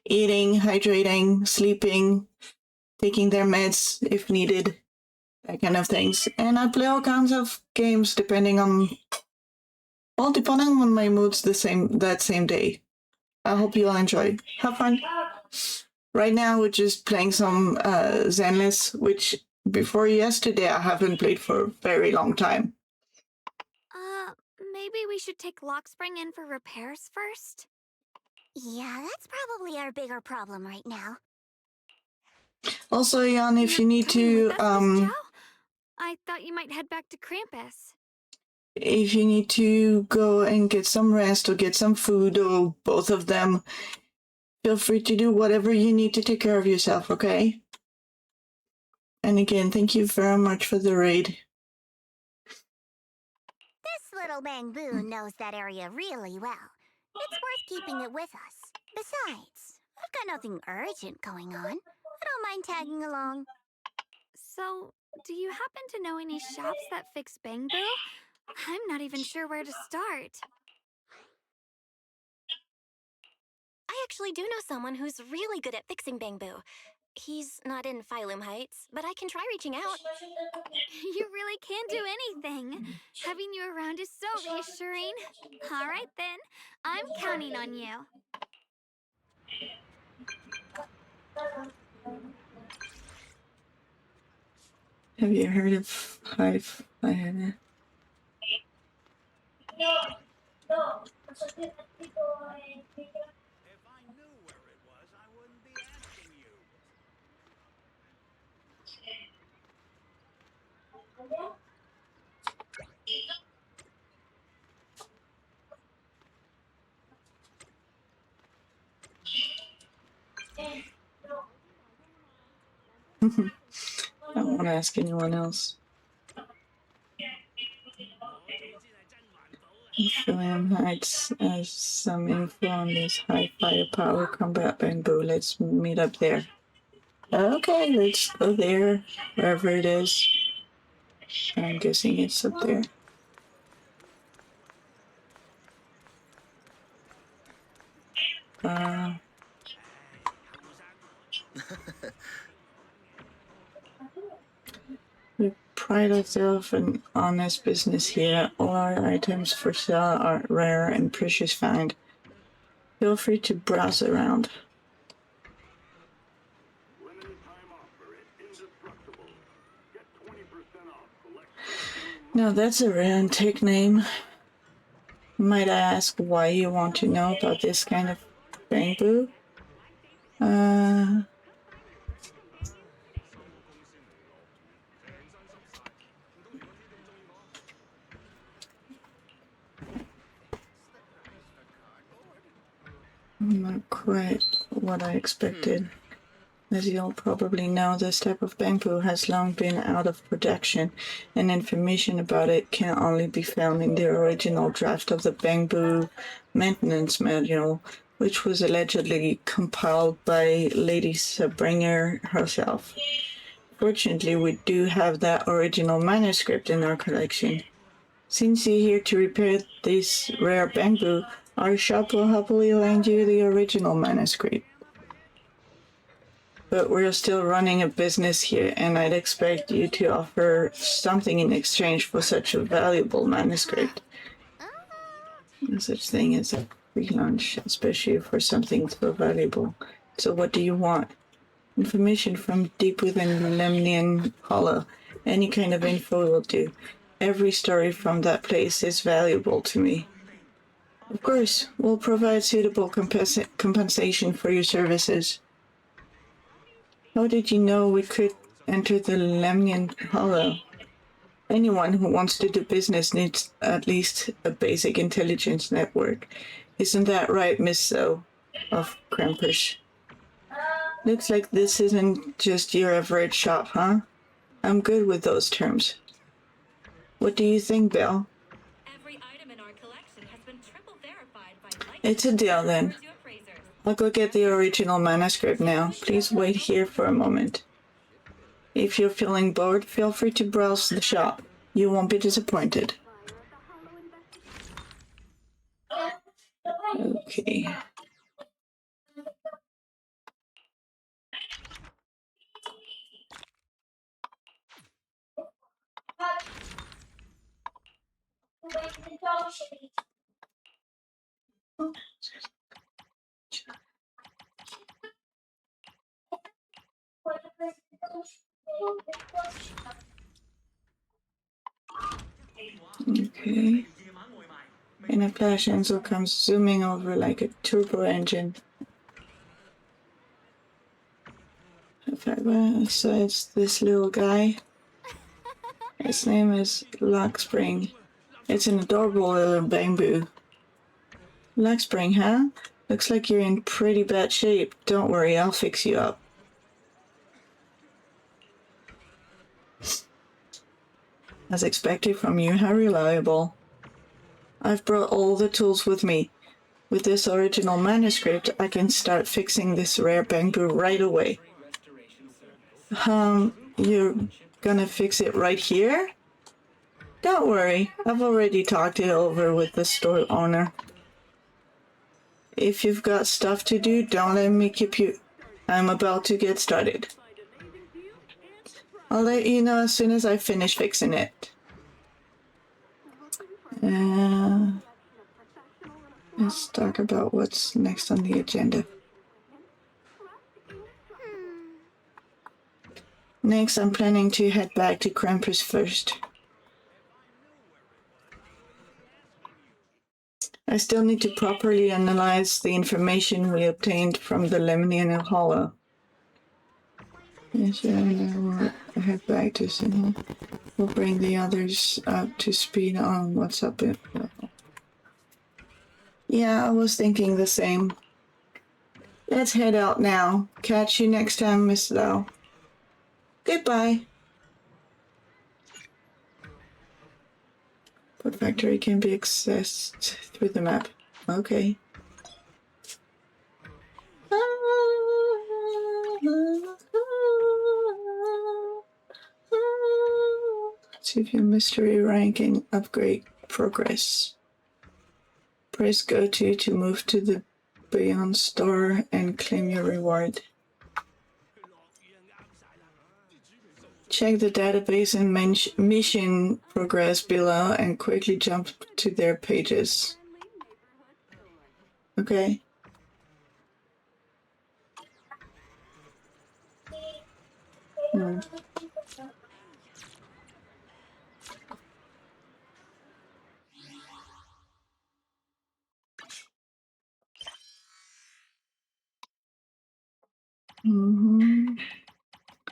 eating, hydrating, sleeping, taking their meds if needed, that kind of things. And I play all kinds of games depending on my moods that same day. I hope you all enjoy. Have fun. Right now we're just playing some Zenless, which before yesterday I haven't played for a very long time. Maybe we should take Lockspring in for repairs first? Yeah, that's probably our bigger problem right now. Also, Jan, if you need to, I thought you might head back to Krampus. if you need to go and get some rest or get some food or both of them, feel free to do whatever you need to take care of yourself, okay? And again, thank you very much for the raid. This little bamboo knows that area really well. It's worth keeping it with us. Besides, I've got nothing urgent going on. I don't mind tagging along. So, do you happen to know any shops that fix bamboo? I'm not even sure where to start. I actually do know someone who's really good at fixing bamboo. He's not in Phylum Heights, but I can try reaching out. You really can do anything. Having you around is so reassuring. All right, then. I'm counting on you. Have you heard of Hive? I don't want to ask anyone else. Phylum Heights has some info on this high firepower combat bamboo. Let's meet up there. Okay, let's go there, wherever it is. I'm guessing it's up there. We pride ourselves in honest business here. All our items for sale are rare and precious find. Feel free to browse around. Now that's a rare and antique name. Might I ask why you want to know about this kind of bamboo? Not quite what I expected. As you'll probably know, this type of bamboo has long been out of production, and information about it can only be found in the original draft of the Bamboo Maintenance Manual, which was allegedly compiled by Lady Sabringer herself. Fortunately, we do have that original manuscript in our collection. Since you're here to repair this rare bamboo, our shop will happily lend you the original manuscript. But we're still running a business here, and I'd expect you to offer something in exchange for such a valuable manuscript. No such thing as a free lunch, especially for something so valuable. So what do you want? Information from deep within Lemnian Hollow. Any kind of info will do. Every story from that place is valuable to me. Of course, we'll provide suitable compensation for your services. How did you know we could enter the Lemnian Hollow? Anyone who wants to do business needs at least a basic intelligence network. Isn't that right, Miss So of Krampus? Looks like this isn't just your average shop, huh? I'm good with those terms. What do you think, Belle? Every item in our collection has been triple verified by It's a deal, then. I'll go get the original manuscript now. Please wait here for a moment. If you're feeling bored, feel free to browse the shop. You won't be disappointed. Okay. Okay. In a flash, Enzo comes zooming over like a turbo engine. So it's this little guy. His name is Luxspring. It's an adorable little bamboo. Luxspring, huh? Looks like you're in pretty bad shape. Don't worry, I'll fix you up. As expected from you, how reliable. I've brought all the tools with me. With this original manuscript, I can start fixing this rare bamboo right away. You're gonna fix it right here? Don't worry, I've already talked it over with the store owner. If you've got stuff to do, don't let me keep you. I'm about to get started. I'll let you know as soon as I finish fixing it. Let's talk about what's next on the agenda. Next, I'm planning to head back to Krampus first. I still need to properly analyze the information we obtained from the Lemnian Hollow. Yes, I will head back to Sydney. We'll bring the others up to speed on what's up at level. Yeah, I was thinking the same. Let's head out now. Catch you next time, Miss Lau. Goodbye. Port Factory can be accessed through the map. Okay. See if your mystery ranking upgrade progress. Press go to move to the Beyond store and claim your reward. Check the database and mission progress below and quickly jump to their pages. Okay.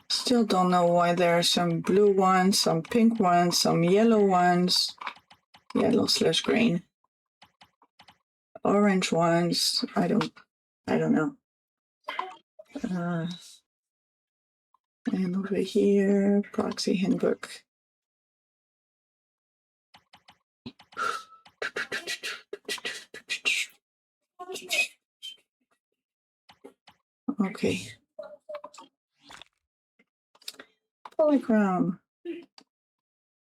Still don't know why there are some blue ones, some pink ones, some yellow ones. Yellow/green. Orange ones. I don't know. And over here, proxy handbook. Okay. Polychrome.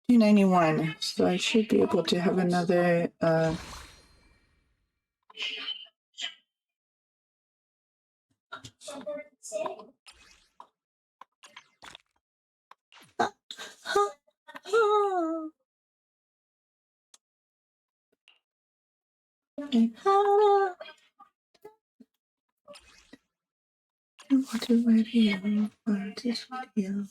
291. So I should be able to have another what do I do? This video.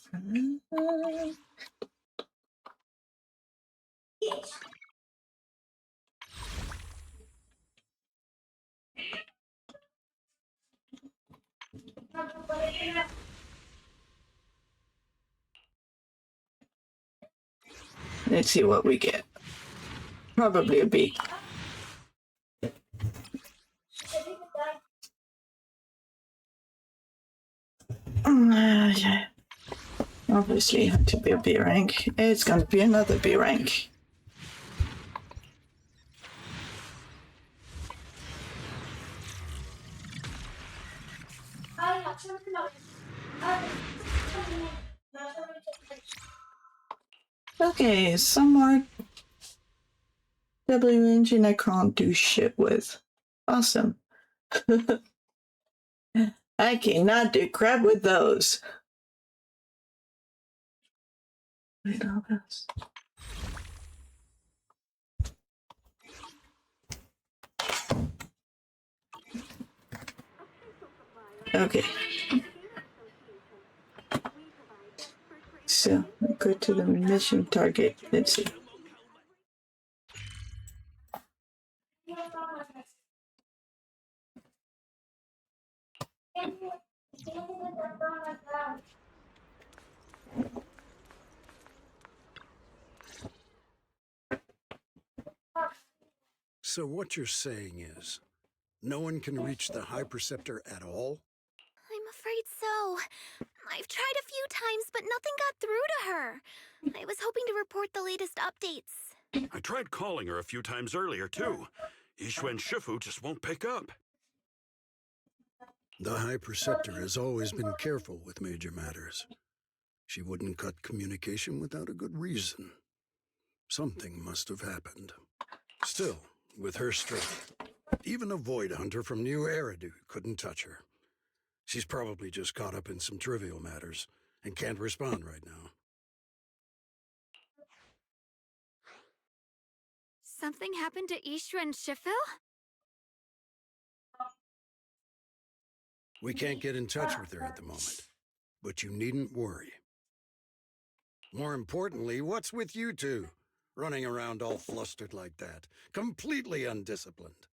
Let's see what we get. Probably a B. Yeah. Obviously, it had to be a B rank. It's going to be another B rank. Okay, some more W engine I can't do shit with. Awesome. I cannot do crap with those. Read all this. Okay. So, go to the mission target. Let's see. So what you're saying is, no one can reach the High Preceptor at all? I'm afraid so. I've tried a few times, but nothing got through to her. I was hoping to report the latest updates. I tried calling her a few times earlier, too. Yixuan Shifu just won't pick up. The High Preceptor has always been careful with major matters. She wouldn't cut communication without a good reason. Something must have happened. Still, with her strength, even a Void Hunter from New Eridu couldn't touch her. She's probably just caught up in some trivial matters and can't respond right now. Something happened to Ishu and Shifu? We can't get in touch with her at the moment, but you needn't worry. More importantly, what's with you two? Running around all flustered like that, completely undisciplined.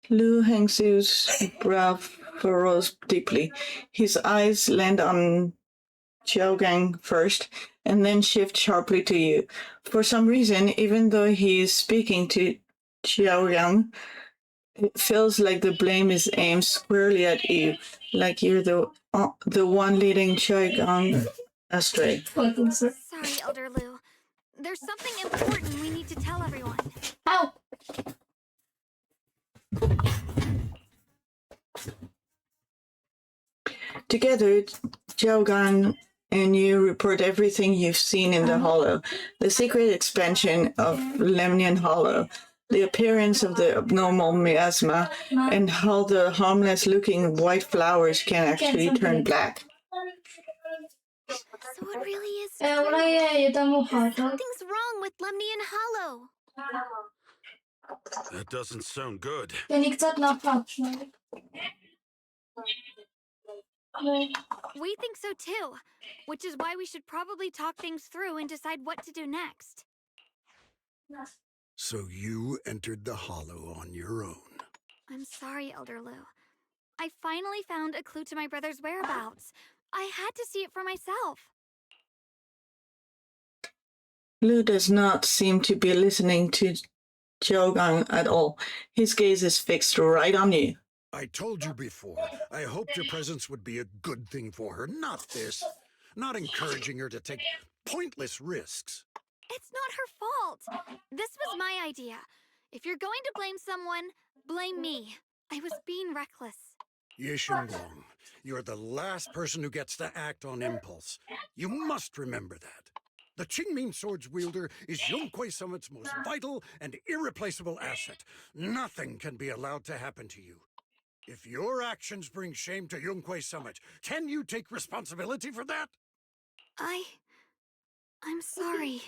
Lu Hengxiu's brow furrows deeply. His eyes land on Xiaogang first, and then shift sharply to you. For some reason, even though he is speaking to Xiaogang, it feels like the blame is aimed squarely at you, like you're the one leading Xiaogang astray. Sorry, Elder Lu. There's something important we need to tell everyone. Ow! Together, Xiaogang and you report everything you've seen in the Hollow, the secret expansion of Lemnian Hollow, the appearance of the abnormal miasma, and how the harmless-looking white flowers can actually turn black. So it really is true. Something's wrong with Lemnian Hollow. That doesn't sound good. We think so too, which is why we should probably talk things through and decide what to do next. So you entered the Hollow on your own. I'm sorry, Elder Lu. I finally found a clue to my brother's whereabouts. I had to see it for myself. Lu does not seem to be listening to Xiaogang at all. His gaze is fixed right on you. I told you before, I hoped your presence would be a good thing for her, not this. Not encouraging her to take pointless risks. It's not her fault. This was my idea. If you're going to blame someone, blame me. I was being reckless. Yixuan, you're the last person who gets to act on impulse. You must remember that. The Qingming Sword's wielder is Yunque Summit's most vital and irreplaceable asset. Nothing can be allowed to happen to you. If your actions bring shame to Yunque Summit, can you take responsibility for that? I'm sorry.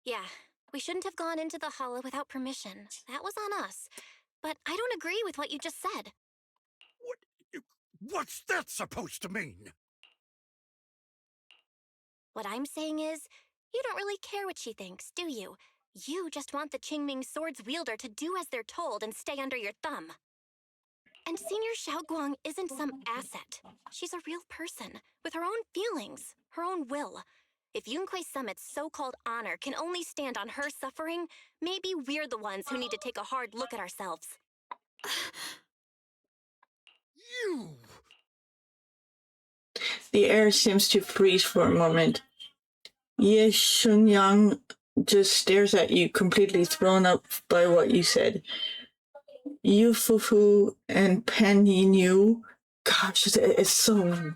Yeah, we shouldn't have gone into the Hollow without permission. That was on us. But I don't agree with what you just said. What's that supposed to mean? What I'm saying is, you don't really care what she thinks, do you? You just want the Qingming Sword's wielder to do as they're told and stay under your thumb. And Senior Xiaoguang isn't some asset. She's a real person, with her own feelings, her own will. If Yunque Summit's so-called honor can only stand on her suffering, maybe we're the ones who need to take a hard look at ourselves. You! The air seems to freeze for a moment. Ye Shunyang just stares at you, completely thrown up by what you said. Yu Fufu and Pen Yinyu, gosh, it's so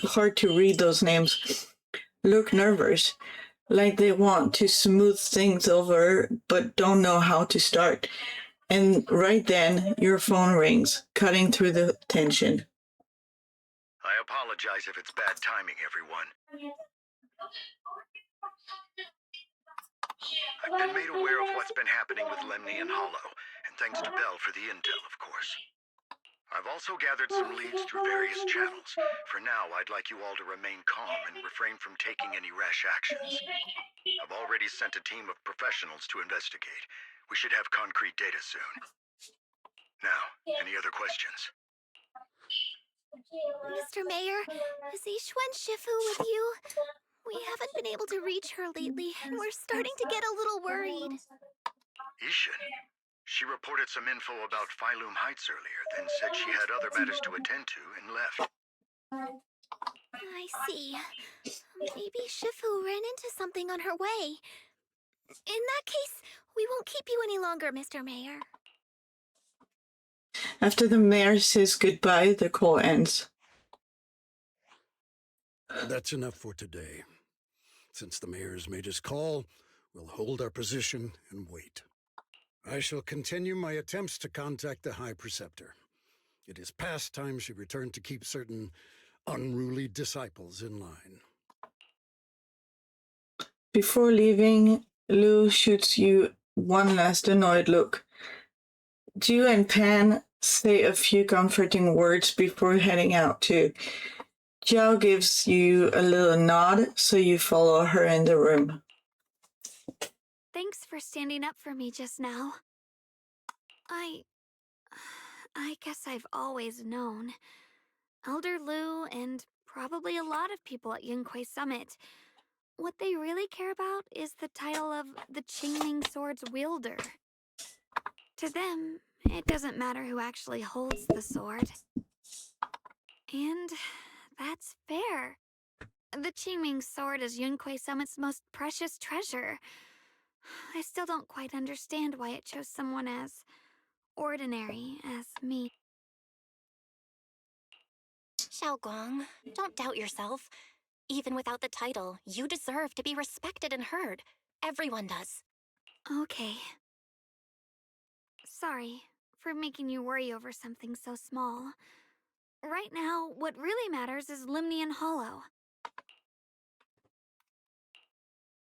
hard to read those names, look nervous, like they want to smooth things over, but don't know how to start. And right then, your phone rings, cutting through the tension. I apologize if it's bad timing, everyone. I've been made aware of what's been happening with Lemnian Hollow, and thanks to Bell for the intel, of course. I've also gathered some leads through various channels. For now, I'd like you all to remain calm and refrain from taking any rash actions. I've already sent a team of professionals to investigate. We should have concrete data soon. Now, any other questions? Mr. Mayor, is Ishwen Shifu with you? We haven't been able to reach her lately, and we're starting to get a little worried. Ishin? She reported some info about Phylum Heights earlier, then said she had other matters to attend to and left. I see. Maybe Shifu ran into something on her way. In that case, we won't keep you any longer, Mr. Mayor. After the mayor says goodbye, the call ends. That's enough for today. Since the mayor's made his call, we'll hold our position and wait. I shall continue my attempts to contact the High Preceptor. It is past time she returned to keep certain unruly disciples in line. Before leaving, Lou shoots you one last annoyed look. Ju and Pan say a few comforting words before heading out too. Jiao gives you a little nod, so you follow her in the room. Thanks for standing up for me just now. I guess I've always known. Elder Lu and probably a lot of people at Yunquei Summit, what they really care about is the title of the Qingming Sword's wielder. To them, it doesn't matter who actually holds the sword. And that's fair. The Qingming Sword is Yunquei Summit's most precious treasure. I still don't quite understand why it chose someone as ordinary as me. Xiaoguang, don't doubt yourself. Even without the title, you deserve to be respected and heard. Everyone does. Okay. Sorry for making you worry over something so small. Right now, what really matters is Limnian Hollow.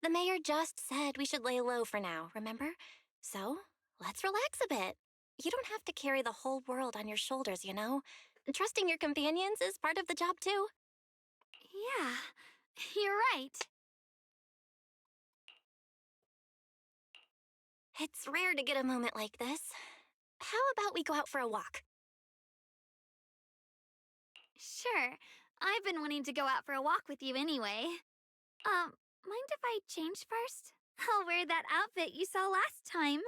The mayor just said we should lay low for now, remember? So, let's relax a bit. You don't have to carry the whole world on your shoulders, you know? Trusting your companions is part of the job, too. Yeah, you're right. It's rare to get a moment like this. How about we go out for a walk? Sure. I've been wanting to go out for a walk with you anyway. Mind if I change first? I'll wear that outfit you saw last time.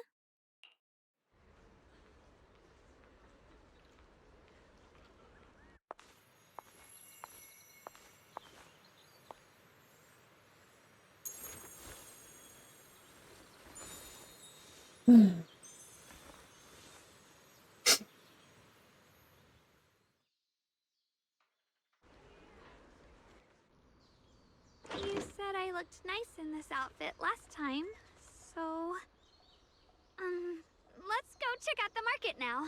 You said I looked nice in this outfit last time, so... let's go check out the market now.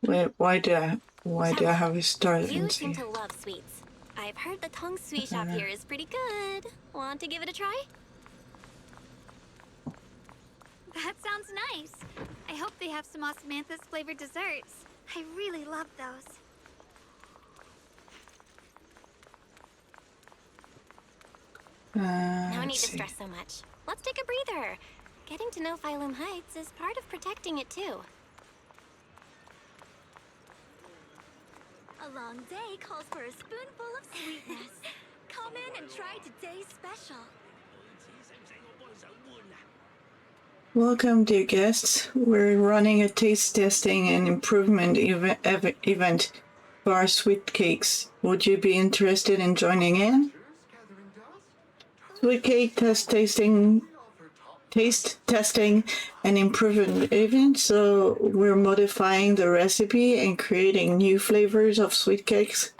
Wait, why do I have a star You seem here? to love sweets. I've heard the Tong Sui shop here is pretty good. Want to give it a try? That sounds nice. I hope they have some osmanthus flavored desserts. I really love those. No need Let's to see. stress so much. Let's take a breather. Getting to know Phylum Heights is part of protecting it, too. A long day calls for a spoonful of sweetness. Come in and try today's special. Welcome, dear guests. We're running a taste testing and improvement event for our sweet cakes. Would you be interested in joining in? Sweet cake taste testing and improvement event. So we're modifying the recipe and creating new flavors of sweet cakes.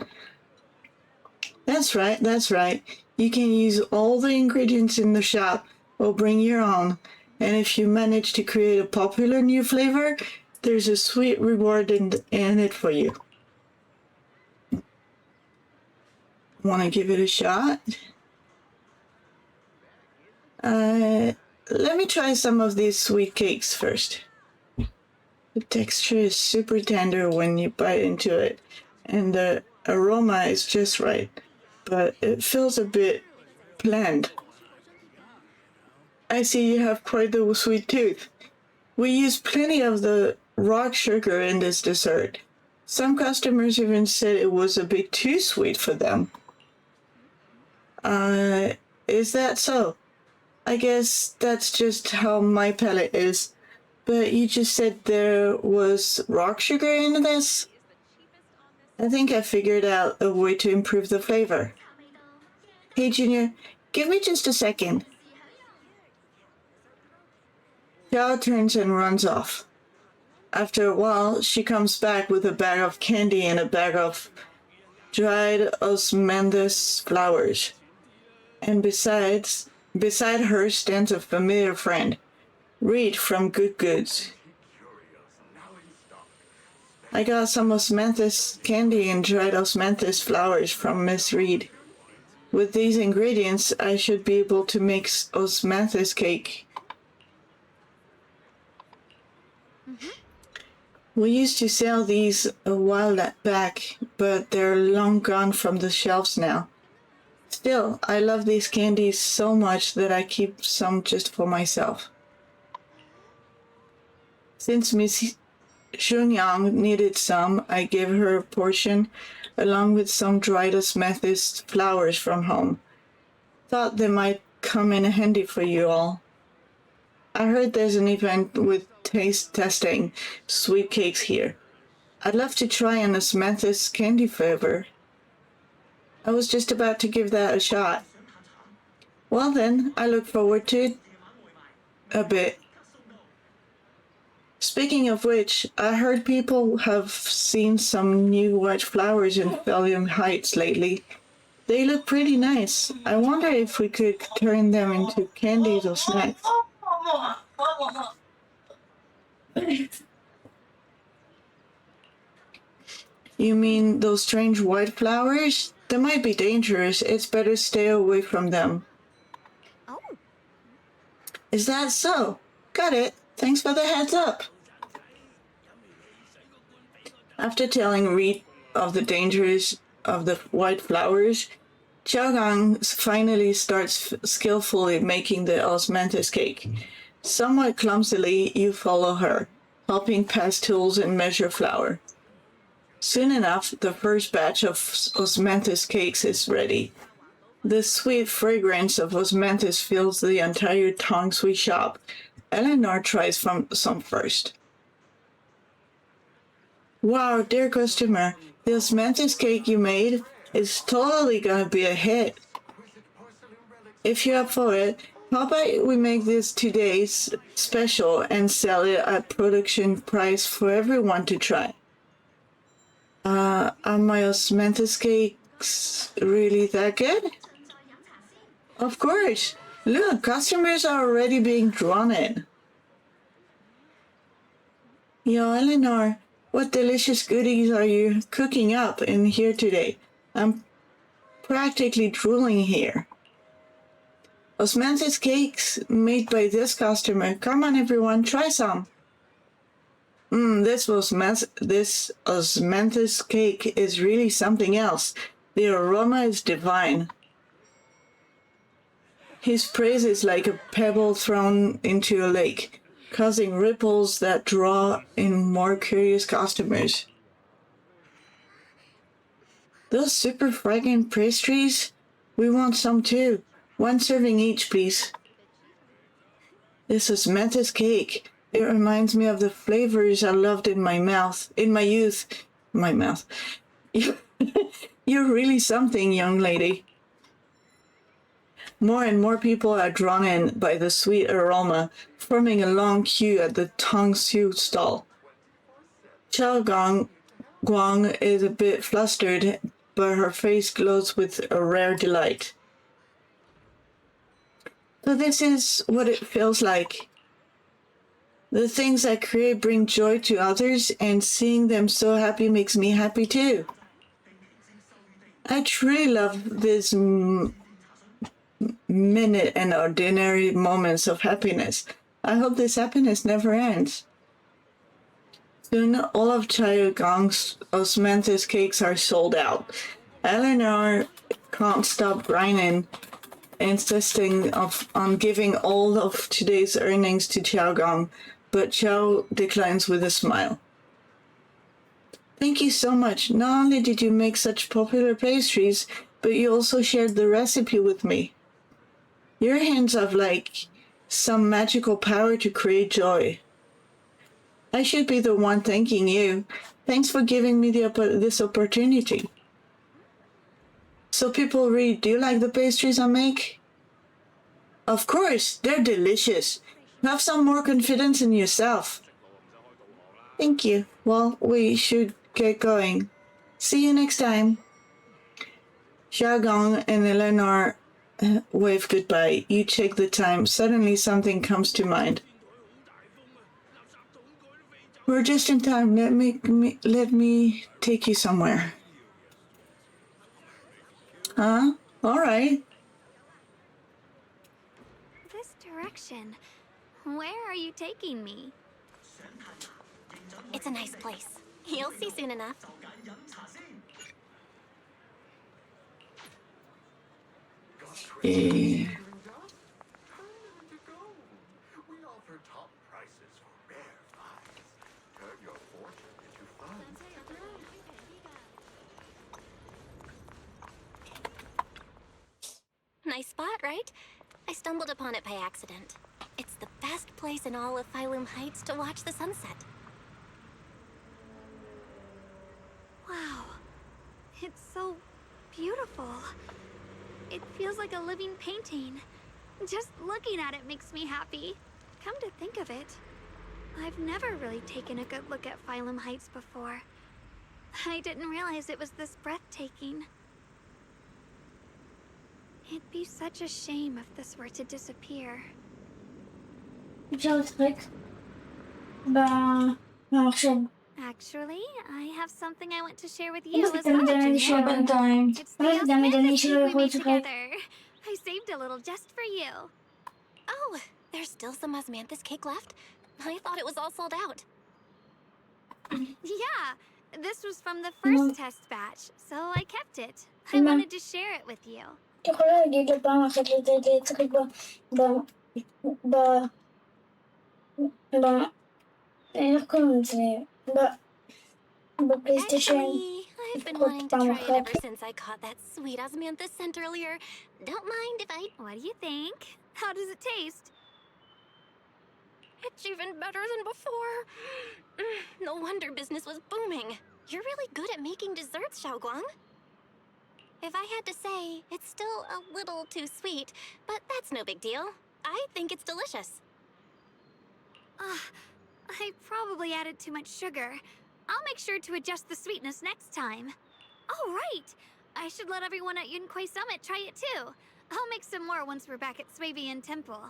That's right. You can use all the ingredients in the shop or bring your own. And if you manage to create a popular new flavor, there's a sweet reward in it for you. Want to give it a shot? Let me try some of these sweet cakes first. The texture is super tender when you bite into it, and the aroma is just right, but it feels a bit bland. I see you have quite the sweet tooth. We use plenty of the rock sugar in this dessert. Some customers even said it was a bit too sweet for them. Is that so? I guess that's just how my palate is. But you just said there was rock sugar in this? I think I figured out a way to improve the flavor. Hey, Junior, give me just a second. Xiao turns and runs off. After a while, she comes back with a bag of candy and a bag of dried osmanthus flowers. And beside her stands a familiar friend, Reed from Good Goods. I got some osmanthus candy and dried osmanthus flowers from Miss Reed. With these ingredients, I should be able to make osmanthus cake. We used to sell these a while back, but they're long gone from the shelves now. Still, I love these candies so much that I keep some just for myself. Since Miss Xunyang needed some, I gave her a portion, along with some dried osmanthus flowers from home. Thought they might come in handy for you all. I heard there's an event with taste testing sweet cakes here. I'd love to try an osmanthus candy flavor. I was just about to give that a shot. Well then, I look forward to it a bit. Speaking of which, I heard people have seen some new white flowers in Valium Heights lately. They look pretty nice. I wonder if we could turn them into candies or snacks. You mean those strange white flowers? They might be dangerous. It's better stay away from them. Oh. Is that so? Got it. Thanks for the heads up. After telling Reed of the dangers of the white flowers, Xiaogang finally starts skillfully making the osmanthus cake. Somewhat clumsily, you follow her, helping pass tools and measure flour. Soon enough, the first batch of osmanthus cakes is ready. The sweet fragrance of osmanthus fills the entire Tong Sui shop. Eleanor tries some first. Wow, dear customer, the osmanthus cake you made is totally gonna be a hit. If you're up for it, how about we make this today's special and sell it at production price for everyone to try? Are my osmanthus cakes really that good? Of course. Look, customers are already being drawn in. Yo, Eleanor, what delicious goodies are you cooking up in here today? I'm practically drooling here. Osmanthus cakes made by this customer. Come on, everyone, try some. This osmanthus cake is really something else. The aroma is divine. His praise is like a pebble thrown into a lake, causing ripples that draw in more curious customers. Those super fragrant pastries? We want some too. 1 serving each, please. This osmanthus cake. It reminds me of the flavors I loved in my youth. You're really something, young lady. More and more people are drawn in by the sweet aroma, forming a long queue at the Tong Sui stall. Xiao Guang is a bit flustered, but her face glows with a rare delight. So this is what it feels like. The things I create bring joy to others, and seeing them so happy makes me happy too. I truly love these minute and ordinary moments of happiness. I hope this happiness never ends. Soon all of Chaogong's osmanthus cakes are sold out. Eleanor can't stop grinding, insisting on giving all of today's earnings to Chaogong, but Chao declines with a smile. Thank you so much. Not only did you make such popular pastries, but you also shared the recipe with me. Your hands have like some magical power to create joy. I should be the one thanking you. Thanks for giving me this opportunity. So people really do like the pastries I make? Of course, they're delicious. Have some more confidence in yourself. Thank you. Well, we should get going. See you next time. Xiaogong and Eleanor wave goodbye. You check the time. Suddenly something comes to mind. We're just in time. Let me take you somewhere. Huh? All right. This direction. Where are you taking me? It's a nice place. You'll see soon enough. Yeah. Nice spot, right? I stumbled upon it by accident. It's the best place in all of Phylum Heights to watch the sunset. Wow. It's so beautiful. It feels like a living painting. Just looking at it makes me happy. Come to think of it, I've never really taken a good look at Phylum Heights before. I didn't realize it was this breathtaking. It'd be such a shame if this were to disappear. Actually, I have something I want to share with you as well, Juno. It's the osmanthus cake we made together. I saved a little just for you. Oh, there's still some osmanthus cake left? I thought it was all sold out. Yeah, this was from the first test batch, so I kept it. I wanted to share it with you. Actually, I've been wanting to try it ever since I caught that sweet osmanthus scent earlier. Don't mind if I... What do you think? How does it taste? It's even better than before. No wonder business was booming. You're really good at making desserts, Xiaoguang. If I had to say, it's still a little too sweet, but that's no big deal. I think it's delicious. I probably added too much sugar. I'll make sure to adjust the sweetness next time. Oh, right! I should let everyone at Yunquay Summit try it too. I'll make some more once we're back at Swabian Temple.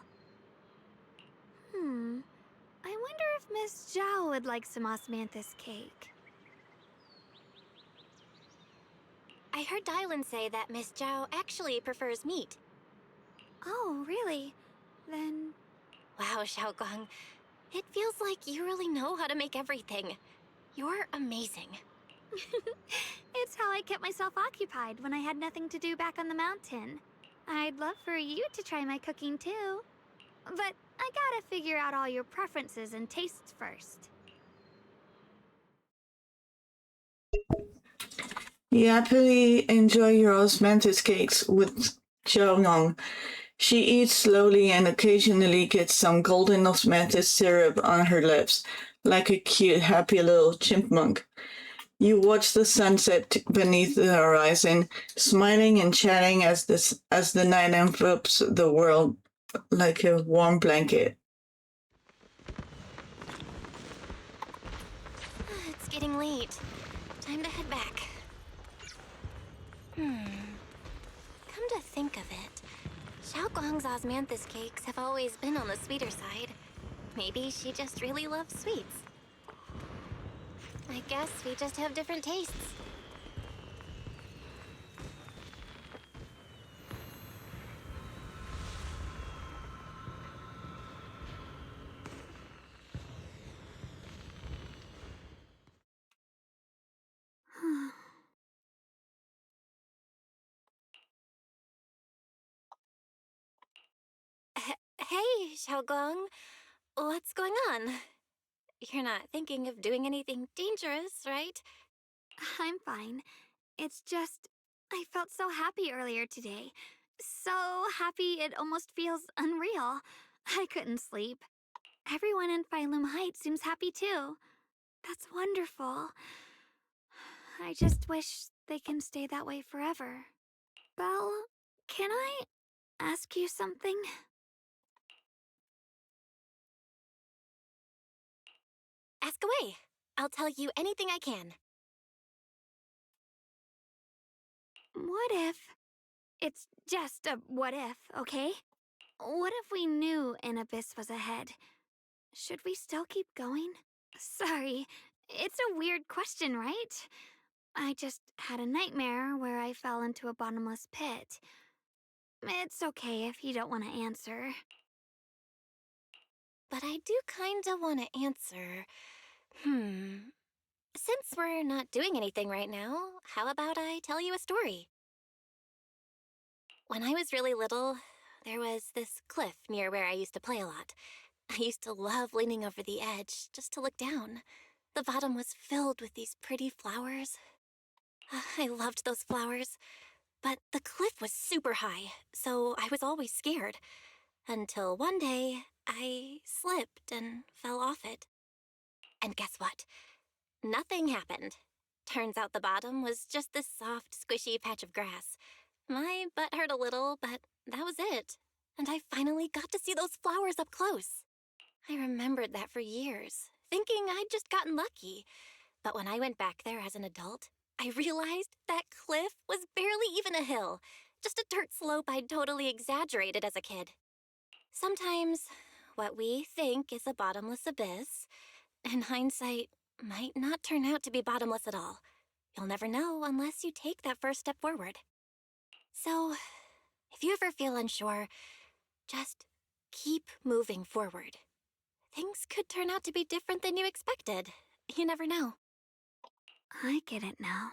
I wonder if Miss Zhao would like some osmanthus cake. I heard Dylan say that Miss Zhao actually prefers meat. Oh, really? Then... Wow, Xiaoguang. It feels like you really know how to make everything. You're amazing. It's how I kept myself occupied when I had nothing to do back on the mountain. I'd love for you to try my cooking too. But I gotta figure out all your preferences and tastes first. You happily enjoy your osmanthus cakes with Xiaoyong. She eats slowly and occasionally gets some golden osmanthus syrup on her lips, like a cute, happy little chipmunk. You watch the sunset beneath the horizon, smiling and chatting as the night envelops the world like a warm blanket. It's getting late. Time to head back. Come to think of it, Xiaoguang's osmanthus cakes have always been on the sweeter side. Maybe she just really loves sweets. I guess we just have different tastes. Hey, Xiaoguang. What's going on? You're not thinking of doing anything dangerous, right? I'm fine. It's just, I felt so happy earlier today. So happy it almost feels unreal. I couldn't sleep. Everyone in Phylum Heights seems happy too. That's wonderful. I just wish they can stay that way forever. Belle, can I ask you something? Ask away. I'll tell you anything I can. What if... It's just a what if, okay? What if we knew an abyss was ahead? Should we still keep going? Sorry, it's a weird question, right? I just had a nightmare where I fell into a bottomless pit. It's okay if you don't want to answer. But I do kinda want to answer. Since we're not doing anything right now, how about I tell you a story? When I was really little, there was this cliff near where I used to play a lot. I used to love leaning over the edge just to look down. The bottom was filled with these pretty flowers. I loved those flowers, but the cliff was super high, so I was always scared. Until one day, I slipped and fell off it. And guess what? Nothing happened. Turns out the bottom was just this soft, squishy patch of grass. My butt hurt a little, but that was it. And I finally got to see those flowers up close. I remembered that for years, thinking I'd just gotten lucky. But when I went back there as an adult, I realized that cliff was barely even a hill, just a dirt slope I'd totally exaggerated as a kid. Sometimes, what we think is a bottomless abyss, in hindsight, might not turn out to be bottomless at all. You'll never know unless you take that first step forward. So, if you ever feel unsure, just keep moving forward. Things could turn out to be different than you expected. You never know. I get it now.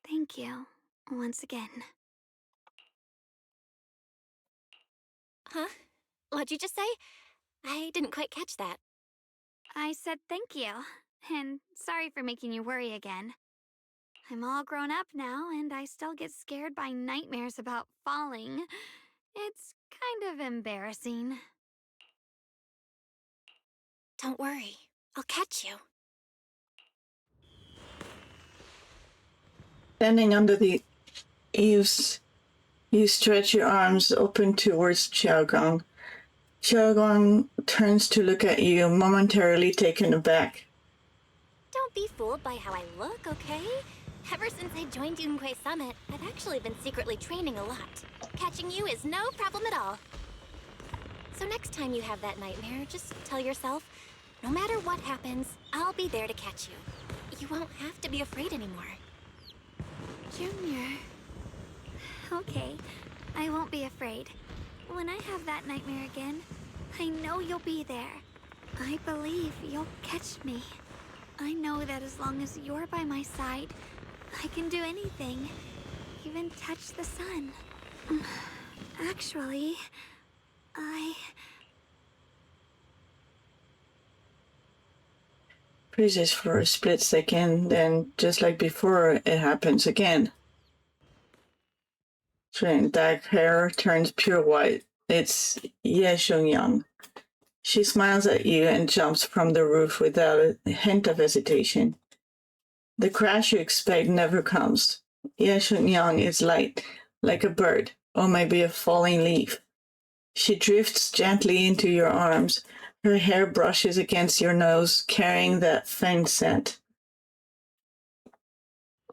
Thank you, once again. Huh? What'd you just say? I didn't quite catch that. I said thank you, and sorry for making you worry again. I'm all grown up now, and I still get scared by nightmares about falling. It's kind of embarrassing. Don't worry, I'll catch you. Standing under the eaves, you stretch your arms open towards Xiaoguang. Xiaoguang turns to look at you, momentarily taken aback. Don't be fooled by how I look, okay? Ever since I joined Yunquei Summit, I've actually been secretly training a lot. Catching you is no problem at all. So next time you have that nightmare, just tell yourself, no matter what happens, I'll be there to catch you. You won't have to be afraid anymore. Junior. Okay, I won't be afraid. When I have that nightmare again, I know you'll be there. I believe you'll catch me. I know that as long as you're by my side, I can do anything, even touch the sun. Actually, Freezes for a split second, then, just like before, it happens again. Dark hair turns pure white. It's Ye Xiongyang. She smiles at you and jumps from the roof without a hint of hesitation. The crash you expect never comes. Ye Xiongyang is light, like a bird, or maybe a falling leaf. She drifts gently into your arms. Her hair brushes against your nose, carrying that faint scent.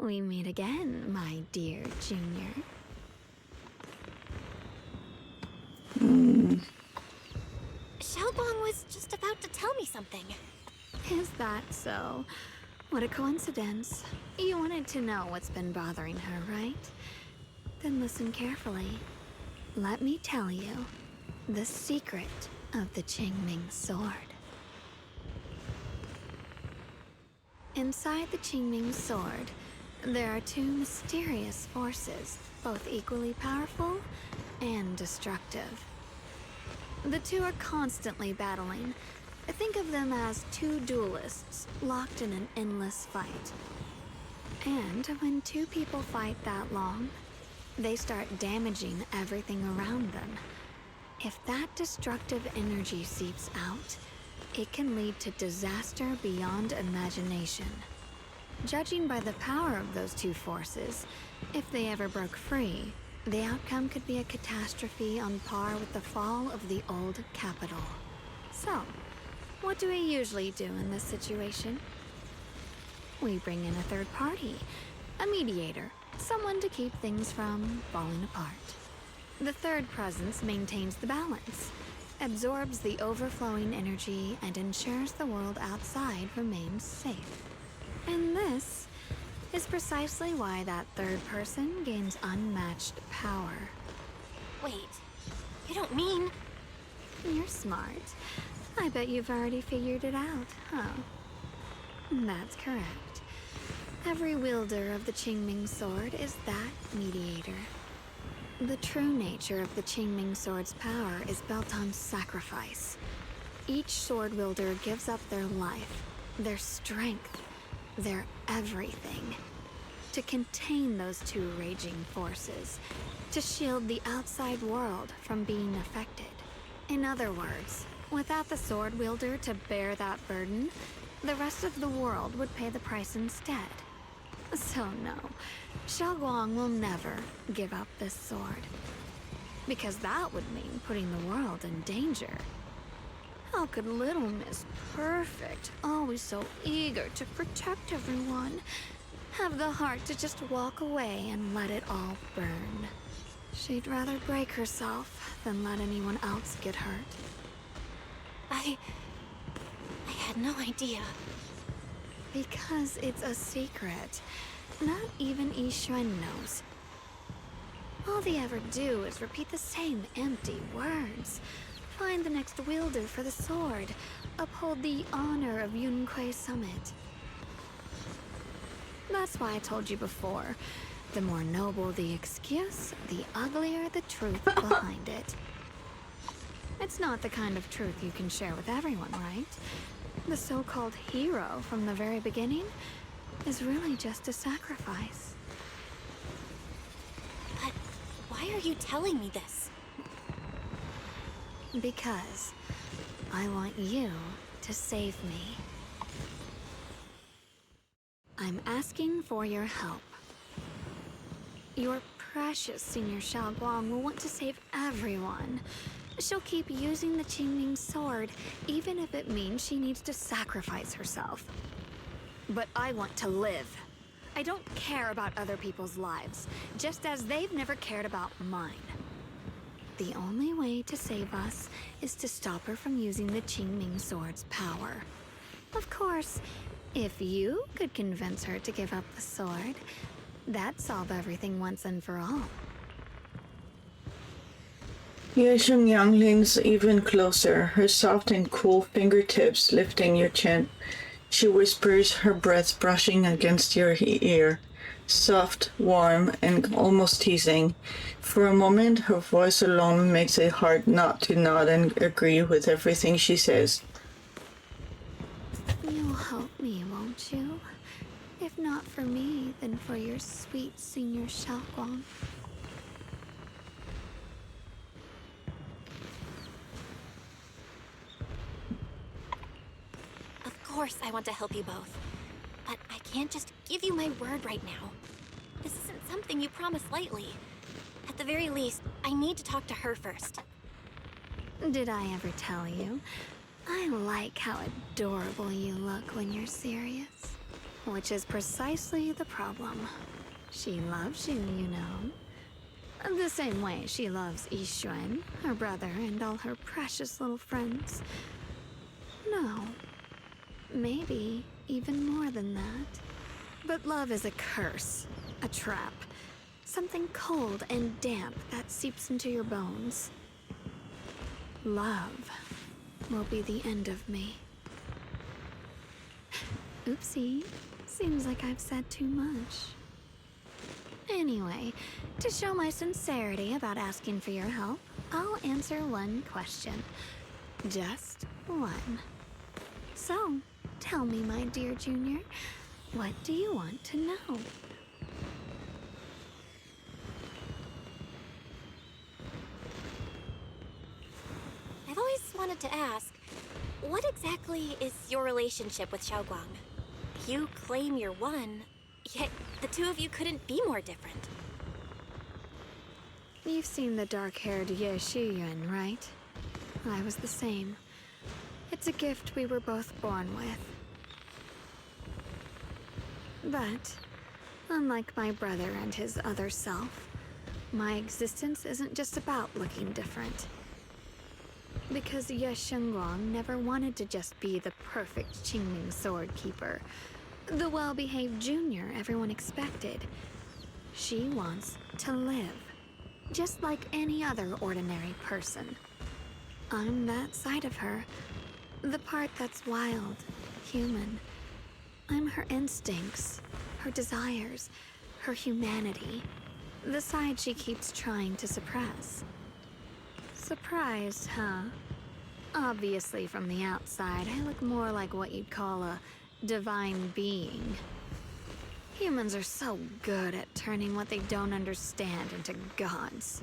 we meet again, my dear Junior. Xiaoguang was just about to tell me something. Is that so? What a coincidence. You wanted to know what's been bothering her, right? Then listen carefully. Let me tell you the secret of the Qingming sword. Inside the Qingming sword, there are two mysterious forces, both equally powerful and destructive. The two are constantly battling. Think of them as two duelists locked in an endless fight. And when two people fight that long, they start damaging everything around them. If that destructive energy seeps out, it can lead to disaster beyond imagination. Judging by the power of those two forces, if they ever broke free, the outcome could be a catastrophe on par with the fall of the old capital. So, what do we usually do in this situation? We bring in a third party, a mediator, someone to keep things from falling apart. The third presence maintains the balance, absorbs the overflowing energy, and ensures the world outside remains safe. And this is precisely why that third person gains unmatched power. Wait, you don't mean... You're smart. I bet you've already figured it out, huh? That's correct. Every wielder of the Qingming sword is that mediator. The true nature of the Qingming sword's power is built on sacrifice. Each sword wielder gives up their life, their strength, their everything, to contain those two raging forces, to shield the outside world from being affected. In other words, without the sword wielder to bear that burden, the rest of the world would pay the price instead. So no, Xiaoguang will never give up this sword. Because that would mean putting the world in danger. How could little Miss Perfect, always so eager to protect everyone, have the heart to just walk away and let it all burn? She'd rather break herself than let anyone else get hurt. I had no idea. Because it's a secret. Not even Yixuan knows. All they ever do is repeat the same empty words. Find the next wielder for the sword. Uphold the honor of Yunquei Summit. That's why I told you before. The more noble the excuse, the uglier the truth behind it. It's not the kind of truth you can share with everyone, right? The so-called hero from the very beginning is really just a sacrifice. But why are you telling me this? Because I want you to save me. I'm asking for your help. Your precious Senior Xiaoguang will want to save everyone. She'll keep using the Qingming sword, even if it means she needs to sacrifice herself. But I want to live. I don't care about other people's lives, just as they've never cared about mine. The only way to save us is to stop her from using the Qingming sword's power. Of course, if you could convince her to give up the sword, that'd solve everything once and for all. Ye Yang leans even closer, her soft and cool fingertips lifting your chin. She whispers, her breath brushing against your ear. Soft, warm, and almost teasing. For a moment, her voice alone makes it hard not to nod and agree with everything she says. You'll help me, won't you? If not for me, then for your sweet Senior Xiaoguang. Of course I want to help you both. But I can't just give you my word right now. This isn't something you promise lightly. At the very least, I need to talk to her first. Did I ever tell you? I like how adorable you look when you're serious. Which is precisely the problem. She loves you, you know. The same way she loves Yixuan, her brother, and all her precious little friends. No. Maybe even more than that. But love is a curse, a trap. Something cold and damp that seeps into your bones. Love will be the end of me. Oopsie. Seems like I've said too much. Anyway, to show my sincerity about asking for your help, I'll answer one question. Just one. So, tell me, my dear Junior, what do you want to know? I've always wanted to ask, what exactly is your relationship with Xiaoguang? You claim you're one, yet the two of you couldn't be more different. You've seen the dark-haired Ye Shiyuan, right? I was the same. It's a gift we were both born with. But, unlike my brother and his other self, my existence isn't just about looking different. Because Ye Shengguang never wanted to just be the perfect Qingming sword keeper, the well-behaved junior everyone expected. She wants to live, just like any other ordinary person. I'm that side of her, the part that's wild, human. I'm her instincts, her desires, her humanity, the side she keeps trying to suppress. Surprised, huh? Obviously, from the outside, I look more like what you'd call a divine being. Humans are so good at turning what they don't understand into gods.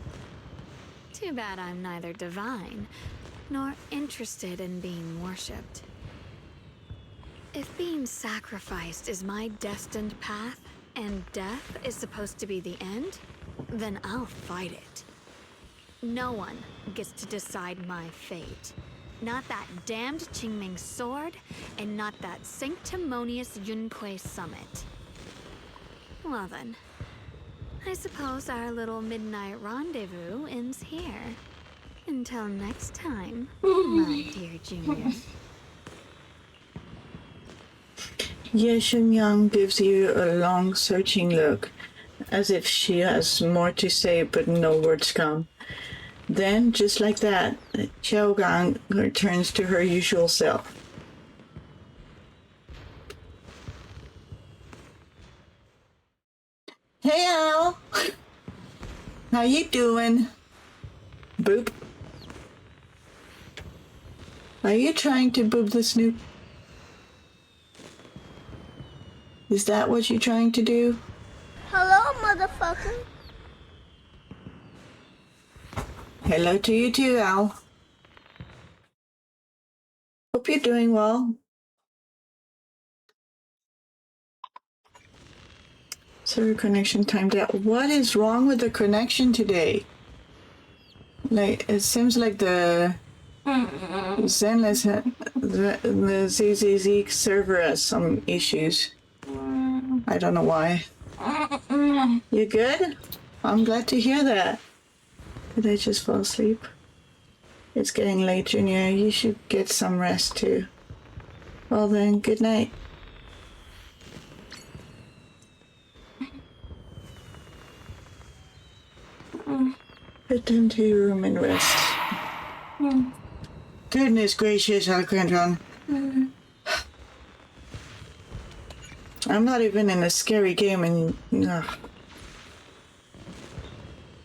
Too bad I'm neither divine, nor interested in being worshipped. If being sacrificed is my destined path, and death is supposed to be the end, then I'll fight it. No one gets to decide my fate. Not that damned Qingming sword, and not that sanctimonious Yunque summit. Well then, I suppose our little midnight rendezvous ends here. Until next time, my dear Junior. Ye Shengyang gives you a long, searching look, as if she has more to say, but no words come. Then, just like that, Xiaogang returns to her usual self. Hey, Al! How you doing? Boop. Are you trying to boop the Snoop? Is that what you're trying to do? Hello, motherfucker. Hello to you too, Al. Hope you're doing well. Server connection timed out. What is wrong with the connection today? Like, it seems like the Zenless, the ZZZ server has some issues. I don't know why. You good? I'm glad to hear that. Did I just fall asleep? It's getting late, Junior. You should get some rest too. Well then, good night. Return to your room and rest. Goodness gracious, Alcantron. I'm not even in a scary game and...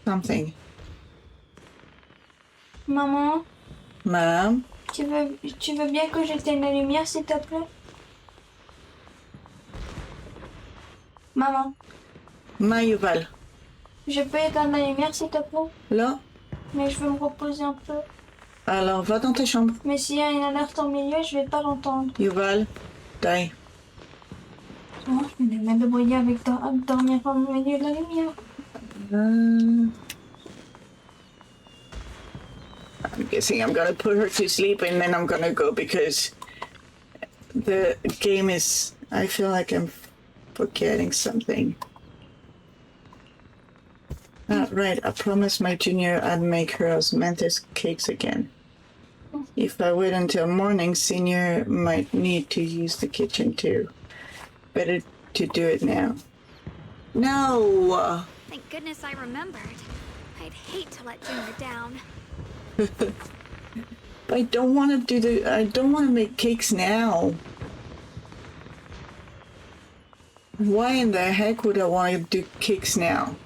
something. Maman, Mom? tu veux bien que j'éteigne la lumière, s'il te plaît? Maman, Mayuval. je peux éteindre la lumière, s'il te plaît? Là? Mais je veux me reposer un peu. Alors, va dans ta chambre. Mais s'il y a une alerte en milieu, je vais pas l'entendre. Yuval, die. Oh, je vais me débrouiller avec dormir au milieu de la lumière. I'm guessing I'm gonna put her to sleep and then I'm gonna go because the game is... I feel like I'm forgetting something. Right, I promised my junior I'd make her osmanthus cakes again. If I wait until morning, senior might need to use the kitchen too. Better to do it now. No! Thank goodness I remembered. I'd hate to let Junior down. I don't want to make cakes now. Why in the heck would I want to do cakes now?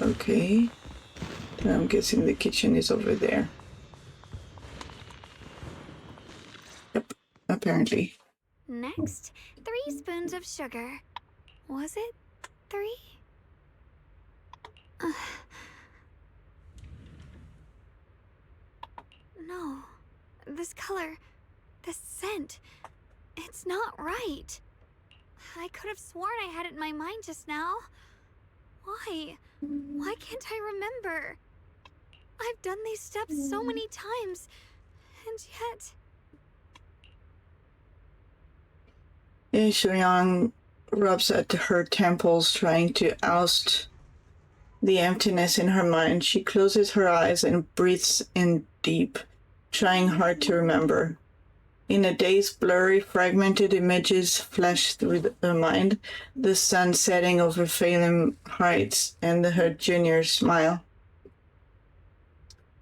Okay. Then I'm guessing the kitchen is over there. Yep, apparently. Next, 3 spoons of sugar. Was it 3? No. This color, this scent, it's not right. I could have sworn I had it in my mind just now. Why? Why can't I remember? I've done these steps so many times, and yet... Shoyang rubs at her temples, trying to oust the emptiness in her mind. She closes her eyes and breathes in deep, trying hard to remember. In a daze, blurry, fragmented images flash through her mind, the sun setting over Phaethon heights and her junior's smile.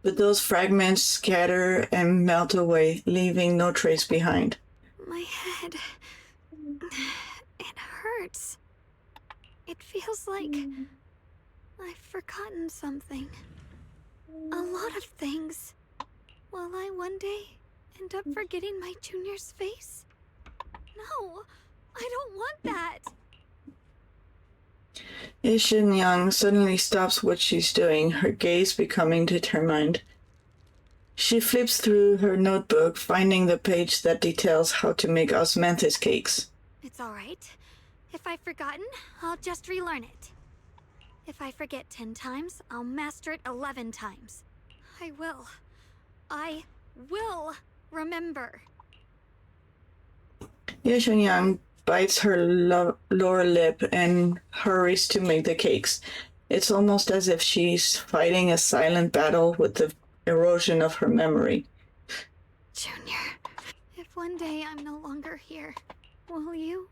But those fragments scatter and melt away, leaving no trace behind. My head... it hurts. It feels like I've forgotten something. A lot of things. Will I one day end up forgetting my junior's face? No, I don't want that. Shoyang suddenly stops what she's doing, her gaze becoming determined. She flips through her notebook, finding the page that details how to make osmanthus cakes. It's all right. If I've forgotten, I'll just relearn it. If I forget 10 times, I'll master it 11 times. I will remember. Shoyang bites her lower lip and hurries to make the cakes. It's almost as if she's fighting a silent battle with the erosion of her memory. Junior, if one day I'm no longer here, will you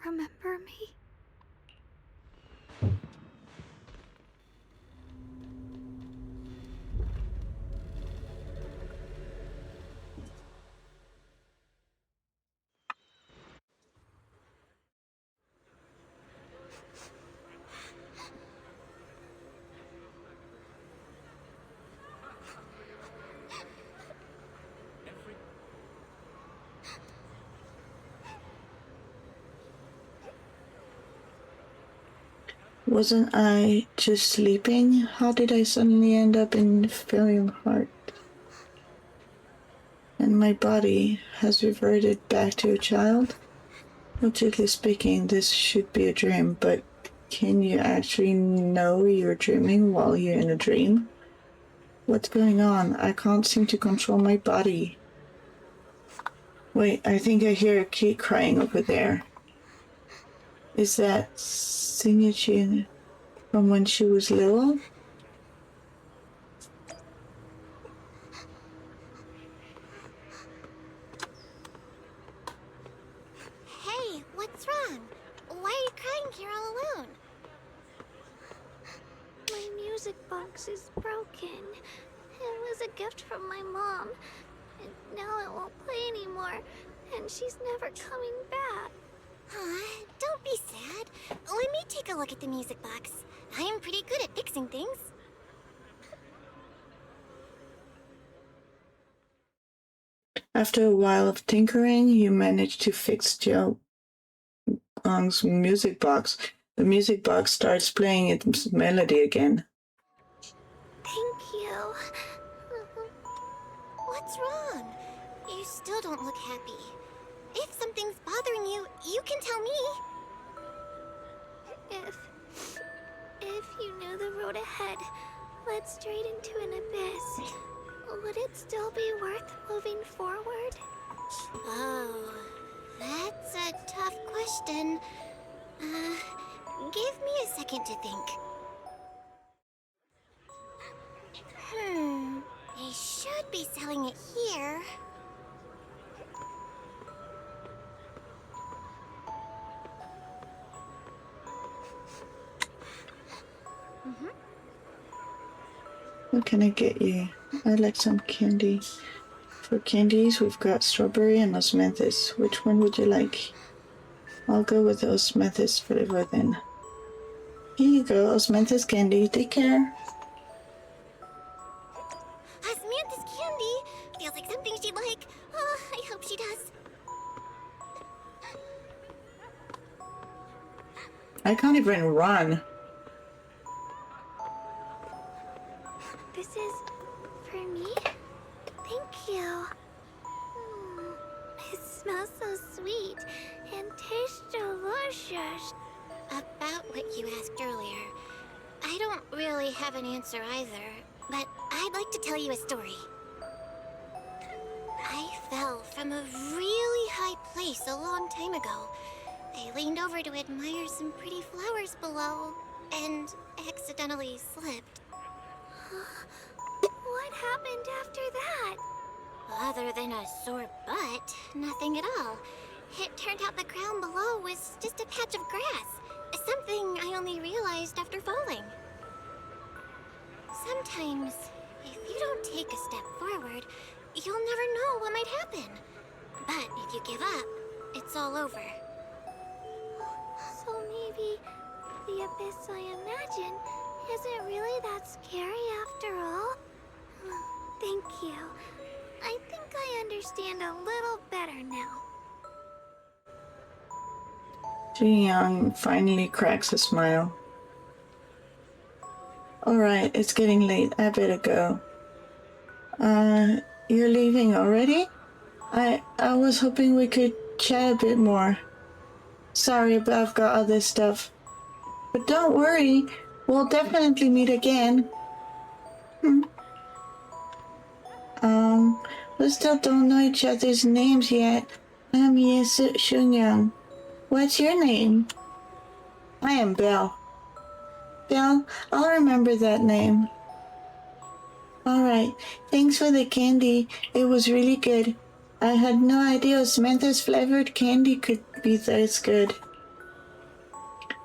remember me? Wasn't I just sleeping? How did I suddenly end up in Phaethon Heart? And my body has reverted back to a child? Logically speaking, this should be a dream, but can you actually know you're dreaming while you're in a dream? What's going on? I can't seem to control my body. Wait, I think I hear a kid crying over there. Is that Signature from when she was little? Hey, what's wrong? Why are you crying here all alone? My music box is broken. It was a gift from my mom. And now it won't play anymore. And she's never coming back. Don't be sad. Let me take a look at the music box. I'm pretty good at fixing things. After a while of tinkering, you manage to fix Jiaong's music box. The music box starts playing its melody again. Thank you. What's wrong? You still don't look happy. If something's bothering you, you can tell me. If you knew the road ahead led straight into an abyss, would it still be worth moving forward? Oh, that's a tough question. Give me a second to think. They should be selling it here. What can I get you? I'd like some candy. For candies, we've got strawberry and osmanthus. Which one would you like? I'll go with the osmanthus flavor then. Here you go, osmanthus candy. Take care. Osmanthus candy! Feels like something she'd like. Oh, I hope she does. I can't even run. This is for me? Thank you. It smells so sweet and tastes delicious. About what you asked earlier, I don't really have an answer either, but I'd like to tell you a story. I fell from a really high place a long time ago. I leaned over to admire some pretty flowers below, and accidentally slipped. What happened after that? Other than a sore butt, nothing at all. It turned out the ground below was just a patch of grass. Something I only realized after falling. Sometimes, if you don't take a step forward, you'll never know what might happen. But if you give up, it's all over. So maybe the abyss I imagine isn't really that scary after all? Thank you. I think I understand a little better now. Ji-young finally cracks a smile. Alright, it's getting late. I better go. You're leaving already? I was hoping we could chat a bit more. Sorry, but I've got other stuff. But don't worry, we'll definitely meet again. We still don't know each other's names yet. I'm Shunyang. What's your name? I am Belle. Belle, I'll remember that name. Alright, thanks for the candy. It was really good. I had no idea osmanthus flavored candy could be this good.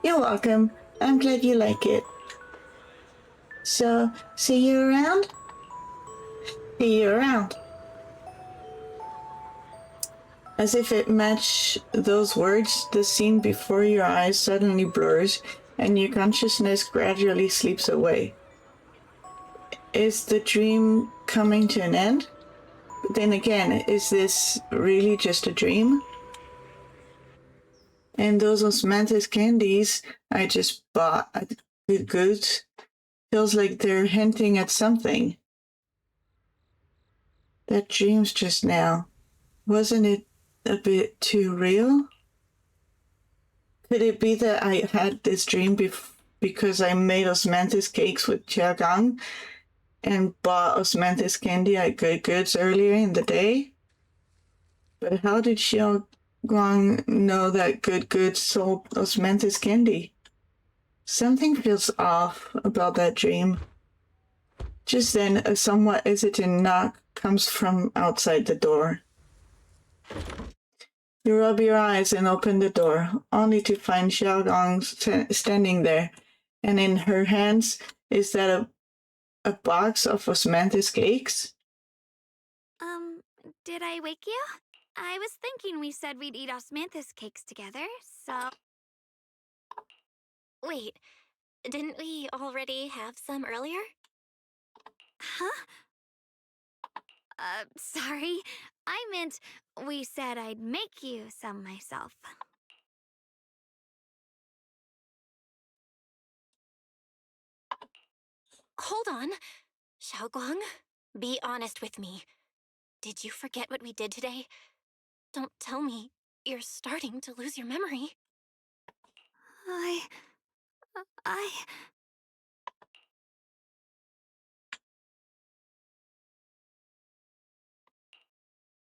You're welcome. I'm glad you like it. So, see you around? See you around. As if it matched those words, the scene before your eyes suddenly blurs and your consciousness gradually sleeps away. Is the dream coming to an end? But then again, is this really just a dream? And those osmanthus candies I just bought at Good Goods feels like they're hinting at something. That dreams just now, wasn't it a bit too real? Could it be that I had this dream because I made osmanthus cakes with Jiagang and bought osmanthus candy at Good Goods earlier in the day? But how did Xiaoguang know that Good Goods sold osmanthus candy? Something feels off about that dream. Just then, a somewhat hesitant knock comes from outside the door. You rub your eyes and open the door, only to find Xiaoguang standing there, and in her hands is that a box of osmanthus cakes? Did I wake you? I was thinking we said we'd eat osmanthus cakes together, so... Wait, didn't we already have some earlier? Huh? Sorry. I meant we said I'd make you some myself. Hold on. Xiaoguang, be honest with me. Did you forget what we did today? Don't tell me you're starting to lose your memory.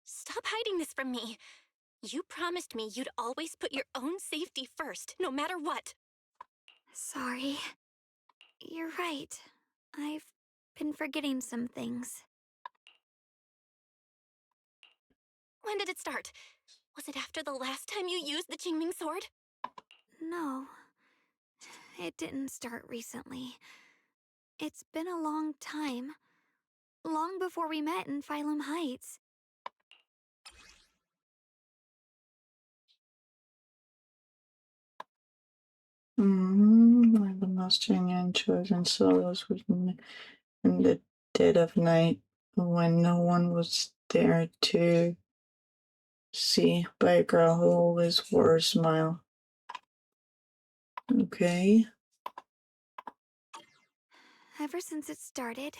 Stop hiding this from me. You promised me you'd always put your own safety first, no matter what. Sorry. You're right. I've been forgetting some things. When did it start? Was it after the last time you used the Qingming sword? No. It didn't start recently. It's been a long time. Long before we met in Phylum Heights. Like the mustering and chosen solos in the dead of night when no one was there to see, by a girl who always wore a smile. Okay. Ever since it started,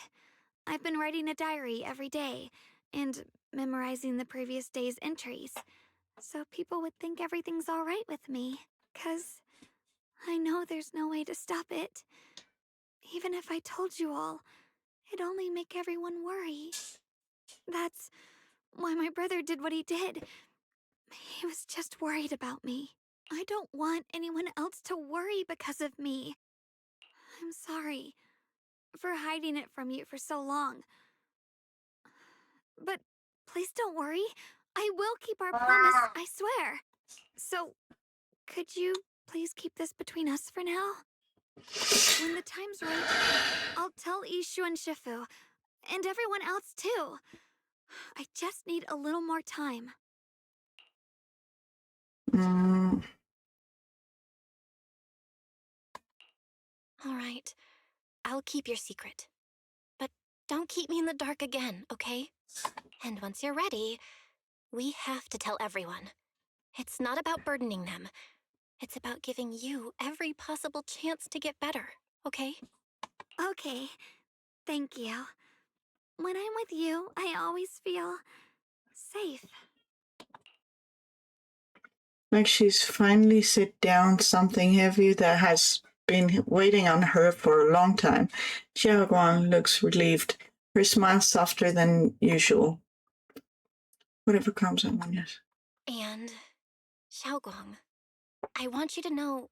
I've been writing a diary every day and memorizing the previous day's entries, so people would think everything's all right with me, 'cause I know there's no way to stop it. Even if I told you all, it'd only make everyone worry. That's why my brother did what he did. He was just worried about me. I don't want anyone else to worry because of me. I'm sorry for hiding it from you for so long. But please don't worry. I will keep our promise, I swear. So, could you please keep this between us for now? When the time's right, I'll tell Ishu and Shifu, and everyone else too. I just need a little more time. All right. I'll keep your secret. But don't keep me in the dark again, okay? And once you're ready, we have to tell everyone. It's not about burdening them. It's about giving you every possible chance to get better, okay? Okay. Thank you. When I'm with you, I always feel safe. Like she's finally set down something heavy that has been waiting on her for a long time. Xiaoguang looks relieved, her smile softer than usual. Whatever comes at one, yes. And, Xiaoguang, I want you to know,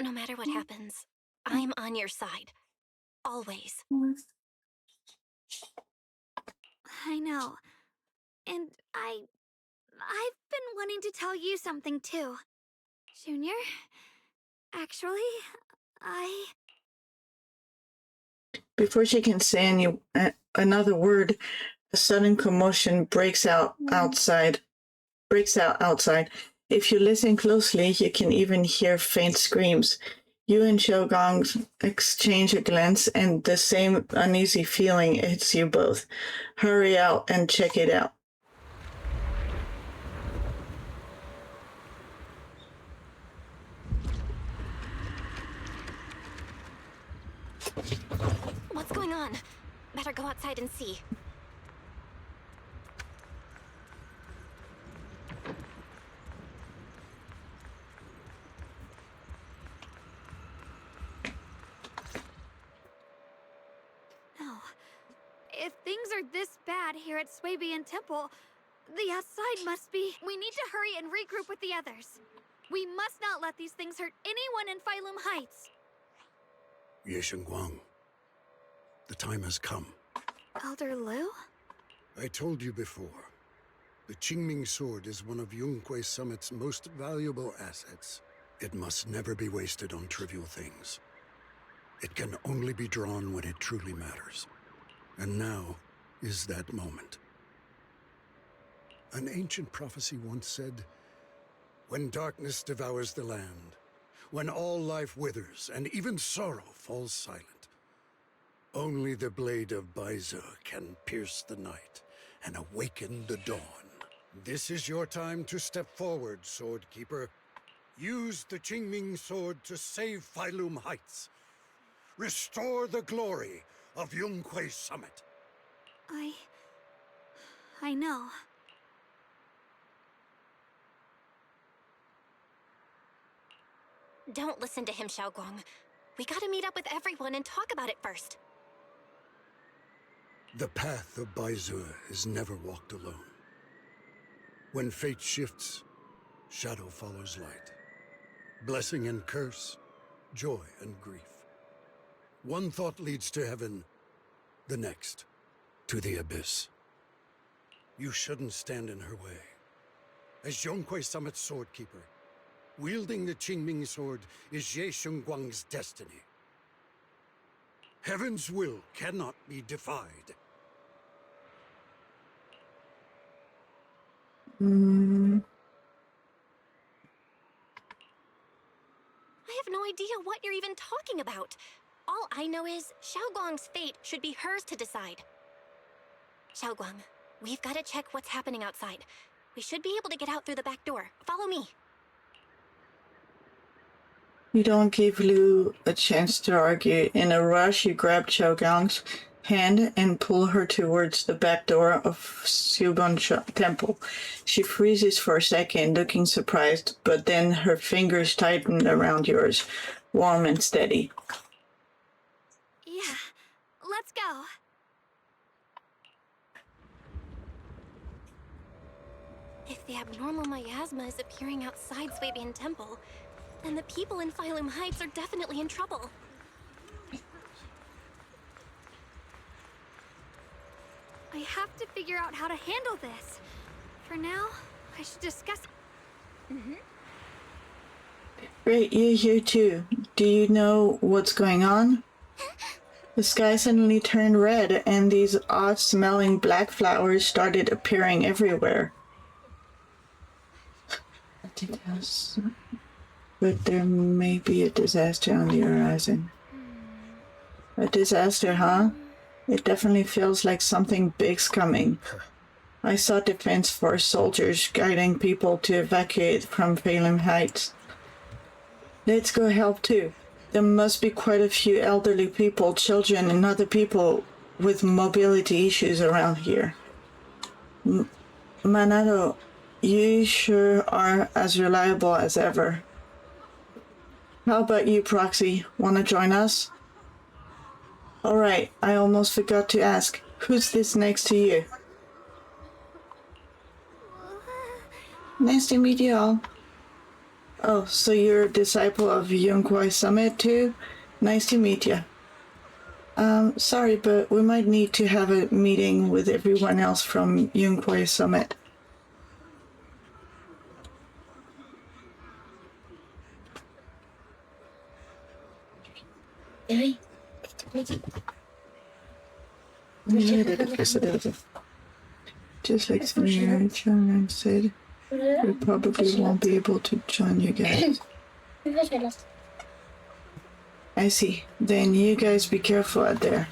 no matter what happens, I'm on your side. Always. I know. And I've been wanting to tell you something too. Junior, actually, Before she can say another word, a sudden commotion breaks out outside. If you listen closely, you can even hear faint screams. You and Xiaogang exchange a glance, and the same uneasy feeling hits you both. Hurry out and check it out. What's going on? Better go outside and see. no. If things are this bad here at Swabian Temple, the outside must be... We need to hurry and regroup with the others. We must not let these things hurt anyone in Phylum Heights. Ye Shengguang, the time has come. Elder Liu? I told you before, the Qingming sword is one of Yunque Summit's most valuable assets. It must never be wasted on trivial things. It can only be drawn when it truly matters. And now is that moment. An ancient prophecy once said, when darkness devours the land, when all life withers and even sorrow falls silent, only the blade of Baize can pierce the night and awaken the dawn. This is your time to step forward, Swordkeeper. Use the Qingming sword to save Phylum Heights. Restore the glory of Yunque Summit. I know. Don't listen to him, Xiaoguang. We gotta meet up with everyone and talk about it first. The path of Baize is never walked alone. When fate shifts, shadow follows light. Blessing and curse, joy and grief. One thought leads to heaven, the next, to the abyss. You shouldn't stand in her way. As Yunque Summit's swordkeeper, wielding the Qingming sword is Ye Shengguang's destiny. Heaven's will cannot be defied. I have no idea what you're even talking about. All I know is Xiaoguang's fate should be hers to decide. Xiaoguang, we've got to check what's happening outside. We should be able to get out through the back door. Follow me. You don't give Lu a chance to argue. In a rush, you grab Xiaogang's hand and pull her towards the back door of Xiubon Temple. She freezes for a second, looking surprised, but then her fingers tighten around yours, warm and steady. Yeah, let's go. If the abnormal miasma is appearing outside Swabian Temple, then the people in Phylum Heights are definitely in trouble. I have to figure out how to handle this. For now, I should discuss... Great, you're here too. Do you know what's going on? The sky suddenly turned red, and these odd-smelling black flowers started appearing everywhere. But there may be a disaster on the horizon. A disaster, huh? It definitely feels like something big's coming. I saw Defense Force soldiers guiding people to evacuate from Phaethon Heights. Let's go help too. There must be quite a few elderly people, children, and other people with mobility issues around here. Manato, you sure are as reliable as ever. How about you, Proxy? Wanna join us? Alright, I almost forgot to ask. Who's this next to you? Nice to meet you all. Oh, so you're a disciple of Yunkwai Summit too? Nice to meet you. Sorry, but we might need to have a meeting with everyone else from Yunkwai Summit. Just like Senior Chairman said, we probably won't be able to join you guys. I see. Then you guys be careful out there.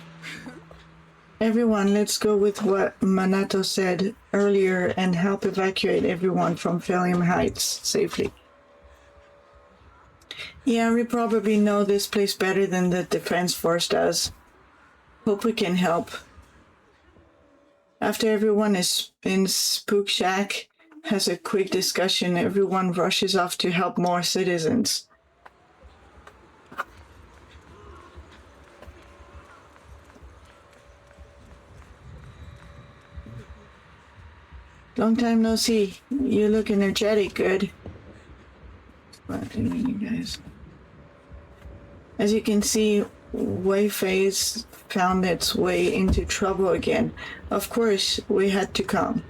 Everyone, let's go with what Manato said earlier and help evacuate everyone from Phaethon Heights safely. Yeah, we probably know this place better than the Defense Force does. Hope we can help. After everyone is in Spook Shack, has a quick discussion, everyone rushes off to help more citizens. Long time no see. You look energetic, good. What you guys? As you can see, Wayface found its way into trouble again. Of course, we had to come.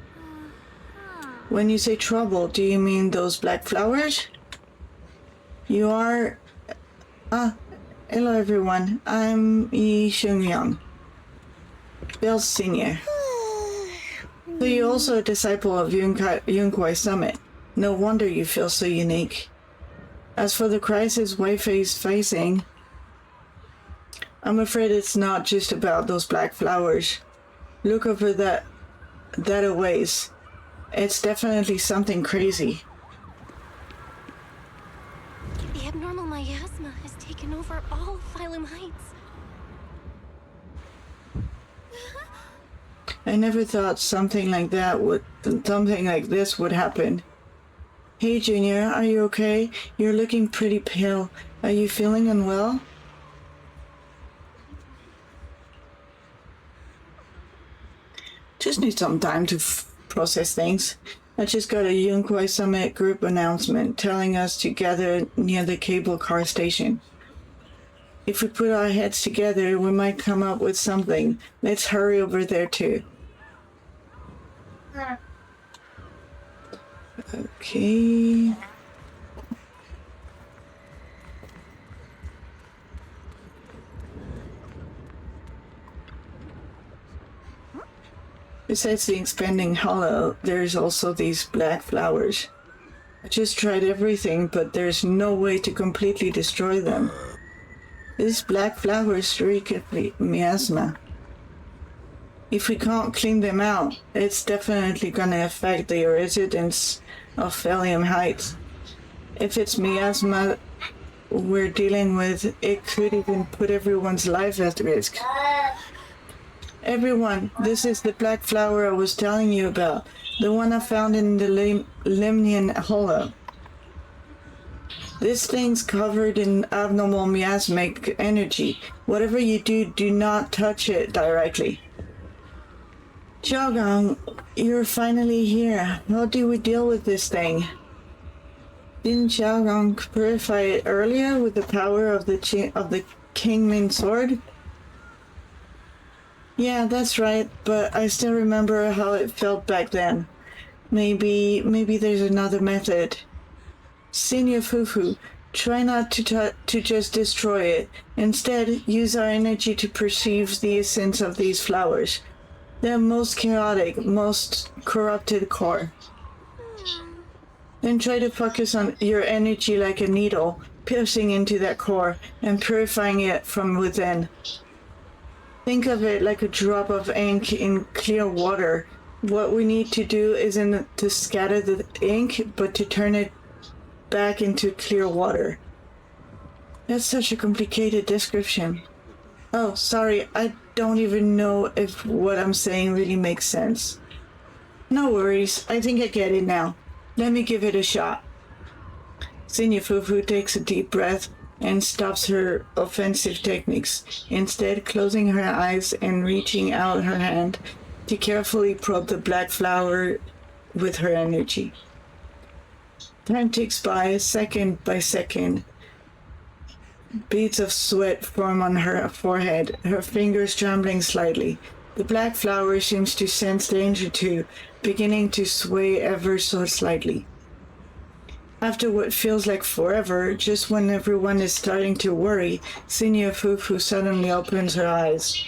When you say trouble, do you mean those black flowers? You are... hello everyone. I'm Yi Xungyang, Bill's senior. So you're also a disciple of Yunkwai Summit. No wonder you feel so unique. As for the crisis Wayface facing, I'm afraid it's not just about those black flowers. Look over that a ways. It's definitely something crazy. The abnormal miasma has taken over all of Phylum Heights. I never thought something like this would happen. Hey Junior, are you okay? You're looking pretty pale. Are you feeling unwell? Just need some time to process things. I just got a Yunkwai Summit group announcement telling us to gather near the cable car station. If we put our heads together, we might come up with something. Let's hurry over there too. Okay. Besides the expanding hollow, there's also these black flowers. I just tried everything, but there's no way to completely destroy them. These black flowers reek of miasma. If we can't clean them out, it's definitely gonna affect the residents of Valium Heights. If it's miasma we're dealing with, it could even put everyone's life at risk. Everyone, this is the black flower I was telling you about, the one I found in the Lemnian Hollow. This thing's covered in abnormal miasmic energy. Whatever you do, do not touch it directly. Xiaogang, you're finally here. How do we deal with this thing? Didn't Xiaogang purify it earlier with the power of the Kingmin sword? Yeah, that's right, but I still remember how it felt back then. Maybe there's another method. Senior Fufu, try not to just destroy it. Instead, use our energy to perceive the essence of these flowers. Their most chaotic, most corrupted core. Then try to focus on your energy like a needle, piercing into that core and purifying it from within. Think of it like a drop of ink in clear water. What we need to do isn't to scatter the ink, but to turn it back into clear water. That's such a complicated description. Oh, sorry, I don't even know if what I'm saying really makes sense. No worries, I think I get it now. Let me give it a shot. Senior Fufu takes a deep breath and stops her offensive techniques, instead closing her eyes and reaching out her hand to carefully probe the black flower with her energy. Time ticks by, second by second. Beads of sweat form on her forehead, her fingers trembling slightly. The black flower seems to sense danger too, beginning to sway ever so slightly. After what feels like forever, just when everyone is starting to worry, Senior Fufu suddenly opens her eyes.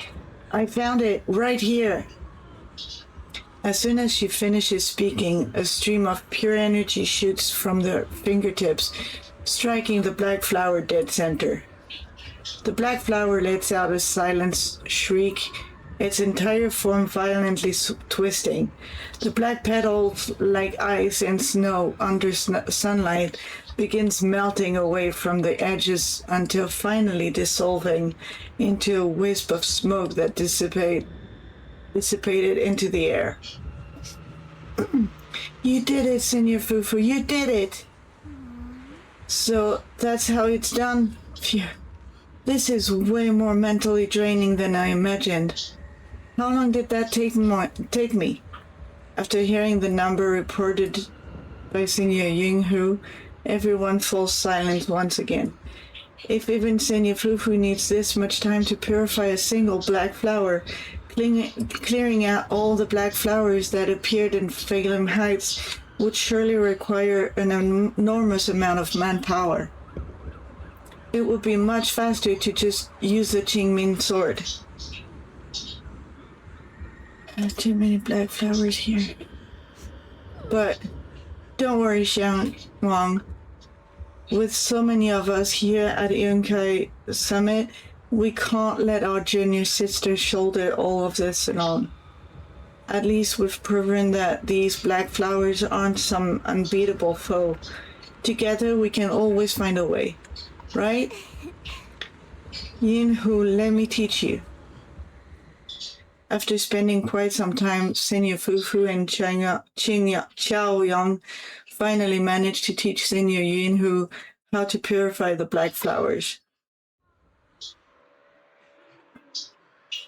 I found it, right here! As soon as she finishes speaking, a stream of pure energy shoots from their fingertips, striking the black flower dead center. The black flower lets out a silent shriek, its entire form violently twisting. The black petals, like ice and snow under sunlight, begins melting away from the edges until finally dissolving into a wisp of smoke that dissipated into the air. You did it, Senior Fufu, you did it! So that's how it's done? Phew. This is way more mentally draining than I imagined. How long did that take me? After hearing the number reported by Senior Yinghu, everyone falls silent once again. If even Senior Fufu needs this much time to purify a single black flower, clearing out all the black flowers that appeared in Phaethon Heights would surely require an enormous amount of manpower. It would be much faster to just use the Qingmin sword. There are too many black flowers here. But don't worry, Xiang Wang. With so many of us here at Yunkai Summit, we can't let our junior sister shoulder all of this alone. At least we've proven that these black flowers aren't some unbeatable foe. Together we can always find a way, right? Yinhu, let me teach you. After spending quite some time, Senior Fufu and Xiaoyang finally managed to teach Senior Yinhu how to purify the black flowers.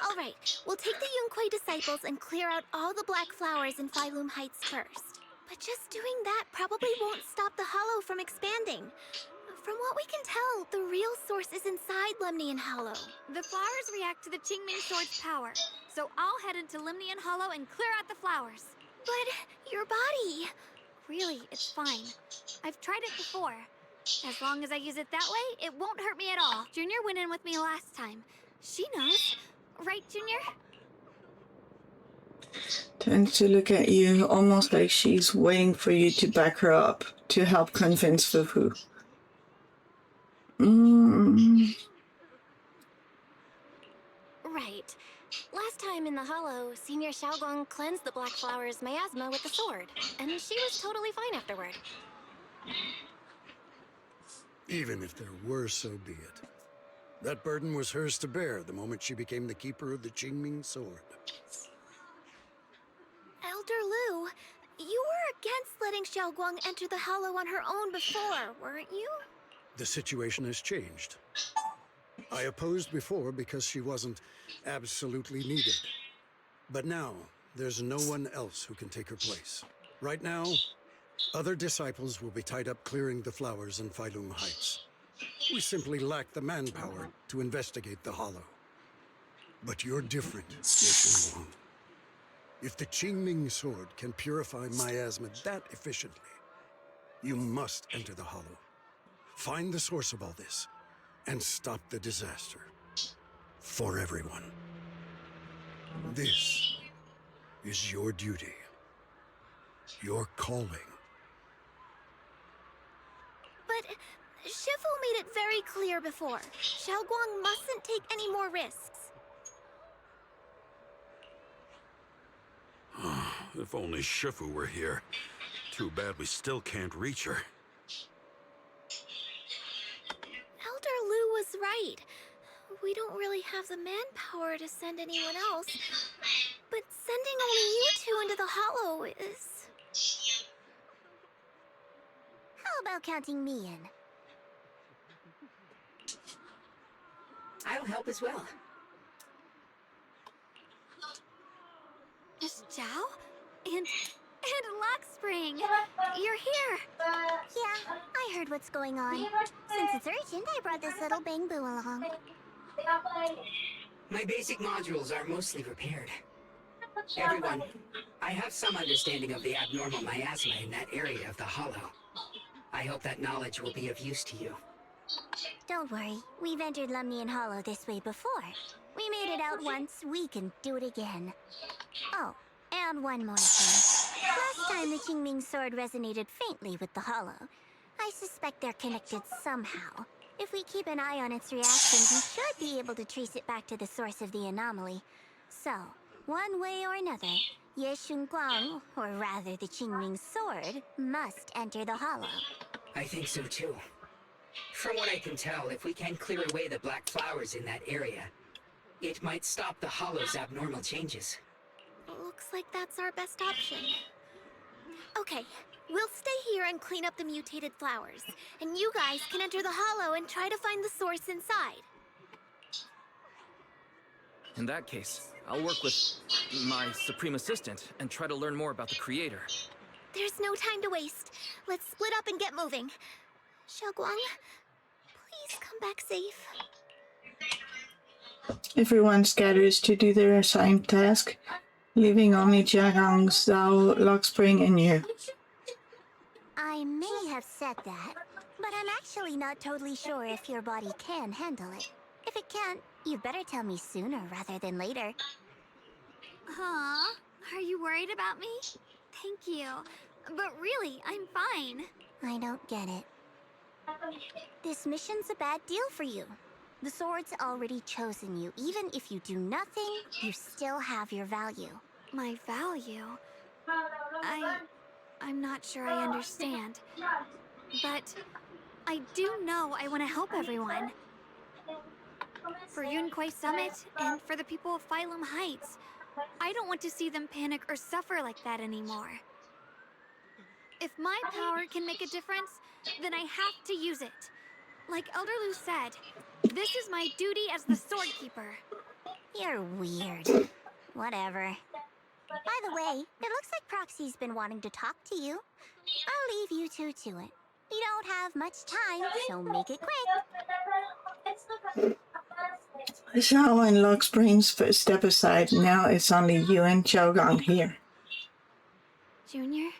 All right, we'll take the Yunquai disciples and clear out all the black flowers in Phylum Heights first. But just doing that probably won't stop the Hollow from expanding. From what we can tell, the real source is inside Lemnian Hollow. The flowers react to the Qingming Sword's power, so I'll head into Lemnian Hollow and clear out the flowers. But your body... Really, it's fine. I've tried it before. As long as I use it that way, it won't hurt me at all. Junior went in with me last time. She knows. Right, Junior? Tends to look at you almost like she's waiting for you to back her up to help convince Fufu. Right. Last time in the Hollow, Senior Xiaoguang cleansed the Black Flower's miasma with the sword, and she was totally fine afterward. Even if there were, so be it. That burden was hers to bear the moment she became the keeper of the Qingming sword. Elder Lu, you were against letting Xiaoguang enter the Hollow on her own before, weren't you? The situation has changed. I opposed before because she wasn't absolutely needed. But now, there's no one else who can take her place. Right now, other disciples will be tied up clearing the flowers in Phaethon Heights. We simply lack the manpower to investigate the Hollow. But you're different, Yeshun. If the Qingming sword can purify miasma that efficiently, you must enter the Hollow. Find the source of all this, and stop the disaster. For everyone. This is your duty. Your calling. But Shifu made it very clear before. Xiaoguang mustn't take any more risks. If only Shifu were here. Too bad we still can't reach her. Elder Lu was right. We don't really have the manpower to send anyone else. But sending only you two into the Hollow is... How about counting me in? I'll help as well. Miss Zhao? And Lockspring! You're here! Yeah, I heard what's going on. Since it's urgent, I brought this little bamboo along. My basic modules are mostly repaired. Everyone, I have some understanding of the abnormal miasma in that area of the Hollow. I hope that knowledge will be of use to you. Don't worry, we've entered Lumnian Hollow this way before. We made it out once, we can do it again. Oh, and one more thing. Last time the Qingming sword resonated faintly with the Hollow. I suspect they're connected somehow. If we keep an eye on its reactions, we should be able to trace it back to the source of the anomaly. So, one way or another, Ye Shunguang, or rather the Qingming sword, must enter the Hollow. I think so too. From what I can tell, if we can clear away the black flowers in that area, it might stop the Hollow's abnormal changes. Looks like that's our best option. Okay, we'll stay here and clean up the mutated flowers. And you guys can enter the Hollow and try to find the source inside. In that case, I'll work with my Supreme Assistant and try to learn more about the Creator. There's no time to waste. Let's split up and get moving. Xiaoguang, please come back safe. Everyone scatters to do their assigned task, leaving only Jiagang, Zhao, Lockspring, and you. I may have said that, but I'm actually not totally sure if your body can handle it. If it can't, you'd better tell me sooner rather than later. Huh? Are you worried about me? Thank you. But really, I'm fine. I don't get it. This mission's a bad deal for you. The sword's already chosen you. Even if you do nothing, you still have your value. My value? I'm not sure I understand. But I do know I want to help everyone. For Yunquai Summit and for the people of Phylum Heights. I don't want to see them panic or suffer like that anymore. If my power can make a difference, then I have to use it. Like Elder Lu said, this is my duty as the Sword Keeper. You're weird. Whatever. By the way, it looks like Proxy's been wanting to talk to you. I'll leave you two to it. We don't have much time, so make it quick. Zhao and Lockspring step aside. Now it's only you and Jiaogang here. Junior,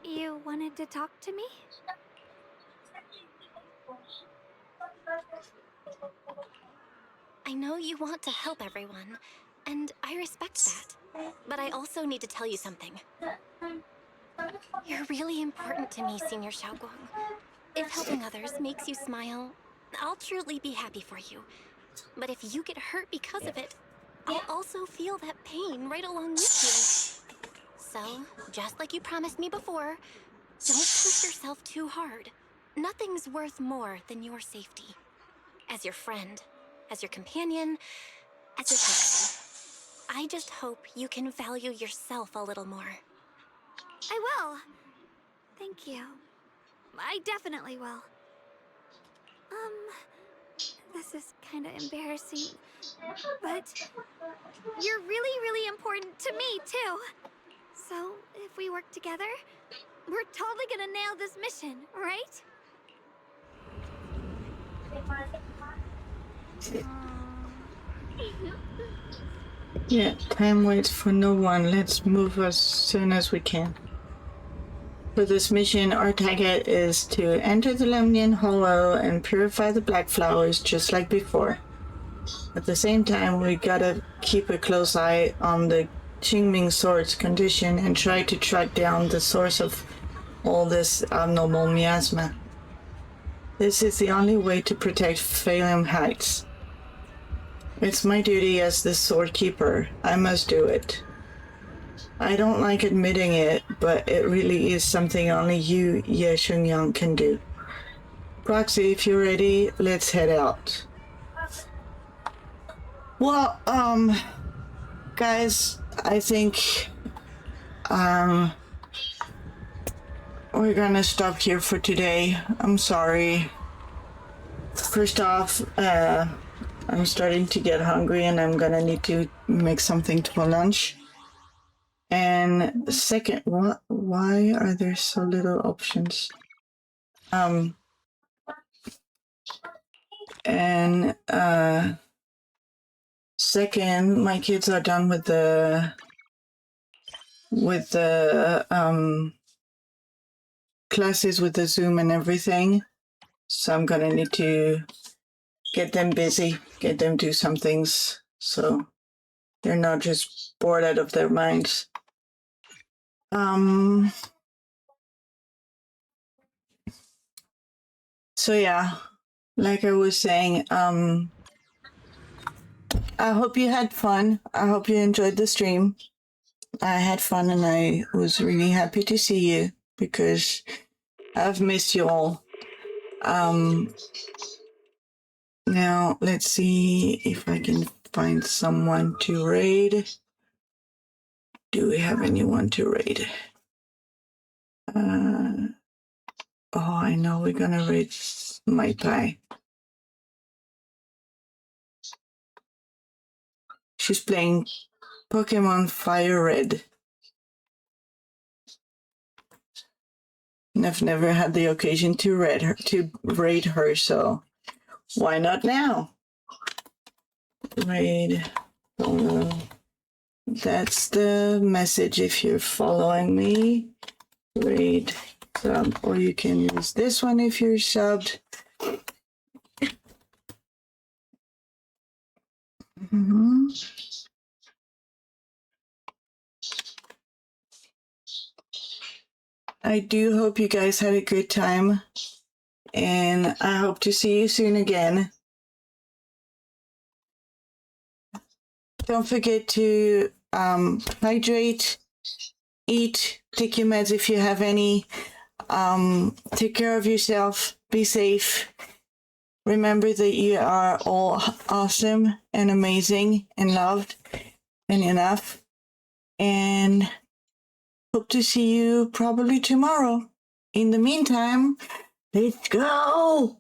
you wanted to talk to me? I know you want to help everyone, And I respect that. But I also need to tell you something. You're really important to me, Senior Xiaoguang. If helping others makes you smile, I'll truly be happy for you. But if you get hurt because of it, I'll also feel that pain right along with you. So, just like you promised me before, don't push yourself too hard. Nothing's worth more than your safety. As your friend, as your companion, as your person. I just hope you can value yourself a little more. I will. Thank you. I definitely will. This is kind of embarrassing, but you're really, really important to me, too. So, if we work together, we're totally gonna nail this mission, right? Yeah, time waits for no one. Let's move as soon as we can. For this mission, our target is to enter the Lemnian Hollow and purify the black flowers just like before. At the same time, we gotta keep a close eye on the Qingming sword's condition and try to track down the source of all this abnormal miasma. This is the only way to protect Phaelum Heights. It's my duty as the sword keeper. I must do it. I don't like admitting it, but it really is something only you, Ye Shunyang, can do. Proxy, if you're ready, let's head out. Well, guys, I think, we're gonna stop here for today. I'm sorry. First off, I'm starting to get hungry and I'm gonna need to make something for lunch. And second, why are there so little options? Second, my kids are done with the classes with the Zoom and everything. So I'm gonna need to get them busy, get them do some things so they're not just bored out of their minds. So yeah, like I was saying, I hope you had fun. I hope you enjoyed the stream. I had fun and I was really happy to see you because I've missed you all. Now let's see if I can find someone to raid. Do we have anyone to raid? Oh, I know we're gonna raid Mai Tai. She's playing Pokemon Fire Red. And I've never had the occasion to raid her, so why not now? Raid. That's the message if you're following me. Raid sub, or you can use this one if you're subbed. I do hope you guys had a good time, and I hope to see you soon again. Don't forget to hydrate, eat, take your meds if you have any. Take care of yourself. Be safe. Remember that you are all awesome and amazing and loved and enough. And hope to see you probably tomorrow. In the meantime, let's go!